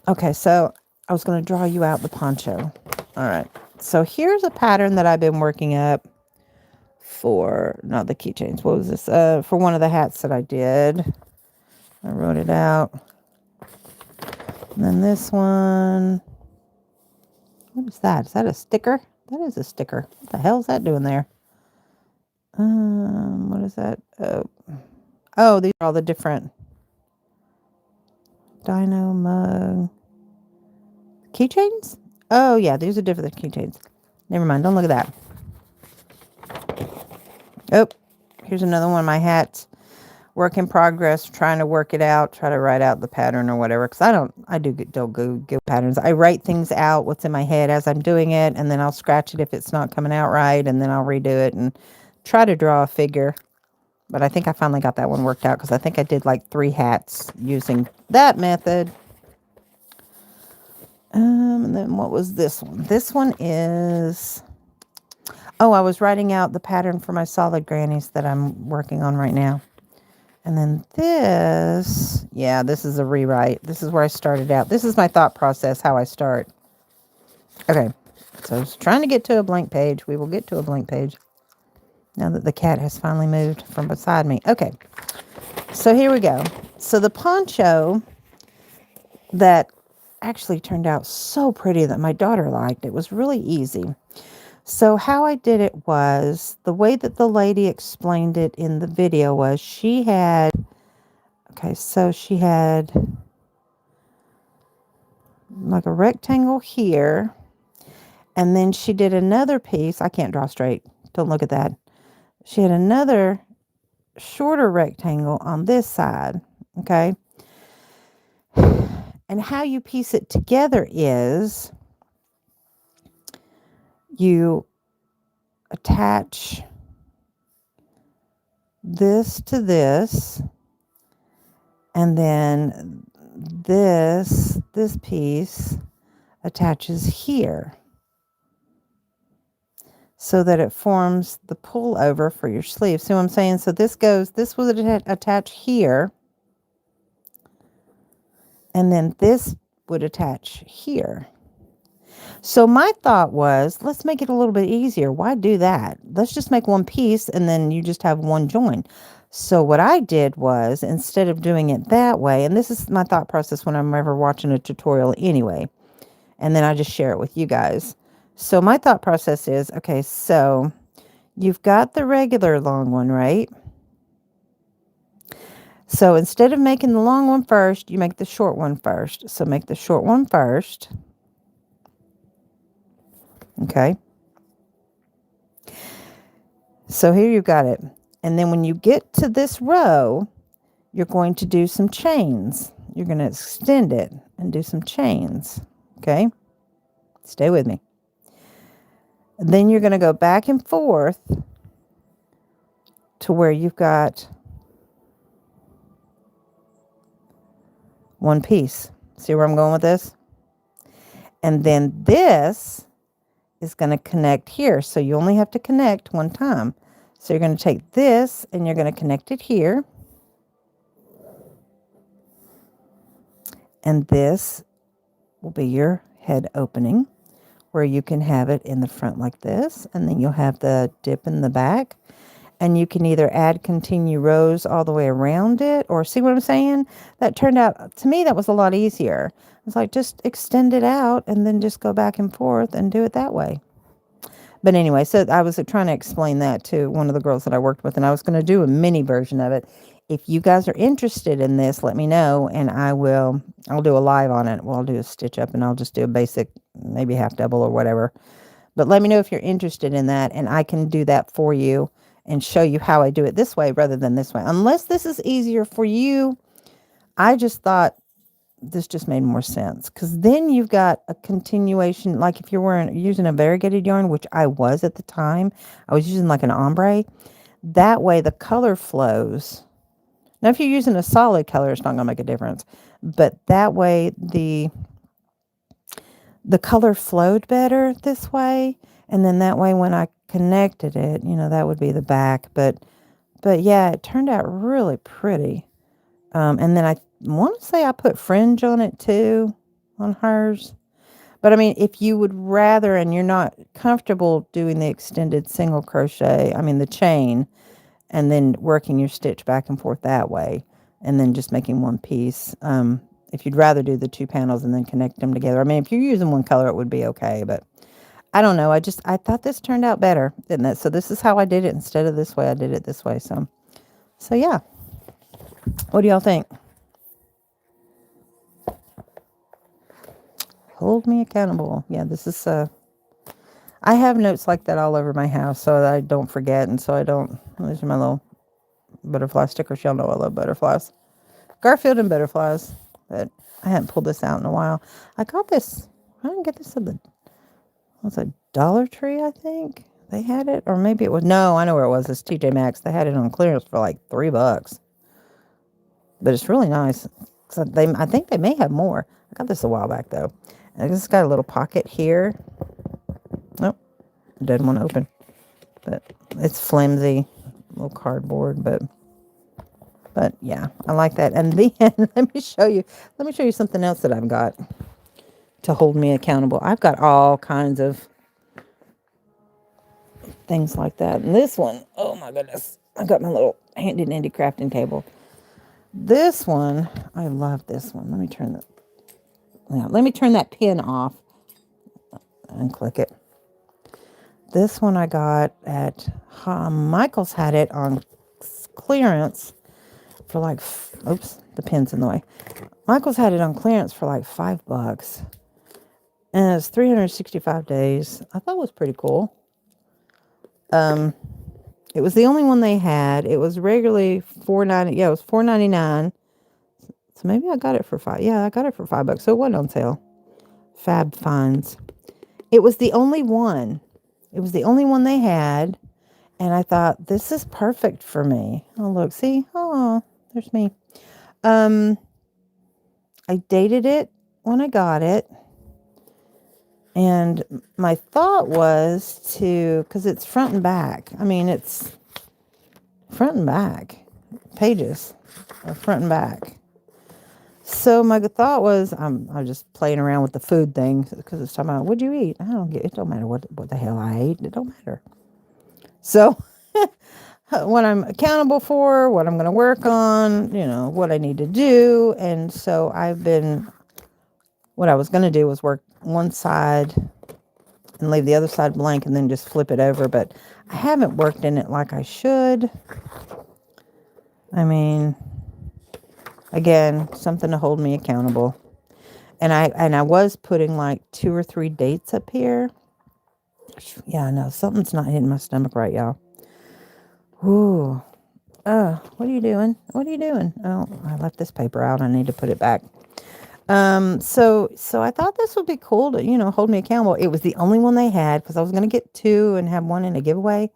okay, so I was going to draw you out the poncho. All right. So here's a pattern that I've been working up for, not the keychains. What was this? For one of the hats that I did. I wrote it out. And then this one, what is that? Is that a sticker? That is a sticker. What the hell is that doing there? What is that? Oh, these are all the different dino mug keychains. Oh yeah, these are different keychains. Never mind. Don't look at that. Oh, here's another one of my hats. Work in progress, trying to work it out, try to write out the pattern or whatever. Because I don't go patterns. I write things out, what's in my head as I'm doing it, and then I'll scratch it if it's not coming out right, and then I'll redo it and try to draw a figure. But I think I finally got that one worked out because I think I did like 3 hats using that method. And then what was this one? This one is, oh, I was writing out the pattern for my solid grannies that I'm working on right now. And then this, yeah, this is a rewrite. This is where I started out. This is my thought process, how I start. Okay, so I was trying to get to a blank page. We will get to a blank page now that the cat has finally moved from beside me. Okay, so here we go. So the poncho that actually turned out so pretty that my daughter liked. It was really easy. So how I did it was, the way that the lady explained it in the video was she had, okay, so she had like a rectangle here, and then she did another piece. I can't draw straight. Don't look at that. She had another shorter rectangle on this side, okay? And how you piece it together is you attach this to this, and then this piece attaches here so that it forms the pullover for your sleeve. See what I'm saying? So this would attach here, and then this would attach here. So my thought was, let's make it a little bit easier. Why do that? Let's just make one piece and then you just have one join. So what I did was, instead of doing it that way, and this is my thought process when I'm ever watching a tutorial anyway, and then I just share it with you guys. So my thought process is, okay, so you've got the regular long one, right? So instead of making the long one first, you make the short one first. So make the short one first. Okay. So here you've got it. And then when you get to this row, you're going to do some chains. You're going to extend it and do some chains. Okay. Stay with me. And then you're going to go back and forth to where you've got one piece. See where I'm going with this? And then this is going to connect here. So you only have to connect one time. So you're going to take this and you're going to connect it here. And this will be your head opening, where you can have it in the front like this. And then you'll have the dip in the back. And you can either add continue rows all the way around it, or see what I'm saying? That turned out, to me, that was a lot easier. It's like, just extend it out and then just go back and forth and do it that way. But anyway, so I was trying to explain that to one of the girls that I worked with, and I was going to do a mini version of it. If you guys are interested in this, let me know, and I'll do a live on it. Well, I'll do a stitch up, and I'll just do a basic, maybe half double or whatever. But let me know if you're interested in that, and I can do that for you and show you how I do it this way rather than this way. Unless this is easier for you, I just thought this just made more sense, because then you've got a continuation. Like if you're using a variegated yarn, which I was at the time, I was using like an ombre. That way the color flows. Now if you're using a solid color, it's not going to make a difference, but that way the color flowed better this way. And then that way when I connected it, that would be the back. But yeah, it turned out really pretty. And then I want to say I put fringe on it too, on hers. But I mean, if you would rather, and you're not comfortable doing the extended single crochet, the chain, and then working your stitch back and forth that way, and then just making one piece, if you'd rather do the 2 panels and then connect them together. I mean, if you're using one color, it would be okay, but I don't know. I thought this turned out better, didn't it? So this is how I did it. Instead of this way, I did it this way. So yeah. What do y'all think? Hold me accountable. Yeah, this is, I have notes like that all over my house so that I don't forget. And so I don't, these are my little butterfly stickers. Y'all know I love butterflies. Garfield and butterflies. But I hadn't pulled this out in a while. I got this, I didn't get this at the, what's it, Dollar Tree, I think? They had it, or maybe it was, no, I know where it was. It's TJ Maxx. They had it on clearance for like $3. But it's really nice. So I think they may have more. I got this a while back, though. And it's got a little pocket here. Nope, it doesn't want to open. But it's flimsy, little cardboard, but yeah, I like that. And then let me show you something else that I've got to hold me accountable. I've got all kinds of things like that. And this one, oh my goodness, I've got my little handy dandy crafting table. This one, I love this one. Let me turn that pin off and click it. This one I got at Michael's, had it on clearance for like, oops, the pin's in the way. Michael's had it on clearance for like $5. And it's 365 days. I thought it was pretty cool. It was the only one they had. It was regularly $4.90. Yeah, it was $4.99. So maybe I got it for $5. Yeah, I got it for $5. So it wasn't on sale. Fab Finds. It was the only one. It was the only one they had. And I thought, this is perfect for me. Oh, look, see? Oh, there's me. I dated it when I got it. And my thought was because it's front and back. I mean, it's front and back. Pages are front and back. So my thought was, I'm just playing around with the food thing because it's talking about, what'd you eat? It don't matter what the hell I ate. It don't matter. So what I'm accountable for, what I'm going to work on, what I need to do. And so what I was going to do was work one side and leave the other side blank and then just flip it over. But I haven't worked in it like I should. I mean, again, something to hold me accountable. And I was putting like 2 or 3 dates up here. Yeah, no, something's not hitting my stomach right, y'all. Ooh. What are you doing? What are you doing? Oh, I left this paper out. I need to put it back. So I thought this would be cool to, hold me accountable. It was the only one they had because I was going to get 2 and have one in a giveaway,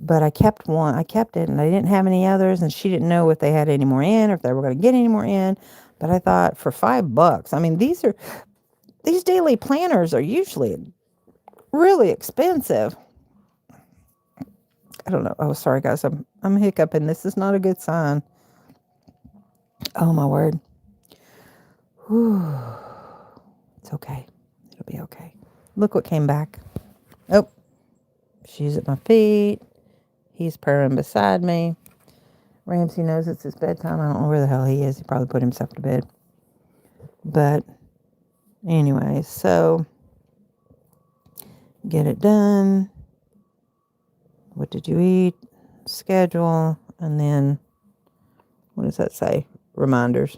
but I kept one. I kept it and I didn't have any others, and she didn't know if they had any more in or if they were going to get any more in. But I thought for $5, I mean, these daily planners are usually really expensive. I don't know. Oh, sorry guys. I'm hiccuping. This is not a good sign. Oh my word. Whew. It's okay. It'll be okay. Look what came back. Oh, she's at my feet. He's purring beside me. Ramsey knows it's his bedtime. I don't know where the hell he is. He probably put himself to bed. But anyway, so get it done. What did you eat? Schedule. And then, what does that say? Reminders.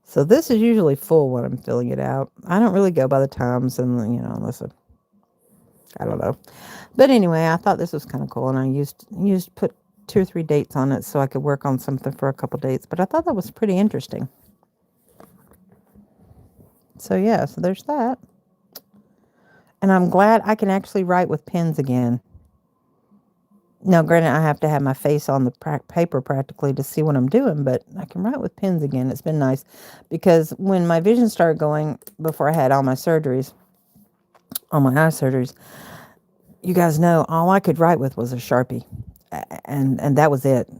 So this is usually full when I'm filling it out. I don't really go by the times and, listen, I don't know. But anyway, I thought this was kind of cool. And I put 2 or 3 dates on it so I could work on something for a couple dates. But I thought that was pretty interesting. So yeah, so there's that. And I'm glad I can actually write with pens again. Now, granted, I have to have my face on the paper practically to see what I'm doing, but I can write with pens again. It's been nice because when my vision started going, before I had all my eye surgeries, you guys know all I could write with was a Sharpie, and that was it.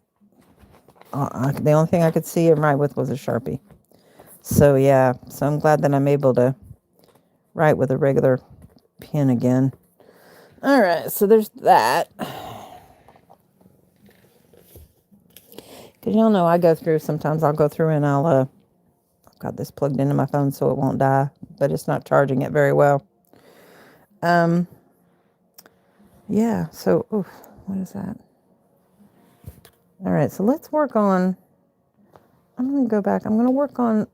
The only thing I could see and write with was a Sharpie. So yeah, so I'm glad that I'm able to write with a regular pen again. All right, so there's that. Because y'all know I go through, sometimes I'll go through and I'll got this plugged into my phone so it won't die, but it's not charging it very well. Yeah, so, oof, what is that? All right, so let's work on, I'm going to go back. I'm going to work on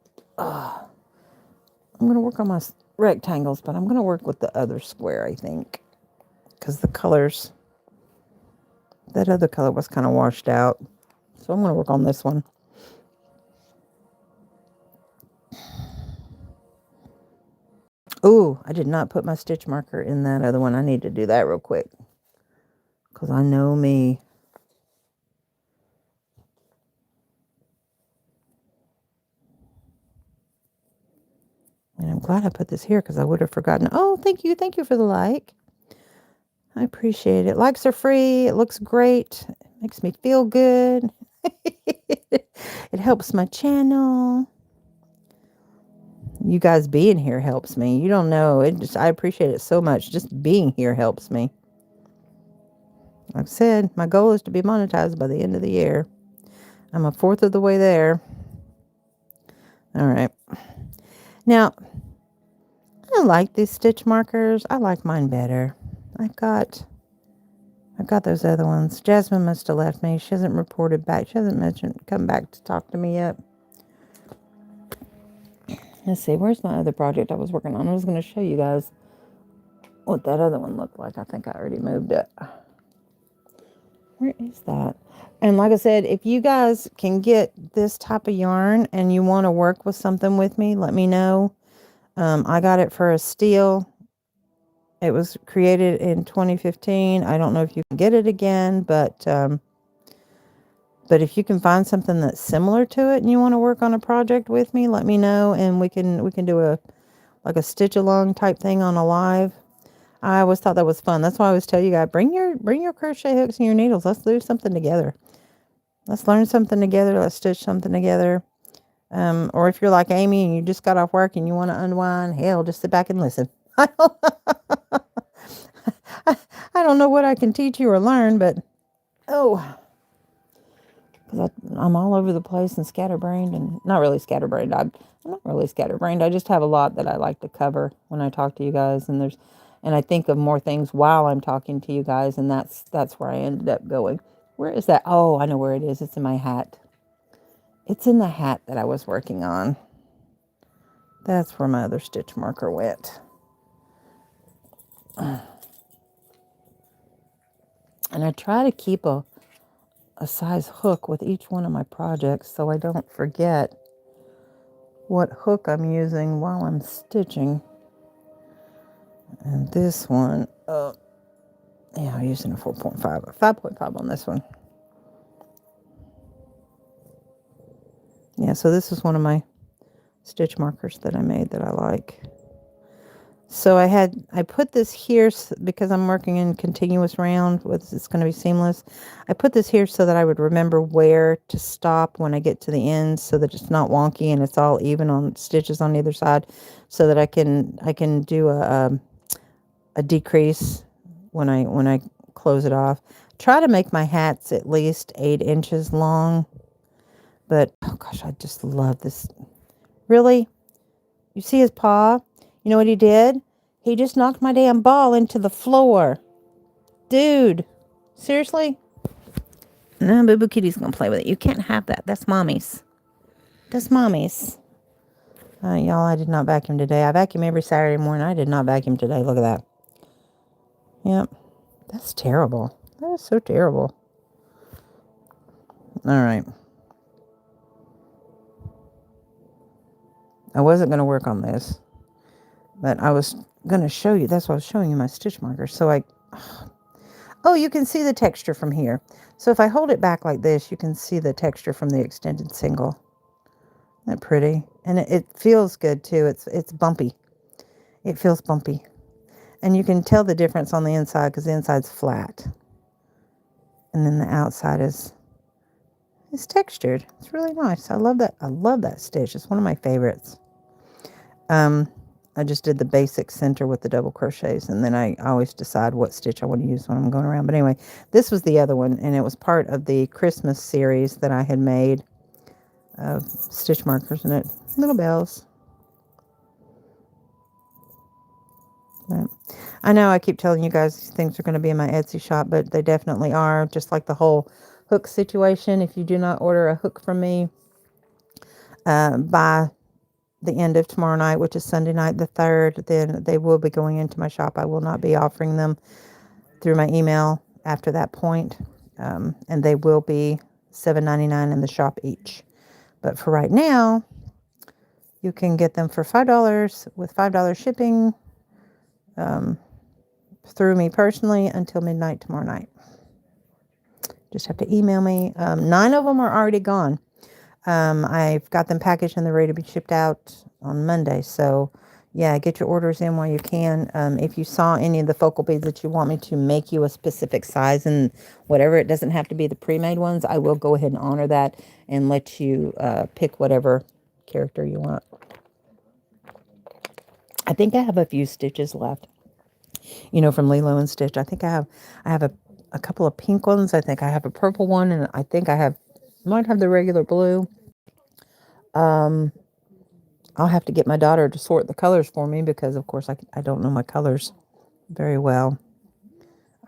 my rectangles, but I'm going to work with the other square, I think, because the colors, that other color was kind of washed out. So I'm going to work on this one. Ooh, I did not put my stitch marker in that other one. I need to do that real quick, because I know me. And I'm glad I put this here, because I would have forgotten. Oh, thank you. Thank you for the like. I appreciate it. Likes are free. It looks great. It makes me feel good. It helps my channel. You guys being here helps me. You don't know. I appreciate it so much. Just being here helps me. Like I said, my goal is to be monetized by the end of the year. I'm a fourth of the way there. All right. Now, I like these stitch markers. I like mine better. I've got those other ones. Jasmine must have left me. She hasn't reported back. She hasn't come back to talk to me yet. Let's see. Where's my other project I was working on? I was going to show you guys what that other one looked like. I think I already moved it. Where is that? And like I said, if you guys can get this type of yarn and you want to work with something with me, let me know. I got it for a steal. It was created in 2015. I don't know if you can get it again, but if you can find something that's similar to it and you want to work on a project with me, let me know, and we can do a stitch along type thing on a live. I always thought that was fun. That's why I always tell you guys, bring your crochet hooks and your needles. Let's do something together. Let's learn something together. Let's stitch something together. Or if you're like Amy and you just got off work and you want to unwind, hell, just sit back and listen. I don't know what I can teach you or learn, but because I'm all over the place and scatterbrained, and not really scatterbrained. I'm not really scatterbrained. I just have a lot that I like to cover when I talk to you guys, and I think of more things while I'm talking to you guys, and that's where I ended up going. Where is that? Oh, I know where it is. It's in my hat. It's in the hat that I was working on. That's where my other stitch marker went. And I try to keep a size hook with each one of my projects so I don't forget what hook I'm using while I'm stitching. And this one, yeah, I'm using a 5.5 on this one. Yeah, so this is one of my stitch markers that I made that I like. So I put this here because I'm working in continuous round. It's going to be seamless. I put this here so that I would remember where to stop when I get to the end, so that it's not wonky and it's all even on stitches on either side, so that I can do a decrease when I close it off. Try to make my hats at least 8 inches long. But oh gosh, I just love this. Really? You see his paw? You know what he did? He just knocked my damn ball into the floor. Dude. Seriously? No, Boo Boo Kitty's going to play with it. You can't have that. That's Mommy's. That's Mommy's. Y'all, I did not vacuum today. I vacuum every Saturday morning. I did not vacuum today. Look at that. Yep. That's terrible. That is so terrible. All right. I wasn't going to work on this, but I was going to show you. That's why I was showing you my stitch marker. So oh, you can see the texture from here. So if I hold it back like this, you can see the texture from the extended single. Isn't that pretty? And it feels good too. It's bumpy. It feels bumpy. And you can tell the difference on the inside because the inside's flat. And then the outside is textured. It's really nice. I love that. I love that stitch. It's one of my favorites. I just did the basic center with the double crochets, and then I always decide what stitch I want to use when I'm going around. But anyway, this was the other one, and it was part of the Christmas series that I had made. stitch markers in it. Little bells. But I know I keep telling you guys these things are going to be in my Etsy shop, but they definitely are. Just like the whole hook situation. If you do not order a hook from me by the end of tomorrow night, which is Sunday night the 3rd, then they will be going into my shop. I will not be offering them through my email after that point. And they will be $7.99 in the shop each. But for right now, you can get them for $5 with $5 shipping through me personally until midnight tomorrow night. Just have to email me. 9 of them are already gone. I've got them packaged and they're ready to be shipped out on Monday. So, yeah, get your orders in while you can. If you saw any of the focal beads that you want me to make you a specific size and whatever, it doesn't have to be the pre-made ones. I will go ahead and honor that and let you pick whatever character you want. I think I have a few stitches left, you know, from Lilo and Stitch. I think I have a couple of pink ones. I think I have a purple one, and I think might have the regular blue. I'll have to get my daughter to sort the colors for me because, of course, I don't know my colors very well.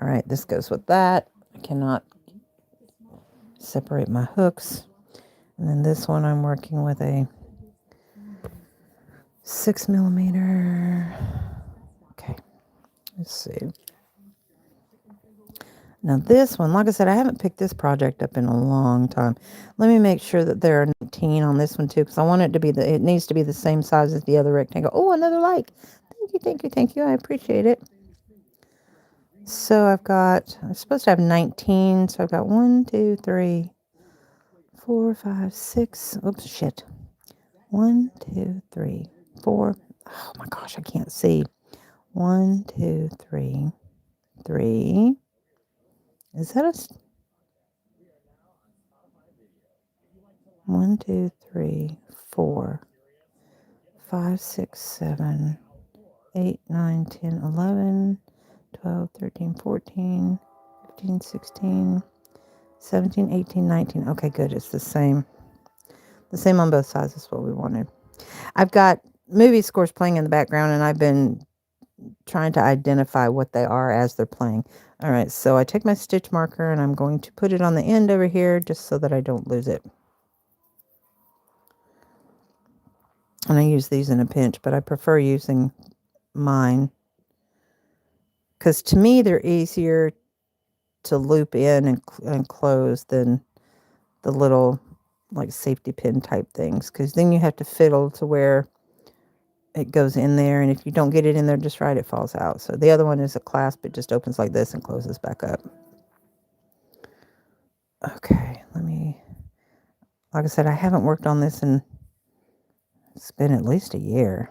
All right, this goes with that. I cannot separate my hooks. And then this one I'm working with a 6mm. Okay, let's see. Now this one, like I said, I haven't picked this project up in a long time. Let me make sure that there are 19 on this one too, because I want it to be it needs to be the same size as the other rectangle. Oh, another like. Thank you, thank you, thank you. I appreciate it. So I'm supposed to have 19. So I've got 1, 2, 3, 4, 5, 6. Oops, shit. 1, 2, 3, 4. Oh my gosh, I can't see. 1, 2, 3, 3. Is that a 1, 2, 3, 4, 5, 6, 7, 8, 9, 10, 11, 12, 13, 14, 15, 16, 17, 18, 19. Okay, good. It's the same. The same on both sides is what we wanted. I've got movie scores playing in the background, and I've been trying to identify what they are as they're playing. All right, so I take my stitch marker, and I'm going to put it on the end over here just so that I don't lose it. And I use these in a pinch, but I prefer using mine because to me they're easier to loop in and close than the little like safety pin type things, because then you have to fiddle to where it goes in there, and if you don't get it in there just right, it falls out. So the other one is a clasp. It just opens like this and closes back up. Okay, like I said, I haven't worked on this and it's been at least a year.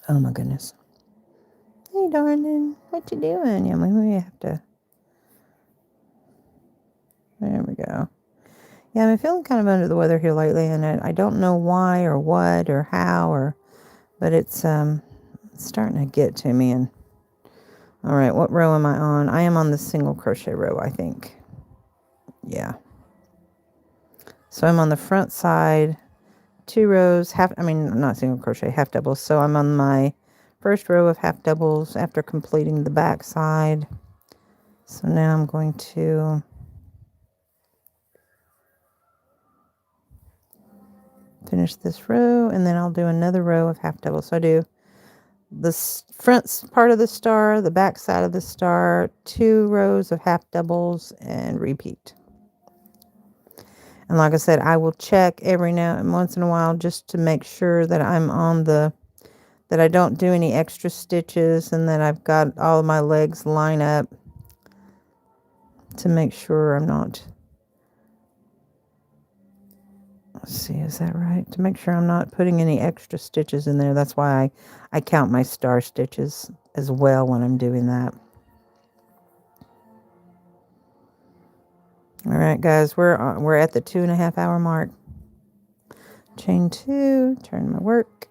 Oh my goodness. Hey darling, what you doing? Yeah, we have to. There we go. Yeah, I've been feeling kind of under the weather here lately, and I don't know why or what or how but it's starting to get to me. And all right, what row am I on? I am on the single crochet row, I think. Yeah. So I'm on the front side, 2 rows, not single crochet, half doubles. So I'm on my first row of half doubles after completing the back side. So now I'm going to finish this row, and then I'll do another row of half doubles. So I do the front part of the star, the back side of the star, 2 rows of half doubles, and repeat. And like I said, I will check every now and once in a while just to make sure that I'm on that I don't do any extra stitches and that I've got all of my legs line up to make sure I'm not. Let's see, is that right? To make sure I'm not putting any extra stitches in there. That's why I count my star stitches as well when I'm doing that. All right, guys, we're at the 2.5 hour mark. Chain 2, turn my work.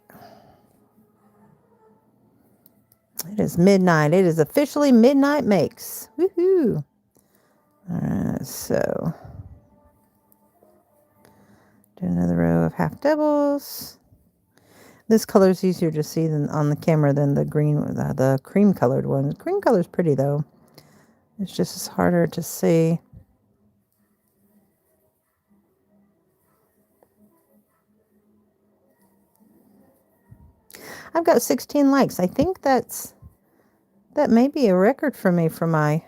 It is midnight. It is officially midnight makes. Woohoo! All right, so Do another row of half doubles. This color is easier to see than on the camera than the green, the cream colored one. The cream color is pretty though. It's just harder to see. I've got 16 likes. I think that may be a record for me for my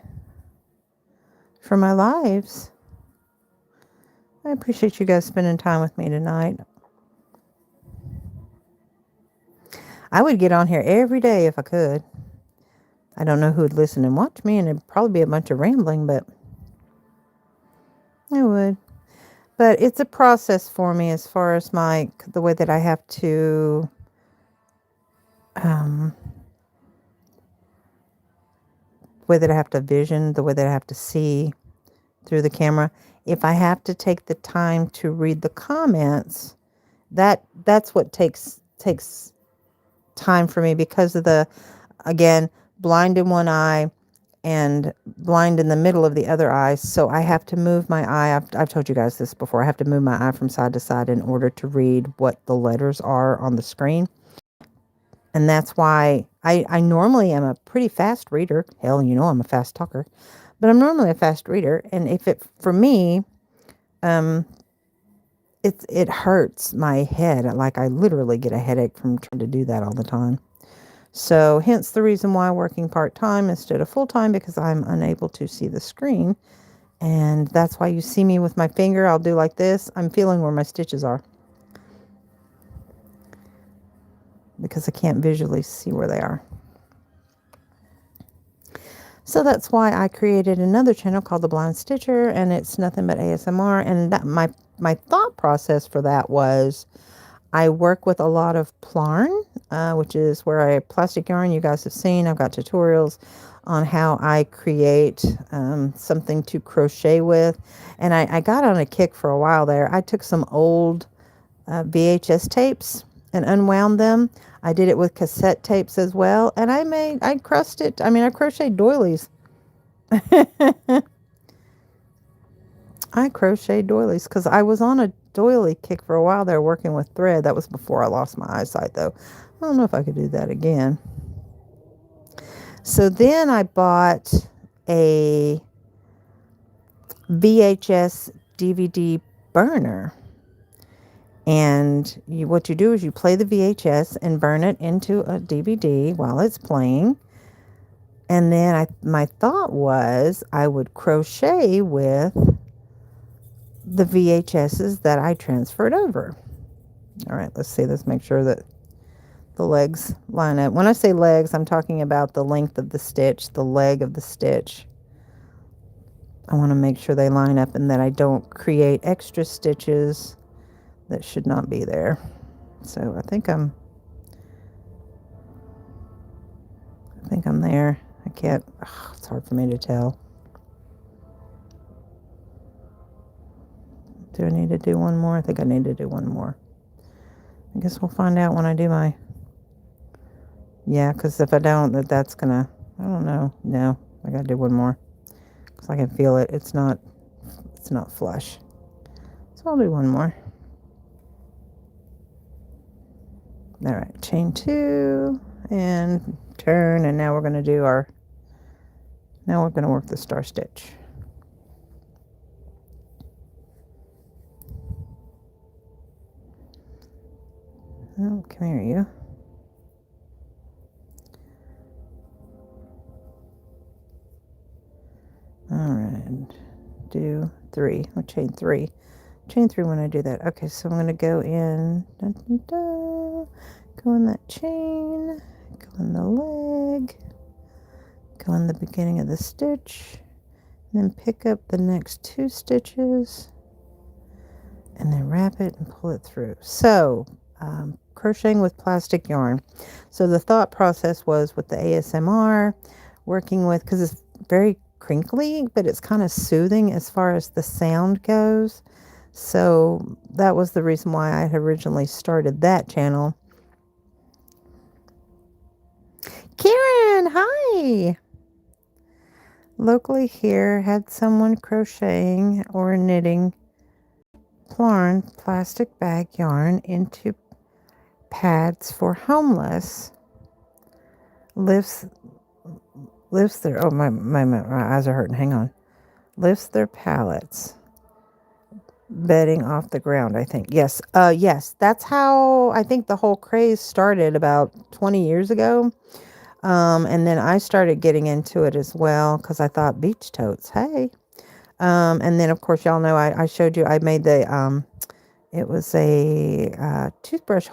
lives. I appreciate you guys spending time with me tonight. I would get on here every day if I could. I don't know who would listen and watch me, and it'd probably be a bunch of rambling, but I would. But it's a process for me as far as the way that I have to vision, the way that I have to see through the camera. If I have to take the time to read the comments, that's what takes time for me because of again, blind in one eye and blind in the middle of the other eye. So I have to move my eye. I've told you guys this before. I have to move my eye from side to side in order to read what the letters are on the screen. And that's why I normally am a pretty fast reader. Hell, I'm a fast talker. But I'm normally a fast reader. And for me, it hurts my head. Like I literally get a headache from trying to do that all the time. So hence the reason why working part-time instead of full-time, because I'm unable to see the screen. And that's why you see me with my finger. I'll do like this. I'm feeling where my stitches are because I can't visually see where they are. So that's why I created another channel called The Blind Stitcher, and it's nothing but ASMR. And that my thought process for that was I work with a lot of plarn, which is where I plastic yarn. You guys have seen. I've got tutorials on how I create something to crochet with. And I got on a kick for a while there. I took some old VHS tapes and unwound them. I did it with cassette tapes as well. And I crocheted doilies. I crocheted doilies because I was on a doily kick for a while there working with thread. That was before I lost my eyesight though. I don't know if I could do that again. So then I bought a VHS DVD burner. And what you do is you play the VHS and burn it into a DVD while it's playing. And then my thought was I would crochet with the VHSs that I transferred over. All right, let's see. Let's make sure that the legs line up. When I say legs, I'm talking about the length of the stitch, the leg of the stitch. I want to make sure they line up and that I don't create extra stitches that should not be there. So I think I'm there. I can't, it's hard for me to tell. Do I need to do one more? I think I need to do one more. I guess we'll find out when I do my, yeah, because if I don't, that's gonna, I don't know. No, I gotta do one more because I can feel it. It's not flush. So I'll do one more. All right, chain 2 and turn, and now we're going to do now we're going to work the star stitch. Oh, come here, you. All right, do 3. I'll chain 3. Chain 3 when I do that. Okay, so I'm going to go in, go in that chain, go in the leg, go in the beginning of the stitch, and then pick up the next 2 stitches, and then wrap it and pull it through. So, crocheting with plastic yarn. So the thought process was with the ASMR, working with, because it's very crinkly, but it's kind of soothing as far as the sound goes. So that was the reason why I had originally started that channel. Karen, hi! Locally here, had someone crocheting or knitting Plarn plastic bag yarn into pads for homeless. Lifts their, oh, my eyes are hurting. Hang on. Lifts their pallets. Bedding off the ground, I think. Yes. Yes. That's how I think the whole craze started about 20 years ago. And then I started getting into it as well because I thought beach totes, hey. And then of course, y'all know I showed you, I made the, it was a toothbrush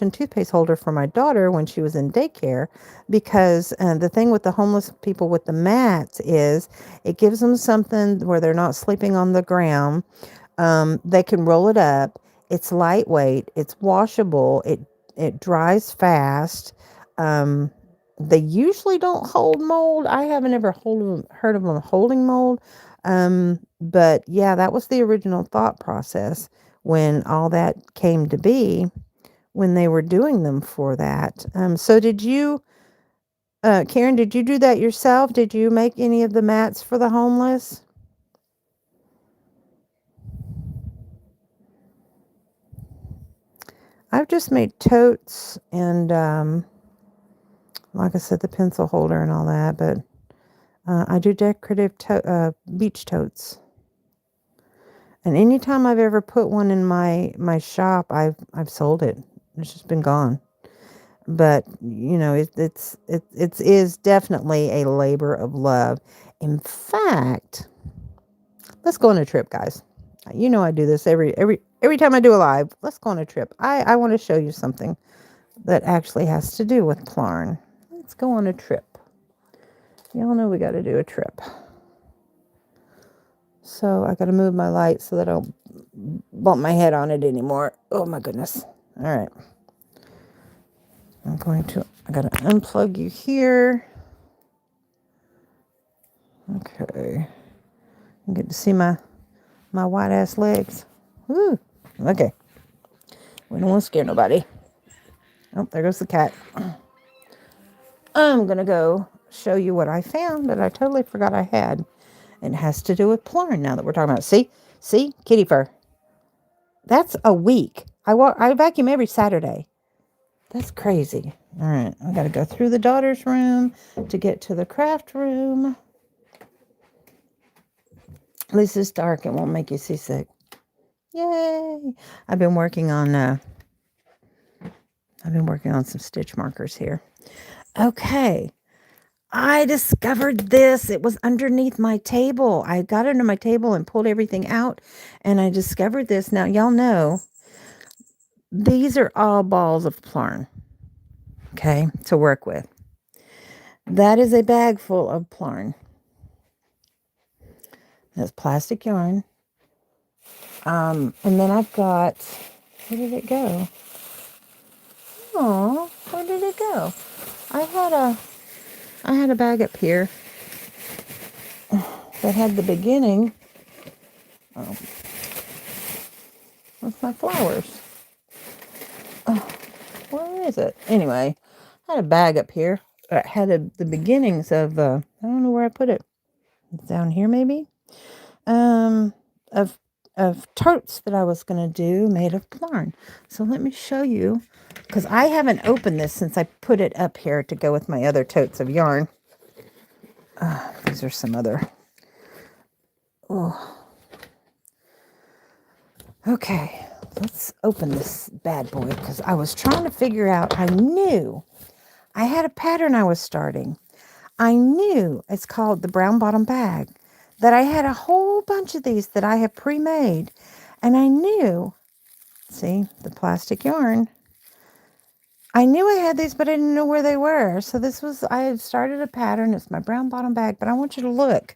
and toothpaste holder for my daughter when she was in daycare, because the thing with the homeless people with the mats is it gives them something where they're not sleeping on the ground. They can roll it up. It's lightweight. It's washable. It dries fast. They usually don't hold mold. I haven't ever heard of them holding mold. But yeah, that was the original thought process when all that came to be, when they were doing them for that. So did you, Karen, did you do that yourself? Did you make any of the mats for the homeless? I've just made totes and, like I said, the pencil holder and all that, but I do decorative beach totes. And anytime I've ever put one in my shop, I've sold it. It's just been gone. But you know, it is definitely a labor of love. In fact, let's go on a trip, guys. You know I do this every time I do a live. Let's go on a trip. I want to show you something that actually has to do with Plarn. Let's go on a trip. Y'all know we got to do a trip. So I got to move my light so that I don't bump my head on it anymore. Oh my goodness. All right. I got to unplug you here. Okay. You get to see my white ass legs. Woo. Okay. We don't want to scare nobody. Oh, there goes the cat. I'm going to go show you what I found that I totally forgot I had. It has to do with Plarn now that we're talking about. See, kitty fur. That's a week. I vacuum every Saturday. That's crazy. All right, I got to go through the daughter's room to get to the craft room. At least it's dark. It won't make you seasick. Yay! I've been working on some stitch markers here. Okay. I discovered this. It was underneath my table. I got under my table and pulled everything out, and I discovered this. Now, y'all know these are all balls of Plarn, okay, to work with. That is a bag full of Plarn. That's plastic yarn. And then I've got, where did it go? Oh, where did it go? I had a bag up here that had the beginning. Oh, with my flowers. Oh, where is it? Anyway, I had a bag up here that had the beginnings of, I don't know where I put it. It's down here maybe? Of totes that I was going to do made of Plarn. So let me show you, because I haven't opened this since I put it up here to go with my other totes of yarn. These are some other. Oh. Okay, let's open this bad boy, because I was trying to figure out, I knew I had a pattern I was starting. I knew it's called the brown bottom bag, that I had a whole bunch of these that I have pre-made. And I knew, see, the plastic yarn. I knew I had these, but I didn't know where they were. So I had started a pattern. It's my brown bottom bag, but I want you to look.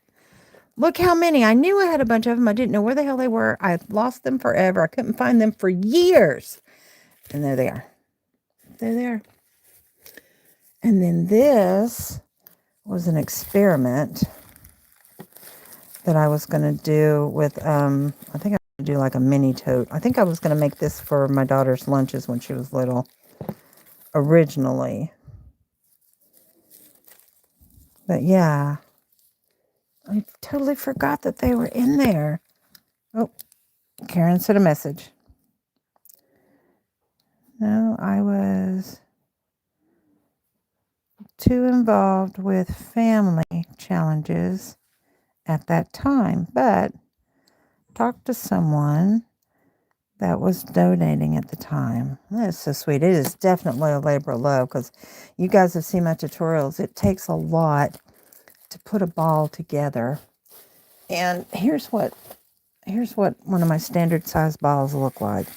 Look how many. I knew I had a bunch of them. I didn't know where the hell they were. I lost them forever. I couldn't find them for years. And there they are. There they are. And then this was an experiment that I was going to do with, I think I was going to do like a mini tote. I think I was going to make this for my daughter's lunches when she was little, originally. But yeah, I totally forgot that they were in there. Oh, Karen sent a message. No, I was too involved with family challenges at that time, but talked to someone that was donating at the time. That's so sweet. It is definitely a labor of love because you guys have seen my tutorials. It takes a lot to put a ball together. And here's what one of my standard size balls look like.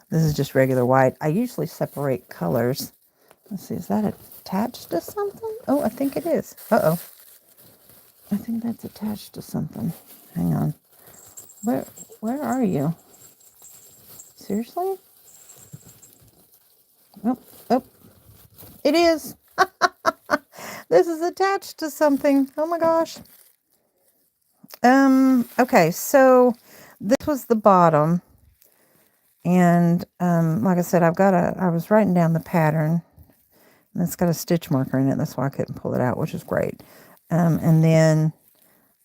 This is just regular white. I usually separate colors. Let's see, is that attached to something? Oh, I think it is. Uh-oh. I think that's attached to something. Hang on. Where are you? Seriously? Oh, oh, it is. This is attached to something. Oh my gosh. Okay, so this was the bottom. And like I said, I was writing down the pattern. And it's got a stitch marker in it. That's why I couldn't pull it out, which is great. And then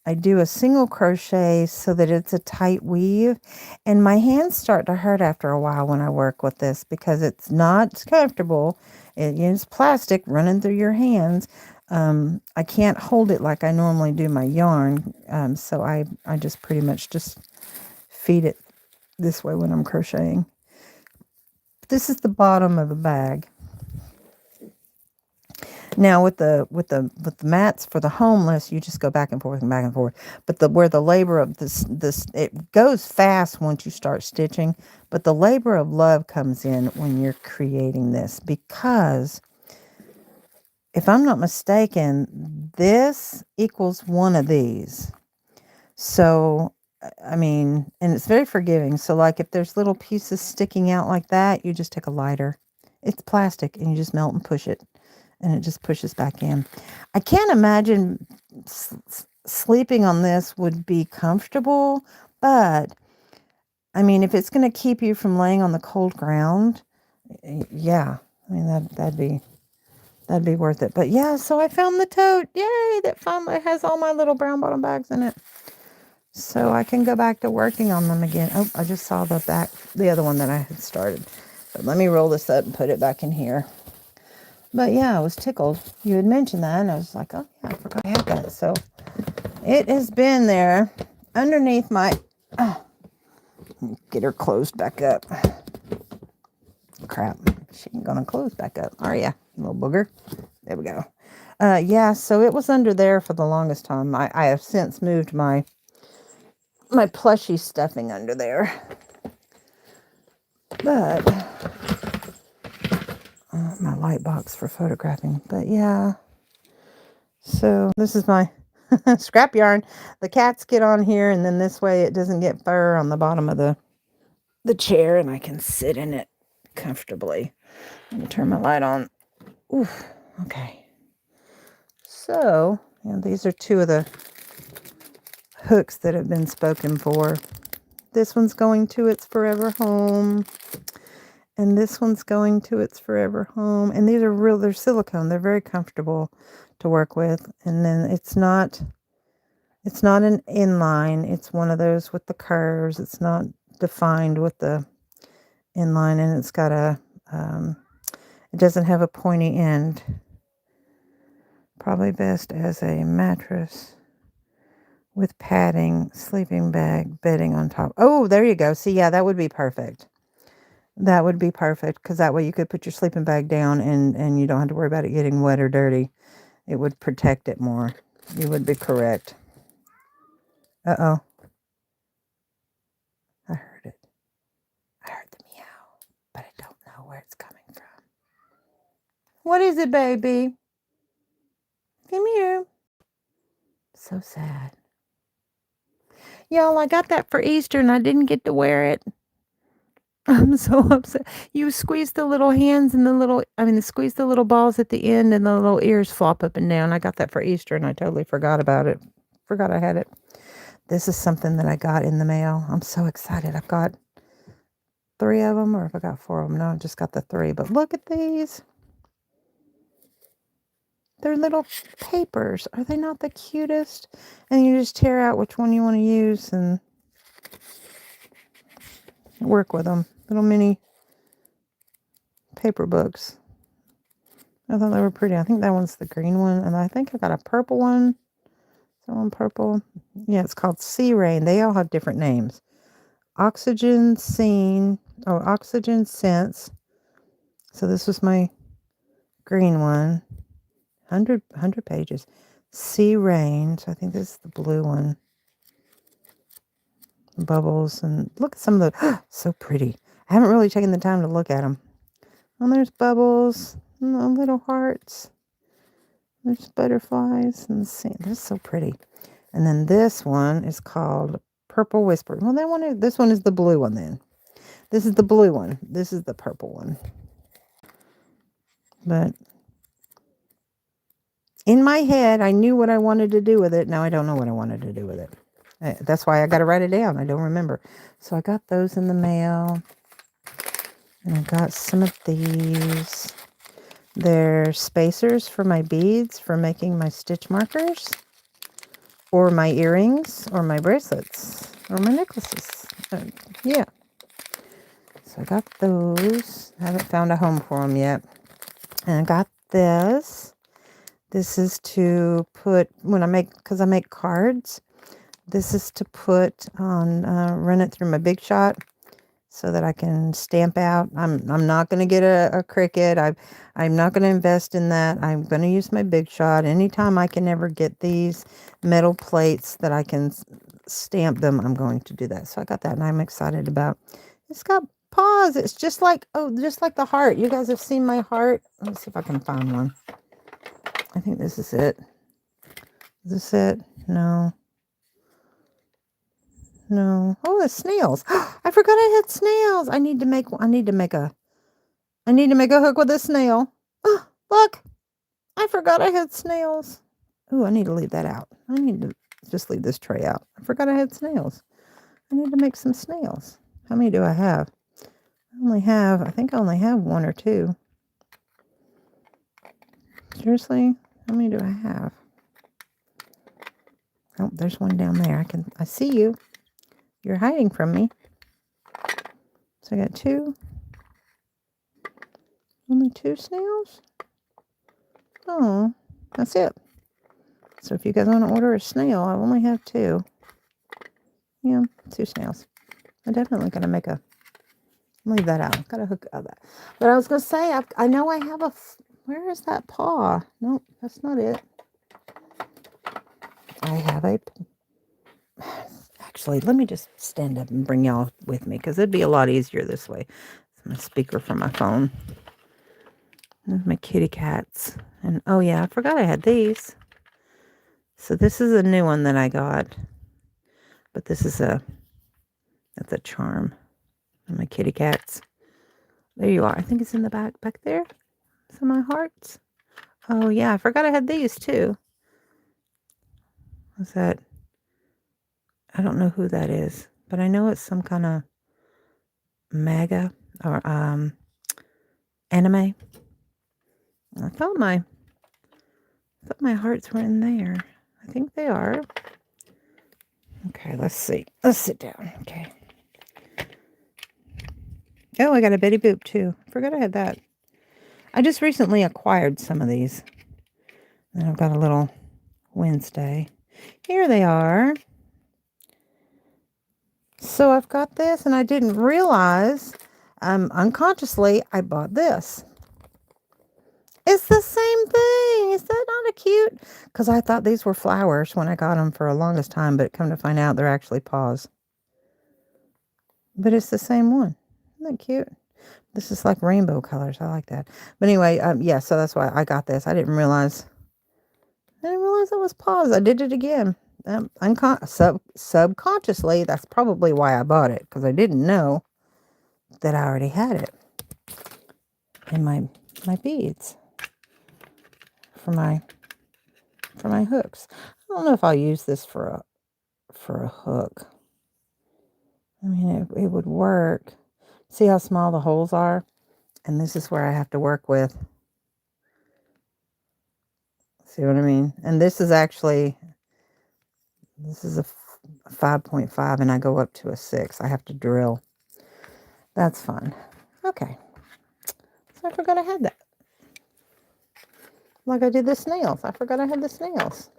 I do a single crochet so that it's a tight weave. And my hands start to hurt after a while when I work with this because it's not comfortable. It's plastic running through your hands. I can't hold it like I normally do my yarn. So I just pretty much just feed it this way when I'm crocheting. This is the bottom of the bag. Now with the mats for the homeless, you just go back and forth and back and forth. But where the labor of this it goes fast once you start stitching, but the labor of love comes in when you're creating this, because if I'm not mistaken, this equals one of these. So I mean, and it's very forgiving. So like if there's little pieces sticking out like that, you just take a lighter. It's plastic and you just melt and push it. And it just pushes back in. I can't imagine sleeping on this would be comfortable, but I mean, if it's going to keep you from laying on the cold ground, yeah, I mean that'd be worth it. But yeah, so I found the tote. Yay! That finally has all my little brown bottom bags in it, so I can go back to working on them again. Oh, I just saw the other one that I had started. But let me roll this up and put it back in here. But yeah, I was tickled. You had mentioned that, and I was like, oh yeah, I forgot I had that. So it has been there underneath my... get her closed back up. Crap. She ain't gonna close back up. Are ya, you little booger? There we go. Yeah, so it was under there for the longest time. I have since moved my plushy stuffing under there. But... my light box for photographing. But yeah... So this is my scrap yarn. The cats get on here, and then this way it doesn't get fur on the bottom of the chair, and I can sit in it comfortably. Let me turn my light on. Oof. Okay. So, these are two of the hooks that have been spoken for. This one's going to its forever home. And this one's going to its forever home. And these are they're silicone. They're very comfortable to work with. And then it's not an inline. It's one of those with the curves. It's not defined with the inline, and it's got it doesn't have a pointy end. Probably best as a mattress with padding, sleeping bag, bedding on top. Oh, there you go. See, yeah, that would be perfect. That would be perfect, because that way you could put your sleeping bag down and you don't have to worry about it getting wet or dirty. It would protect it more. You would be correct. Uh-oh. I heard it. I heard the meow, but I don't know where it's coming from. What is it, baby? Come here. So sad. Y'all, I got that for Easter and I didn't get to wear it. I'm so upset. You squeeze the little hands and squeeze the little balls at the end and the little ears flop up and down. I got that for Easter and I totally forgot about it. Forgot I had it. This is something that I got in the mail. I'm so excited. I've got 3 of them, or if I got 4 of them. No, I just got the 3. But look at these. They're little papers. Are they not the cutest? And you just tear out which one you want to use. And work with them. Little mini paper books. I thought they were pretty. I think that one's the green one. And I think I got a purple one. Is that one purple? Yeah, it's called Sea Rain. They all have different names. Oxygen Scene. Oh, Oxygen Sense. So this was my green one. 100 pages. Sea Rain. So I think this is the blue one. Bubbles. And look at some of the... so pretty. I haven't really taken the time to look at them. Oh, there's bubbles. And little hearts. There's butterflies. And the sea. They're so pretty. And then this one is called Purple Whisper. Well, this one is the blue one then. This is the blue one. This is the purple one. But in my head, I knew what I wanted to do with it. Now I don't know what I wanted to do with it. That's why I got to write it down. I don't remember. So I got those in the mail. And I got some of these. They're spacers for my beads for making my stitch markers. Or my earrings. Or my bracelets. Or my necklaces. Yeah. So I got those. I haven't found a home for them yet. And I got this. This is to put, because I make cards. This is to put on, run it through my Big Shot so that I can stamp out. I'm not going to get a Cricut. I'm not going to invest in that. I'm going to use my Big Shot. Anytime I can ever get these metal plates that I can stamp them, I'm going to do that. So I got that and I'm excited about. It's got paws. It's just like the heart. You guys have seen my heart. Let me see if I can find one. I think this is it. Is this it? No. No. Oh, the snails. I forgot I had snails. I need to make a hook with a snail. Oh, look. I forgot I had snails. Oh, I need to leave that out. I need to just leave this tray out. I forgot I had snails. I need to make some snails. How many do I have? I think I only have one or two. Seriously? How many do I have? Oh, there's one down there. I see you. You're hiding from me. So I got two. Only two snails? Oh, that's it. So if you guys want to order a snail, I only have two. Yeah, two snails. I'm definitely going to leave that out. Got to hook of that. But I was going to say, I know I have where is that paw? Nope, that's not it. I have actually, let me just stand up and bring y'all with me because it'd be a lot easier this way. It's my speaker for my phone. There's my kitty cats. And oh yeah, I forgot I had these. So this is a new one that I got. But this is that's a charm. And my kitty cats. There you are. I think it's in the back there. Some of my hearts. Oh yeah, I forgot I had these too. What's that? I don't know who that is, but I know it's some kind of manga or anime. I thought my hearts were in there. I think they are. Okay, let's see. Let's sit down. Okay. Oh, I got a Betty Boop too. Forgot I had that. I just recently acquired some of these. And I've got a little Wednesday. Here they are. So I've got this and I didn't realize, unconsciously, I bought this. It's the same thing. Is that not cute? Because I thought these were flowers when I got them for the longest time, but come to find out they're actually paws. But it's the same one. Isn't that cute? This is like rainbow colors. I like that. But anyway, yeah, so that's why I got this. I didn't realize it was paws. I did it again. Subconsciously, that's probably why I bought it, because I didn't know that I already had it in my beads for my hooks. I don't know if I'll use this for a hook. I mean, it would work. See how small the holes are? And this is where I have to work with. See what I mean? And this is a 5.5 and I go up to a 6. I have to drill. That's fun. Okay. So I forgot I had that. Like I did the snails. I forgot I had the snails.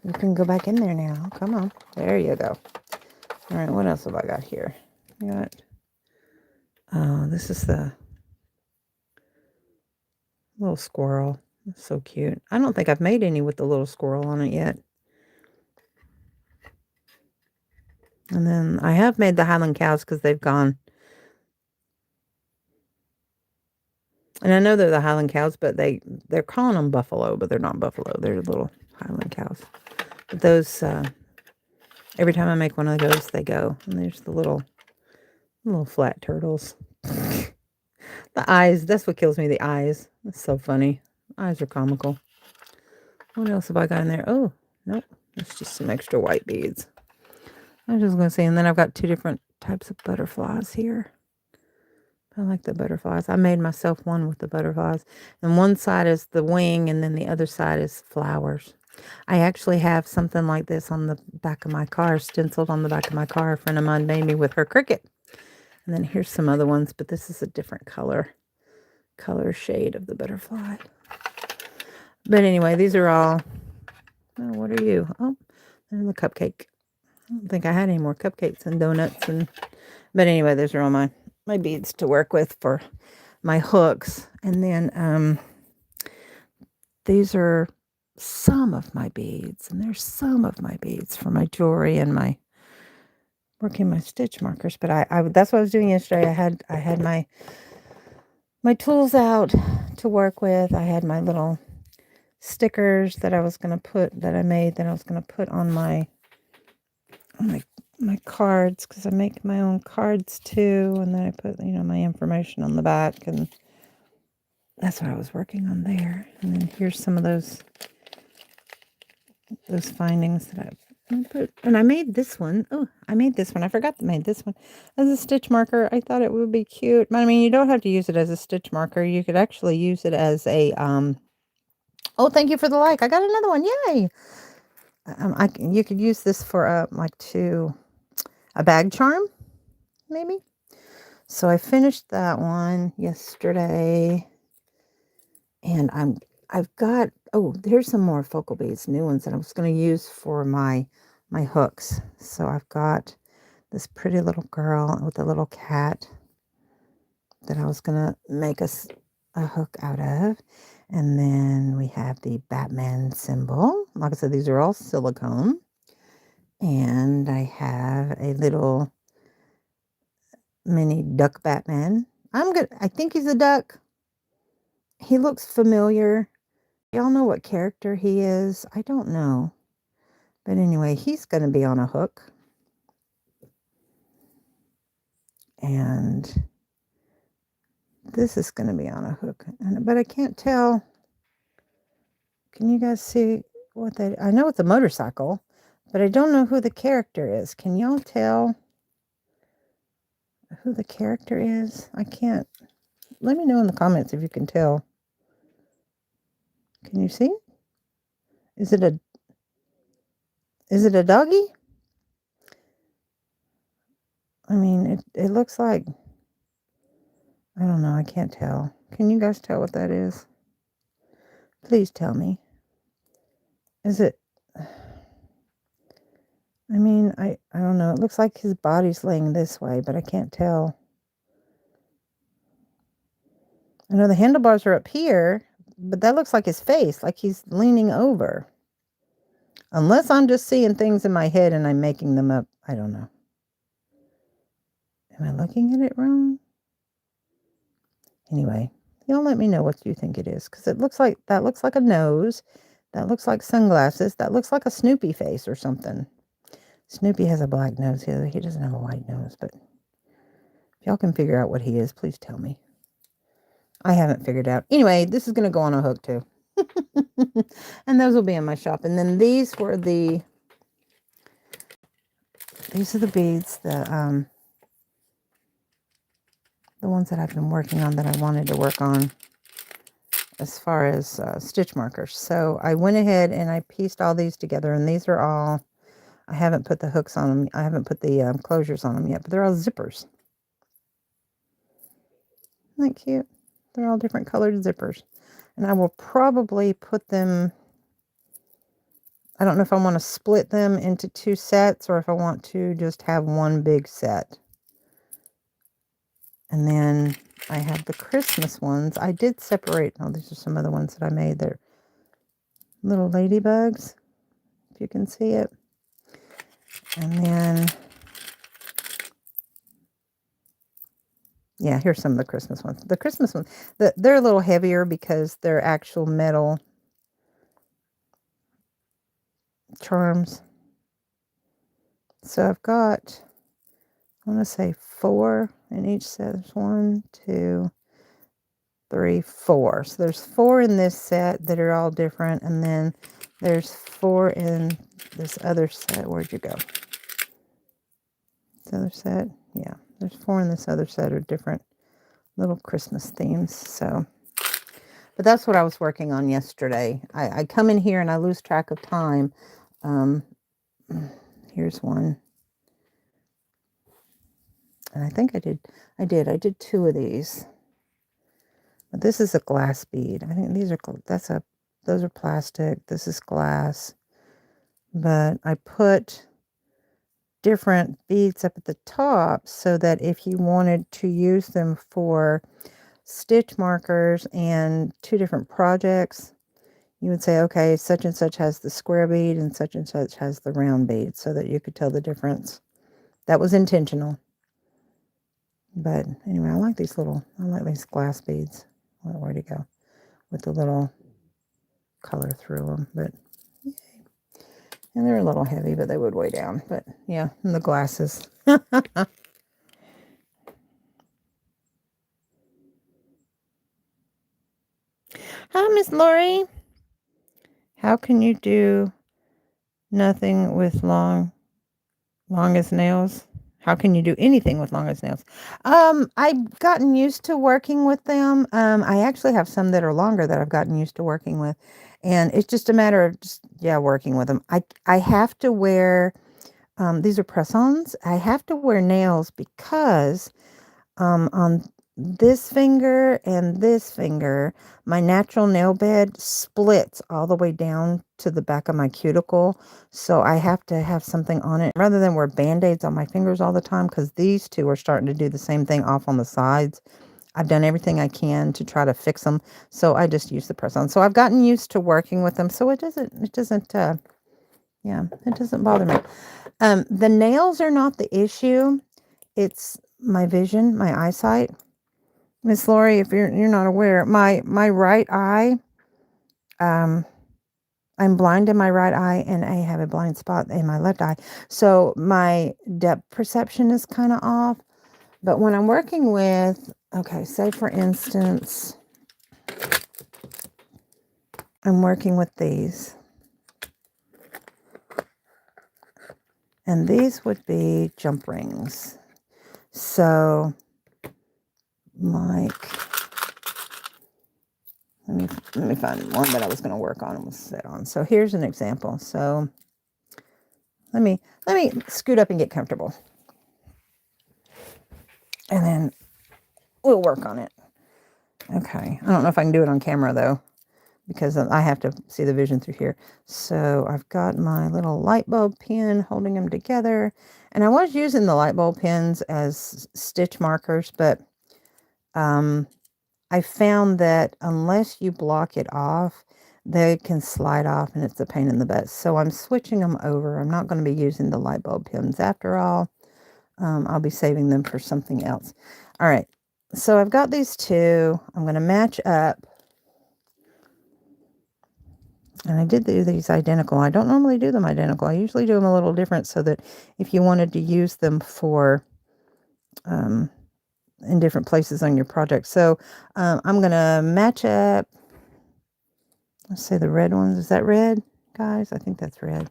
You can go back in there now. Come on. There you go. All right, what else have I got here? I got, oh, this is the little squirrel. It's so cute. I don't think I've made any with the little squirrel on it yet. And then I have made the Highland cows because they've gone. And I know they're the Highland cows, but they're calling them buffalo, but they're not buffalo. They're little Highland cows. But those, every time I make one of those, they go. And there's the little flat turtles. The eyes, that's what kills me, the eyes. That's so funny. Eyes are comical. What else have I got in there? Oh, nope. That's just some extra white beads. I was just going to say, and then I've got 2 different types of butterflies here. I like the butterflies. I made myself one with the butterflies. And one side is the wing, and then the other side is flowers. I actually have something like this on the back of my car, stenciled on the back of my car. A friend of mine made me with her Cricut. And then here's some other ones, but this is a different color shade of the butterfly. But anyway, these are all, oh, what are you? Oh, and the cupcake. I don't think I had any more cupcakes and donuts. But anyway, those are all my beads to work with for my hooks. And then these are some of my beads. And there's some of my beads for my jewelry and my working my stitch markers. But I that's what I was doing yesterday. I had my tools out to work with. I had my little stickers that I was going to put, that I made, that I was going to put on my cards, because I make my own cards too. And then I put, my information on the back, and that's what I was working on there. And then here's some of those findings that I put. And I made this one. Oh, I made this one. I forgot to make this one as a stitch marker. I thought it would be cute. But I mean, you don't have to use it as a stitch marker. You could actually use it as a, oh, thank you for the like. I got another one. Yay. You could use this for a bag charm, maybe. So I finished that one yesterday, and I've got, oh, here's some more focal beads, new ones that I was going to use for my hooks. So I've got this pretty little girl with a little cat that I was going to make a hook out of. And then we have the Batman symbol. Like I said, these are all silicone. And I have a little mini duck Batman. I think he's a duck. He looks familiar. Y'all know what character he is? I don't know. But anyway, he's going to be on a hook. And this is going to be on a hook. But I can't tell. Can you guys see what that? I know it's a motorcycle, but I don't know who the character is. Can y'all tell who the character is? I can't. Let me know in the comments if you can tell. Can you see it? Is it a doggy? I mean, it looks like, I don't know. I can't tell. Can you guys tell what that is? Please tell me. Is it, I mean, I don't know. It looks like his body's laying this way, but I can't tell. I know the handlebars are up here, but that looks like his face, like he's leaning over. Unless I'm just seeing things in my head and I'm making them up. I don't know. Am I looking at it wrong? Anyway, y'all let me know what you think it is, because that looks like a nose. That looks like sunglasses. That looks like a Snoopy face or something. Snoopy has a black nose here. He doesn't have a white nose, but if y'all can figure out what he is, please tell me. I haven't figured out. Anyway, this is going to go on a hook too. And those will be in my shop. And then these are the beads, the ones that I've been working on that I wanted to work on as far as stitch markers. So I went ahead and I pieced all these together, and these are all I haven't put the hooks on them. I haven't put the closures on them yet, but they're all zippers. Isn't that cute? They're all different colored zippers. And I will probably put them, I don't know if I want to split them into 2 sets or if I want to just have one big set. And then I have the Christmas ones. I did separate. Oh, these are some of the ones that I made. They're little ladybugs, if you can see it. And then, yeah, here's some of the Christmas ones. The Christmas ones, they're a little heavier because they're actual metal charms. So I've got, I want to say 4 in each set. There's 1, 2, 3, 4. So there's 4 in this set that are all different. And then there's 4 in this other set. Where'd you go? This other set? Yeah, there's 4 in this other set are different little Christmas themes. So, but that's what I was working on yesterday. I come in here and I lose track of time. Here's one. And I think I did 2 of these. But this is a glass bead. I think these are, those are plastic. This is glass. But I put different beads up at the top so that if you wanted to use them for stitch markers and 2 different projects, you would say, okay, such and such has the square bead and such has the round bead, so that you could tell the difference. That was intentional. But anyway, I like these glass beads. Where'd it go? With the little color through them. But yay. And they're a little heavy, but they would weigh down. But yeah, and the glasses. Hi, Miss Lori. How can you do nothing with longest nails? How can you do anything with longest nails? I've gotten used to working with them. I actually have some that are longer that I've gotten used to working with. And it's just a matter of working with them. I have to wear, these are press-ons. I have to wear nails because on this finger and this finger, my natural nail bed splits all the way down to the back of my cuticle. So I have to have something on it rather than wear band-aids on my fingers all the time, because these 2 are starting to do the same thing off on the sides. I've done everything I can to try to fix them. So I just use the press-on. So I've gotten used to working with them. So it doesn't bother me. The nails are not the issue. It's my vision, my eyesight. Miss Lori, if you're not aware, my right eye, I'm blind in my right eye, and I have a blind spot in my left eye. So my depth perception is kind of off. But when I'm working with, okay, say for instance, I'm working with these. And these would be jump rings. So, like, let me find one that I was going to work on and was set on. So here's an example. So let me scoot up and get comfortable, and then we'll work on it. Okay. I don't know if I can do it on camera though, because I have to see the vision through here. So I've got my little light bulb pin holding them together, and I was using the light bulb pins as stitch markers, but I found that unless you block it off, they can slide off and it's a pain in the butt. So I'm switching them over. I'm not going to be using the light bulb pins after all. I'll be saving them for something else. All right. So I've got these 2. I'm going to match up. And I did do these identical. I don't normally do them identical. I usually do them a little different so that if you wanted to use them for in different places on your project. So I'm going to match up. Let's say the red ones. Is that red, guys? I think that's red.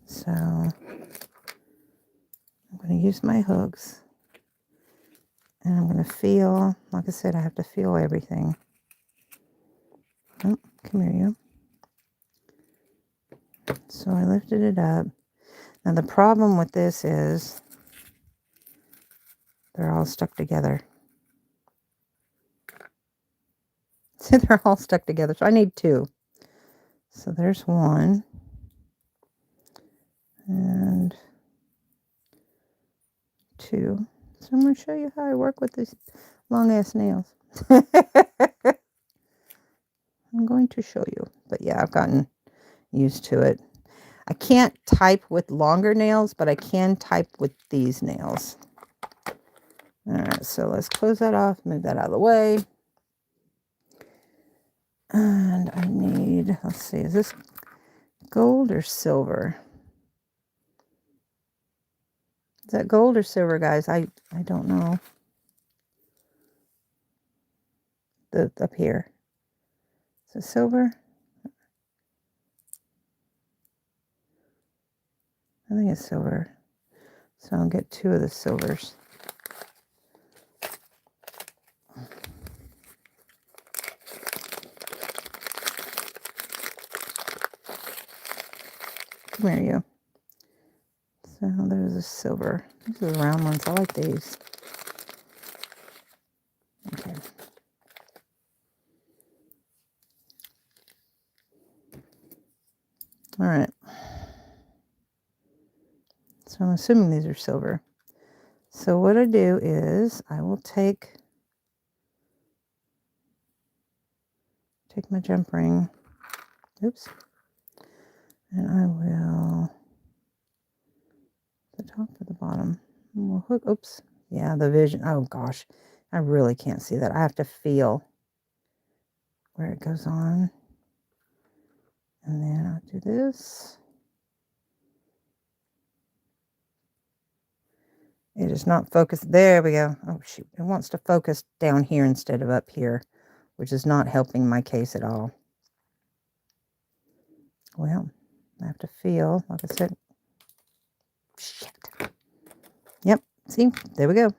So I'm going to use my hooks. And I'm going to feel, like I said, I have to feel everything. Oh, come here, you. So I lifted it up. Now the problem with this is they're all stuck together. See, they're all stuck together. So I need 2. So there's 1. And 2. So I'm going to show you how I work with these long ass nails. I'm going to show you. But yeah, I've gotten used to it. I can't type with longer nails, but I can type with these nails. All right, so let's close that off, move that out of the way. And I need, let's see, is this gold or silver? Is that gold or silver, guys? I don't know. Up here. Is it silver? I think it's silver. So I'll get 2 of the silvers. Come here, you. So there's a silver. These are the round ones. I like these. Okay. All right. So I'm assuming these are silver. So what I do is I will take my jump ring. Oops. And I will the top or the bottom. And we'll hook. Oops. Yeah, the vision. Oh gosh. I really can't see that. I have to feel where it goes on. And then I'll do this. It is not focused. There we go. Oh, shoot. It wants to focus down here instead of up here, which is not helping my case at all. Well, I have to feel, like I said. Shit. Yep. See? There we go.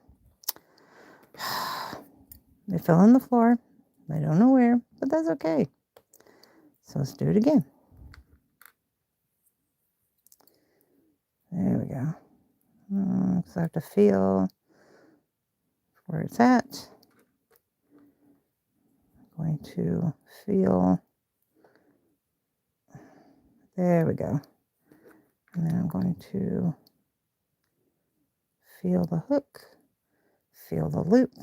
It fell on the floor. I don't know where, but that's okay. So let's do it again. There we go. So I have to feel where it's at. I'm going to feel. There we go. And then I'm going to feel the hook, feel the loop.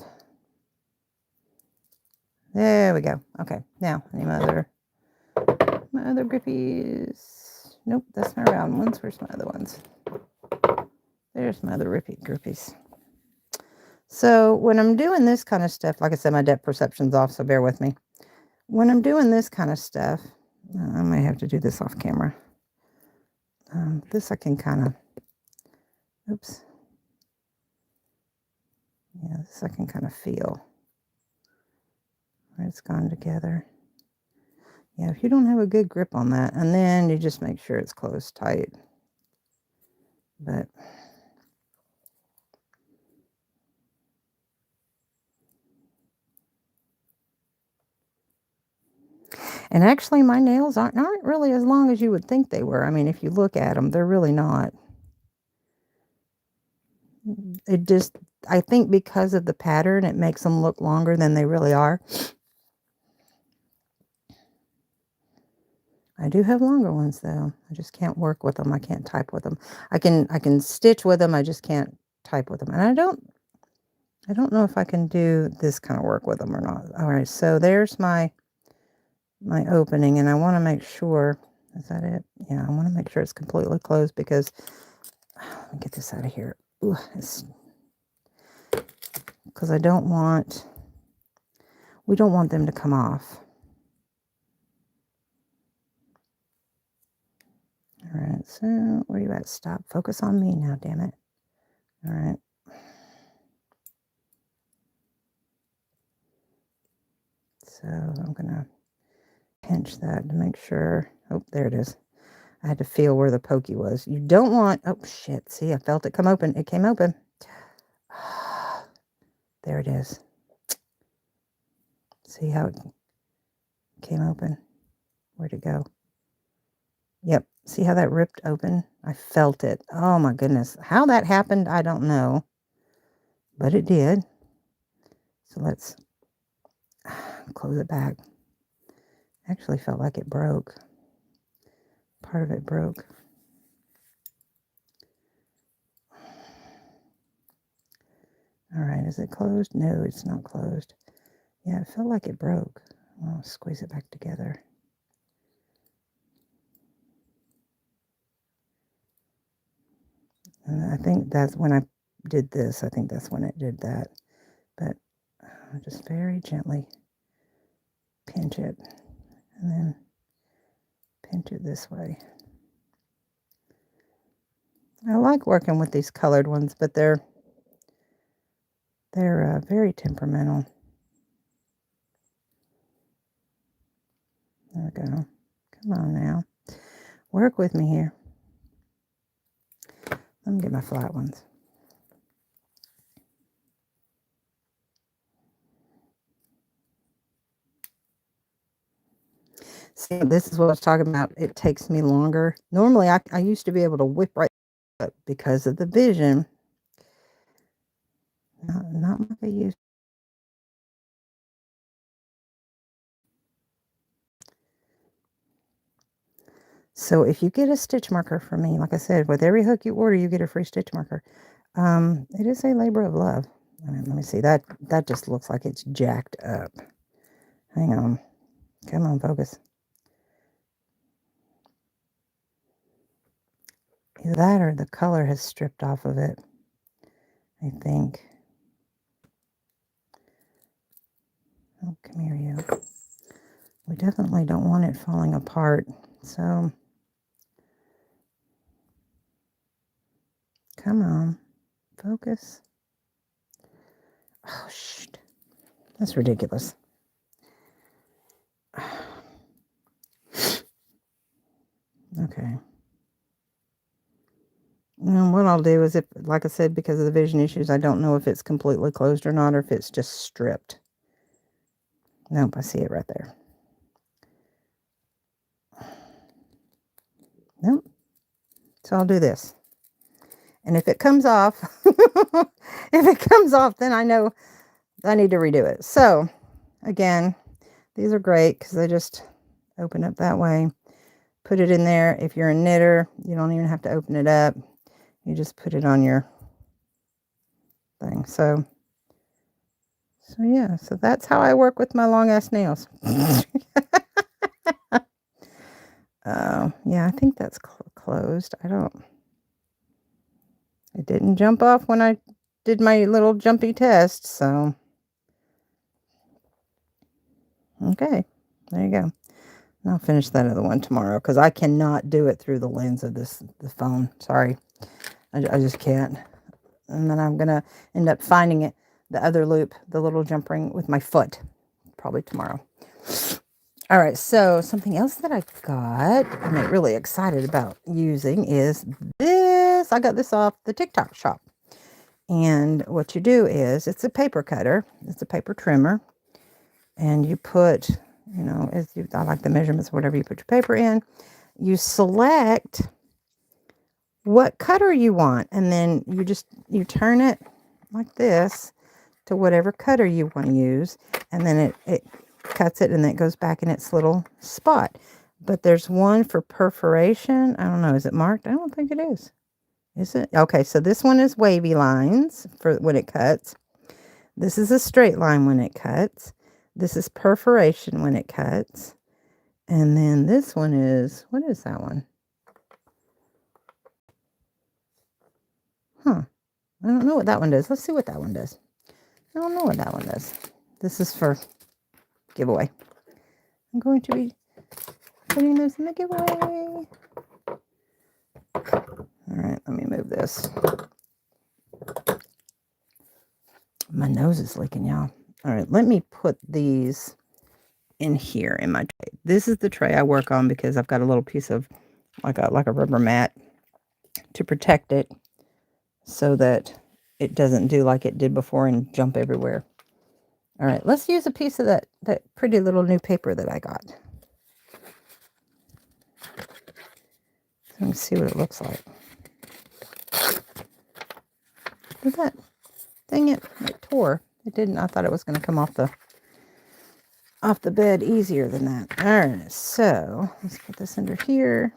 There we go. Okay, now I need my other grippies. Nope, that's my round ones. Where's my other ones? There's my other grippies. So when I'm doing this kind of stuff, like I said, my depth perception's off, so bear with me. When I'm doing this kind of stuff, I may have to do this off camera. This I can kind of, oops. Yeah, this I can kind of feel where it's gone together. Yeah, if you don't have a good grip on that, and then you just make sure it's closed tight. But and actually my nails aren't really as long as you would think they were. I mean, if you look at them, they're really not. It just, I think because of the pattern, it makes them look longer than they really are. I do have longer ones though. I just can't work with them. I can't type with them. I can stitch with them. I just can't type with them. And I don't know if I can do this kind of work with them or not. All right, so there's my opening, and I want to make sure, is that it? Yeah, I want to make sure it's completely closed because, let me get this out of here. Ooh, because we don't want them to come off. All right, so where are you at? Stop. Focus on me now, damn it. All right. So I'm going to pinch that to make sure. Oh, there it is. I had to feel where the pokey was. You don't want, oh shit, see, I felt it come open. It came open. There it is. See how it came open? Where'd it go? Yep. See how that ripped open? I felt it. Oh my goodness. How that happened, I don't know. But it did. So let's close it back. Actually felt like it broke. Part of it broke. All right, is it closed? No, it's not closed. Yeah, it felt like it broke. I'll squeeze it back together. And I think that's when I did this. I think that's when it did that. But I'll just very gently pinch it and then pinch it this way. I like working with these colored ones, but they're very temperamental. There we go. Come on now. Work with me here. Let me get my flat ones. See, this is what I was talking about. It takes me longer. Normally, I used to be able to whip right up because of the vision. Not like I used. So if you get a stitch marker from me, like I said, with every hook you order, you get a free stitch marker. It is a labor of love. Let me see. That just looks like it's jacked up. Hang on. Come on, focus. Either that or the color has stripped off of it, I think. Oh, come here, you. We definitely don't want it falling apart. So, come on. Focus. Oh, shit. That's ridiculous. Okay. And what I'll do is, if, like I said, because of the vision issues, I don't know if it's completely closed or not, or if it's just stripped. Nope, I see it right there. Nope. So I'll do this. And if it comes off, then I know I need to redo it. So, again, these are great because they just open up that way. Put it in there. If you're a knitter, you don't even have to open it up. You just put it on your thing. So yeah, so that's how I work with my long ass nails. Yeah, I think that's closed. It didn't jump off when I did my little jumpy test, so. Okay, there you go. And I'll finish that other one tomorrow because I cannot do it through the lens of the phone. Sorry, I just can't. And then I'm gonna end up finding it, the other loop, the little jump ring with my foot, probably tomorrow. All right, so something else that I got, I'm really excited about using is this. I got this off the TikTok shop. And what you do is, it's a paper cutter. It's a paper trimmer. And you put, I like the measurements, whatever you put your paper in. You select what cutter you want. And then you turn it like this to whatever cutter you want to use. And then it cuts it, and then it goes back in its little spot. But there's one for perforation. I don't know. Is it marked? I don't think it is. Is it? Okay, so this one is wavy lines for when it cuts. This is a straight line when it cuts. This is perforation when it cuts. And then this one is, what is that one? Huh. I don't know what that one does. Let's see what that one does. I don't know what that one does. This is for giveaway. I'm going to be putting this in the giveaway. All right, let me move this. My nose is leaking, y'all. All right, let me put these in here in my tray. This is the tray I work on because I've got a little piece of like a rubber mat to protect it so that it doesn't do like it did before and jump everywhere. All right, let's use a piece of that pretty little new paper that I got. Let me see what it looks like. Look at that. Dang it. It tore. It didn't. I thought it was going to come off the bed easier than that. All right. So let's put this under here.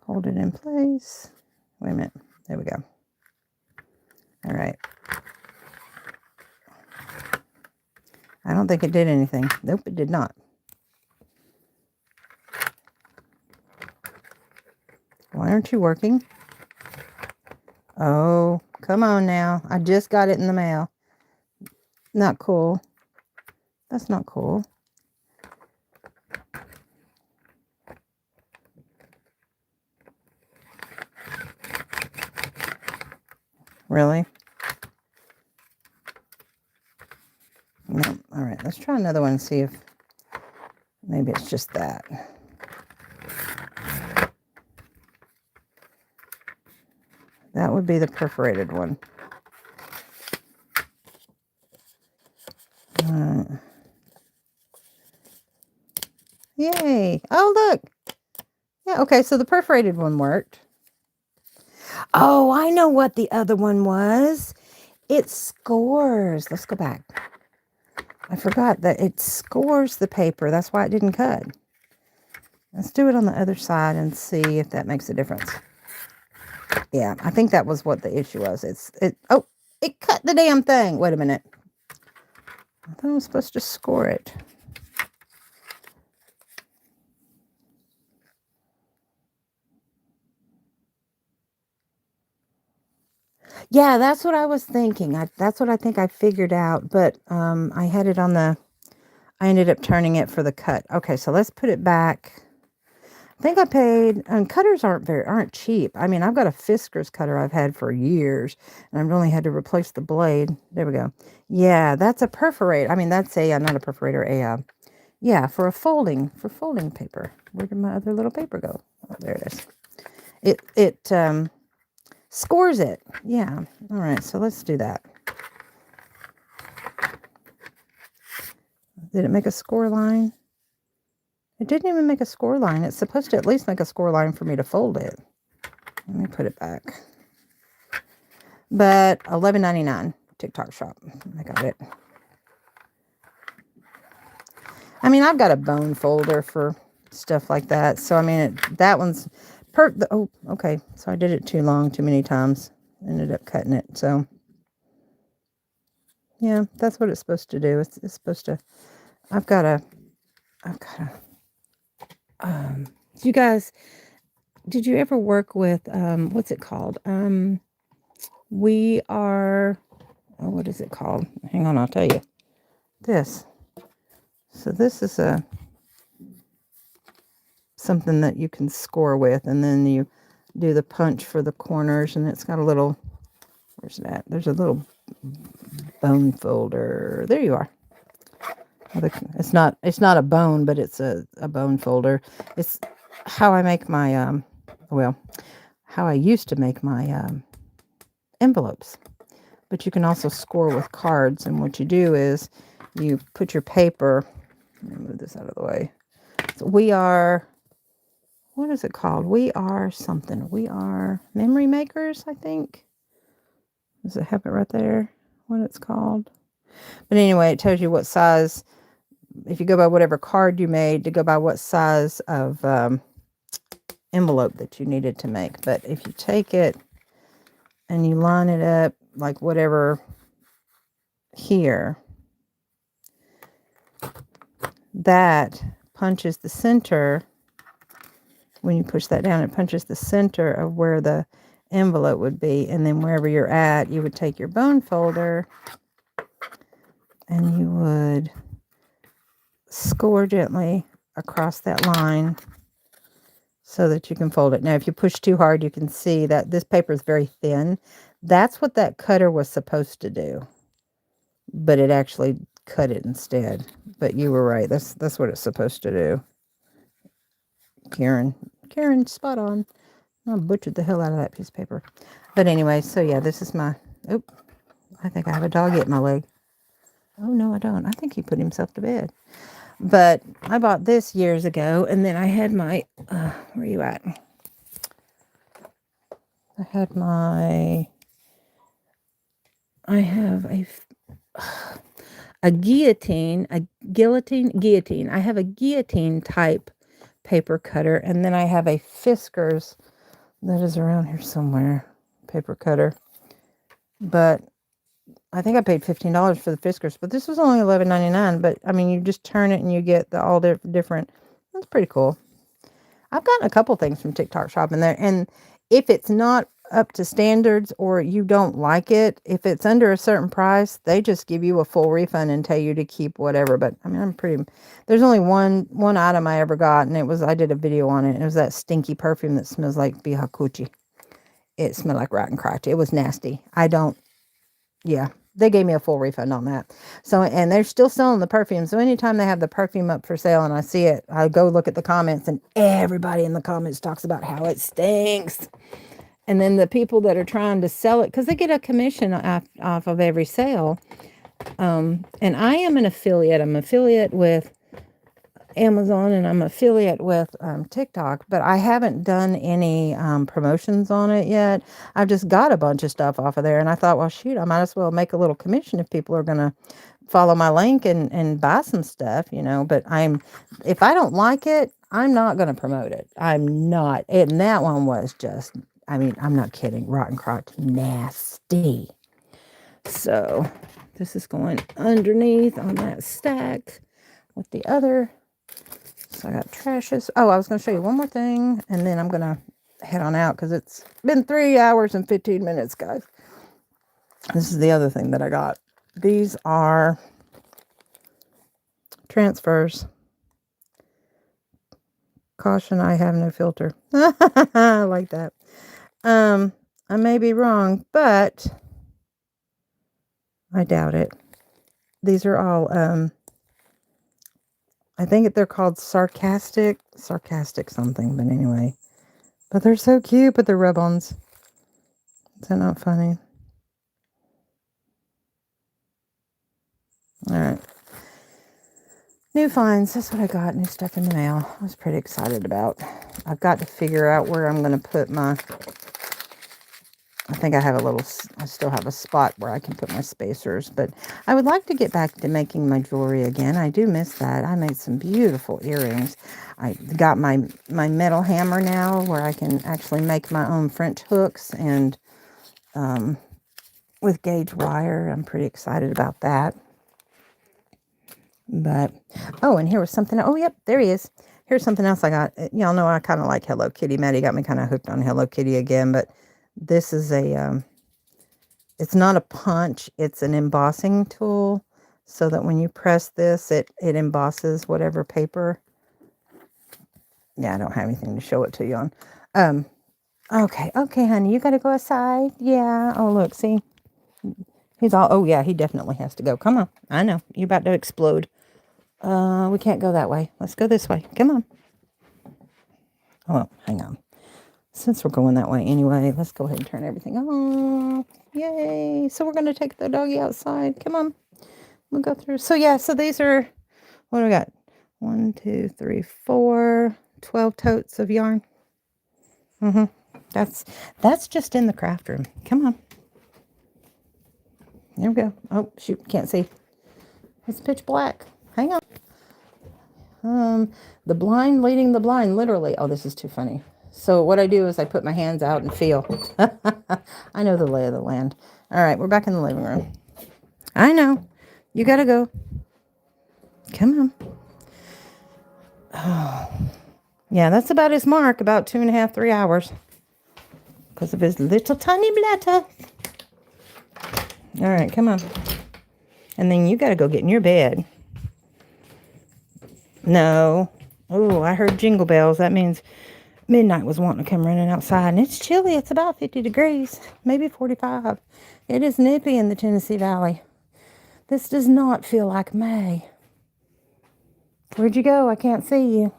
Hold it in place. Wait a minute. There we go. All right. I don't think it did anything. Nope, it did not. Why aren't you working? Oh, come on now. I just got it in the mail. Not cool. That's not cool. Really? No. All right, let's try another one and see if maybe it's just that. That would be the perforated one. Yay. Oh, look. Yeah, okay, so the perforated one worked. Oh, I know what the other one was. It scores. Let's go back. I forgot that it scores the paper. That's why it didn't cut. Let's do it on the other side and see if that makes a difference. Yeah, I think that was what the issue was. It cut the damn thing. Wait a minute. I thought I was supposed to score it. Yeah, that's what I was thinking. That's what I think I figured out. But I had it on the... I ended up turning it for the cut. Okay, so let's put it back. I think I paid... And cutters aren't cheap. I mean, I've got a Fisker's cutter I've had for years. And I've only had to replace the blade. There we go. Yeah, that's a perforate. I mean, that's not a perforator. Yeah, for folding paper. Where did my other little paper go? Oh, there it is. It scores it. Yeah. All right, so let's do that. Did it make a score line? It didn't even make a score line. It's supposed to at least make a score line for me to fold it. Let me put it back. But $11.99 TikTok shop. I got it. I mean, I've got a bone folder for stuff like that. So, I mean, that one's... Oh, okay. So I did it too many times. Ended up cutting it. So, yeah, that's what it's supposed to do. It's supposed to... you guys, did you ever work with, what's it called? What is it called? Hang on, I'll tell you. This. So this is something that you can score with, and then you do the punch for the corners, and it's got a little, where's that? There's a little bone folder. There you are. It's not a bone, but it's a bone folder. It's how I make my, how I used to make my envelopes. But you can also score with cards, and what you do is you put your paper, let me move this out of the way. So what is it called? We are memory makers, I think. Does it have it right there? What it's called? But anyway, it tells you what size, if you go by whatever card you made, to go by what size of envelope that you needed to make. But if you take it and you line it up like whatever here, that punches the center. When you push that down, it punches the center of where the envelope would be. And then wherever you're at, you would take your bone folder and you would score gently across that line so that you can fold it. Now, if you push too hard, you can see that this paper is very thin. That's what that cutter was supposed to do, but it actually cut it instead. But you were right. That's what it's supposed to do. Karen, spot on. I butchered the hell out of that piece of paper. But anyway, so yeah, this is my... Oop, I think I have a dog at my leg. Oh, no, I don't. I think he put himself to bed. But I bought this years ago, and then I had my, where are you at? I had my, I have a guillotine. I have a guillotine type paper cutter, and then I have a Fiskars that is around here somewhere, paper cutter. But I think I paid $15 for the Fiskars, but this was only $11.99. But I mean, you just turn it and you get all the different. That's pretty cool. I've gotten a couple things from TikTok Shop in there, and if it's not up to standards or you don't like it, if it's under a certain price, they just give you a full refund and tell you to keep whatever. But I mean, there's only one item I ever got, and I did a video on it, and it was that stinky perfume that smells like bihakuchi. It smelled like rotten crotch. It was nasty. Yeah, they gave me a full refund on that. So, and they're still selling the perfume. So anytime they have the perfume up for sale and I see it, I go look at the comments, and everybody in the comments talks about how it stinks. And then the people that are trying to sell it, because they get a commission off of every sale. And I am an affiliate. I'm affiliate with Amazon, and I'm affiliate with TikTok, but I haven't done any promotions on it yet. I've just got a bunch of stuff off of there, and I thought, well, shoot, I might as well make a little commission if people are going to follow my link and buy some stuff, but if I don't like it, I'm not going to promote it. I'm not. And that one was just, I mean, I'm not kidding. Rotten crotch, nasty. So this is going underneath on that stack with the other. So I got trashes. Oh, I was going to show you one more thing, and then I'm going to head on out because it's been 3 hours and 15 minutes, guys. This is the other thing that I got. These are transfers. Caution, I have no filter. I like that. I may be wrong, but I doubt it. These are all, I think they're called sarcastic something, but anyway. But they're so cute, but they're rub-ons. Is that not funny? All right. New finds. That's what I got. New stuff in the mail. I was pretty excited about. I've got to figure out where I'm going to put my... I think I still have a spot where I can put my spacers, but I would like to get back to making my jewelry again. I do miss that. I made some beautiful earrings. I got my metal hammer now where I can actually make my own French hooks and with gauge wire. I'm pretty excited about that. But, oh, and here was something. Oh, yep, there he is. Here's something else I got. Y'all know I kind of like Hello Kitty. Maddie got me kind of hooked on Hello Kitty again, but this is it's not a punch. It's an embossing tool so that when you press this, it embosses whatever paper. Yeah, I don't have anything to show it to you on. Okay, honey, you got to go outside. Yeah. Oh, look, see? He's all, oh, yeah, he definitely has to go. Come on. I know. You're about to explode. We can't go that way. Let's go this way. Come on. Oh, hang on. Since we're going that way anyway, let's go ahead and turn everything off. Yay. So we're going to take the doggy outside. Come on. We'll go through. So, yeah, so these are, what do we got? 1, 2, 3, 4, 12 totes of yarn. That's just in the craft room. Come on. There we go. Oh, shoot. Can't see. It's pitch black. Hang on. The blind leading the blind, literally. Oh, this is too funny. So what I do is I put my hands out and feel. I know the lay of the land. All right, we're back in the living room. I know. You got to go. Come on. Oh. Yeah, that's about his mark, about 2.5, 3 hours. Because of his little tiny bladder. All right, come on. And then you got to go get in your bed. No. Oh, I heard jingle bells. That means midnight was wanting to come running outside. And it's chilly. It's about 50 degrees, maybe 45. It is nippy in the Tennessee Valley. This does not feel like May. Where'd you go? I can't see you.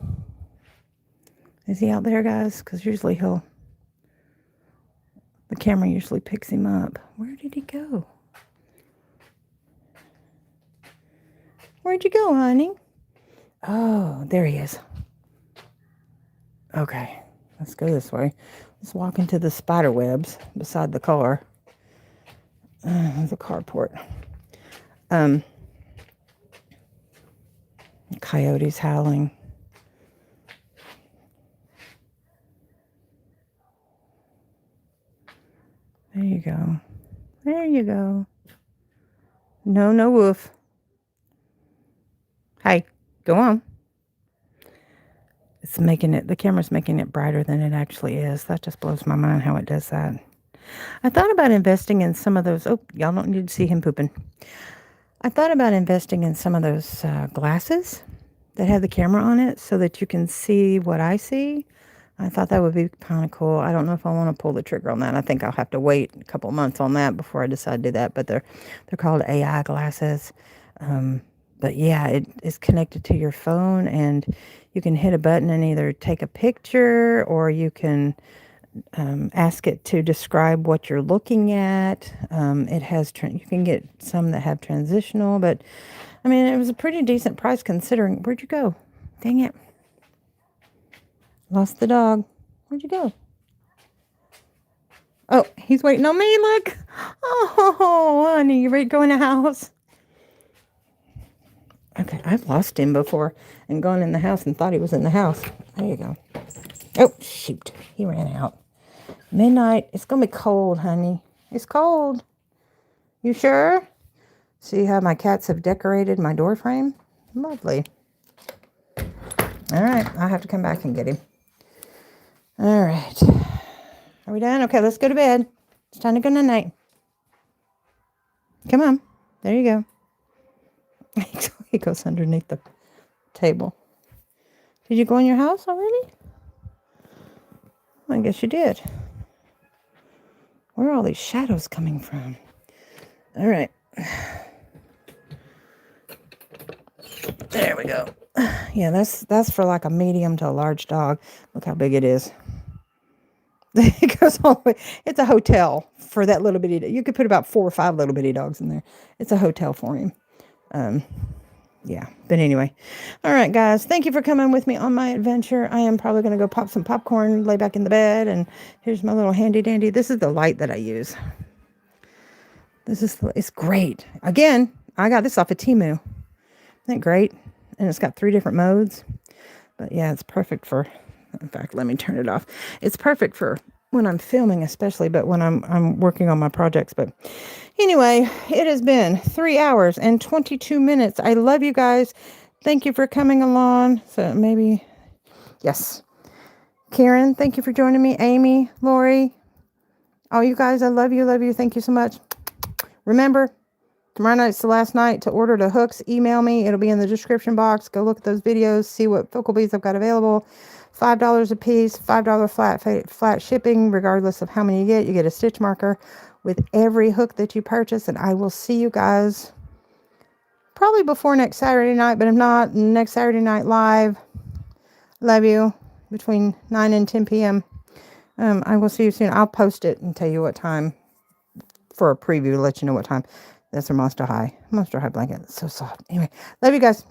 Is he out there, guys? Because usually the camera usually picks him up. Where did he go? Where'd you go, honey? Oh, there he is. Okay, let's go this way. Let's walk into the spider webs beside the car. The carport. Coyotes howling. There you go. There you go. No, no woof. Hey, go on. It's making it, the camera's making it brighter than it actually is. That just blows my mind how it does that. I thought about investing in some of those. Oh, y'all don't need to see him pooping. I thought about investing in some of those glasses that have the camera on it so that you can see what I see. I thought that would be kind of cool. I don't know if I want to pull the trigger on that. I think I'll have to wait a couple months on that before I decide to do that. But they're called AI glasses. But yeah, it is connected to your phone, and you can hit a button and either take a picture, or you can ask it to describe what you're looking at. It has you can get some that have transitional, but I mean, it was a pretty decent price considering. Where'd you go? Dang it. Lost the dog. Where'd you go? Oh, he's waiting on me. Look. Oh, honey, you ready to go in the house? Okay, I've lost him before and gone in the house and thought he was in the house. There you go. Oh, shoot. He ran out. Midnight. It's going to be cold, honey. It's cold. You sure? See how my cats have decorated my door frame? Lovely. All right. I'll have to come back and get him. All right. Are we done? Okay, let's go to bed. It's time to go night. Come on. There you go. He goes underneath the table. Did you go in your house already? I guess you did. Where are all these shadows coming from? All right. There we go. Yeah, that's for like a medium to a large dog. Look how big it is. It goes all the way. It's a hotel for that little bitty. You could put about 4 or 5 little bitty dogs in there. It's a hotel for him. Yeah, but anyway. All right, guys. Thank you for coming with me on my adventure. I am probably going to go pop some popcorn, lay back in the bed, and here's my little handy dandy. This is the light that I use. It's great. Again, I got this off of Temu. Isn't that great? And it's got 3 different modes. But yeah, it's perfect for, in fact, let me turn it off. It's perfect for when I'm filming, especially, but when I'm working on my projects. But anyway, it has been 3 hours and 22 minutes. I love you guys. Thank you for coming along. So maybe, yes. Karen, thank you for joining me. Amy, Lori, all you guys, I love you. Love you. Thank you so much. Remember, tomorrow night's the last night to order the hooks. Email me. It'll be in the description box. Go look at those videos. See what focal beads I've got available. $5 a piece. $5 flat shipping. Regardless of how many you get, you get a stitch marker with every hook that you purchase. And I will see you guys probably before next Saturday night. But if not, next Saturday night live. Love you. Between 9 and 10 p.m. I will see you soon. I'll post it and tell you what time for a preview to let you know what time. That's our Monster High blanket. It's so soft. Anyway, love you guys.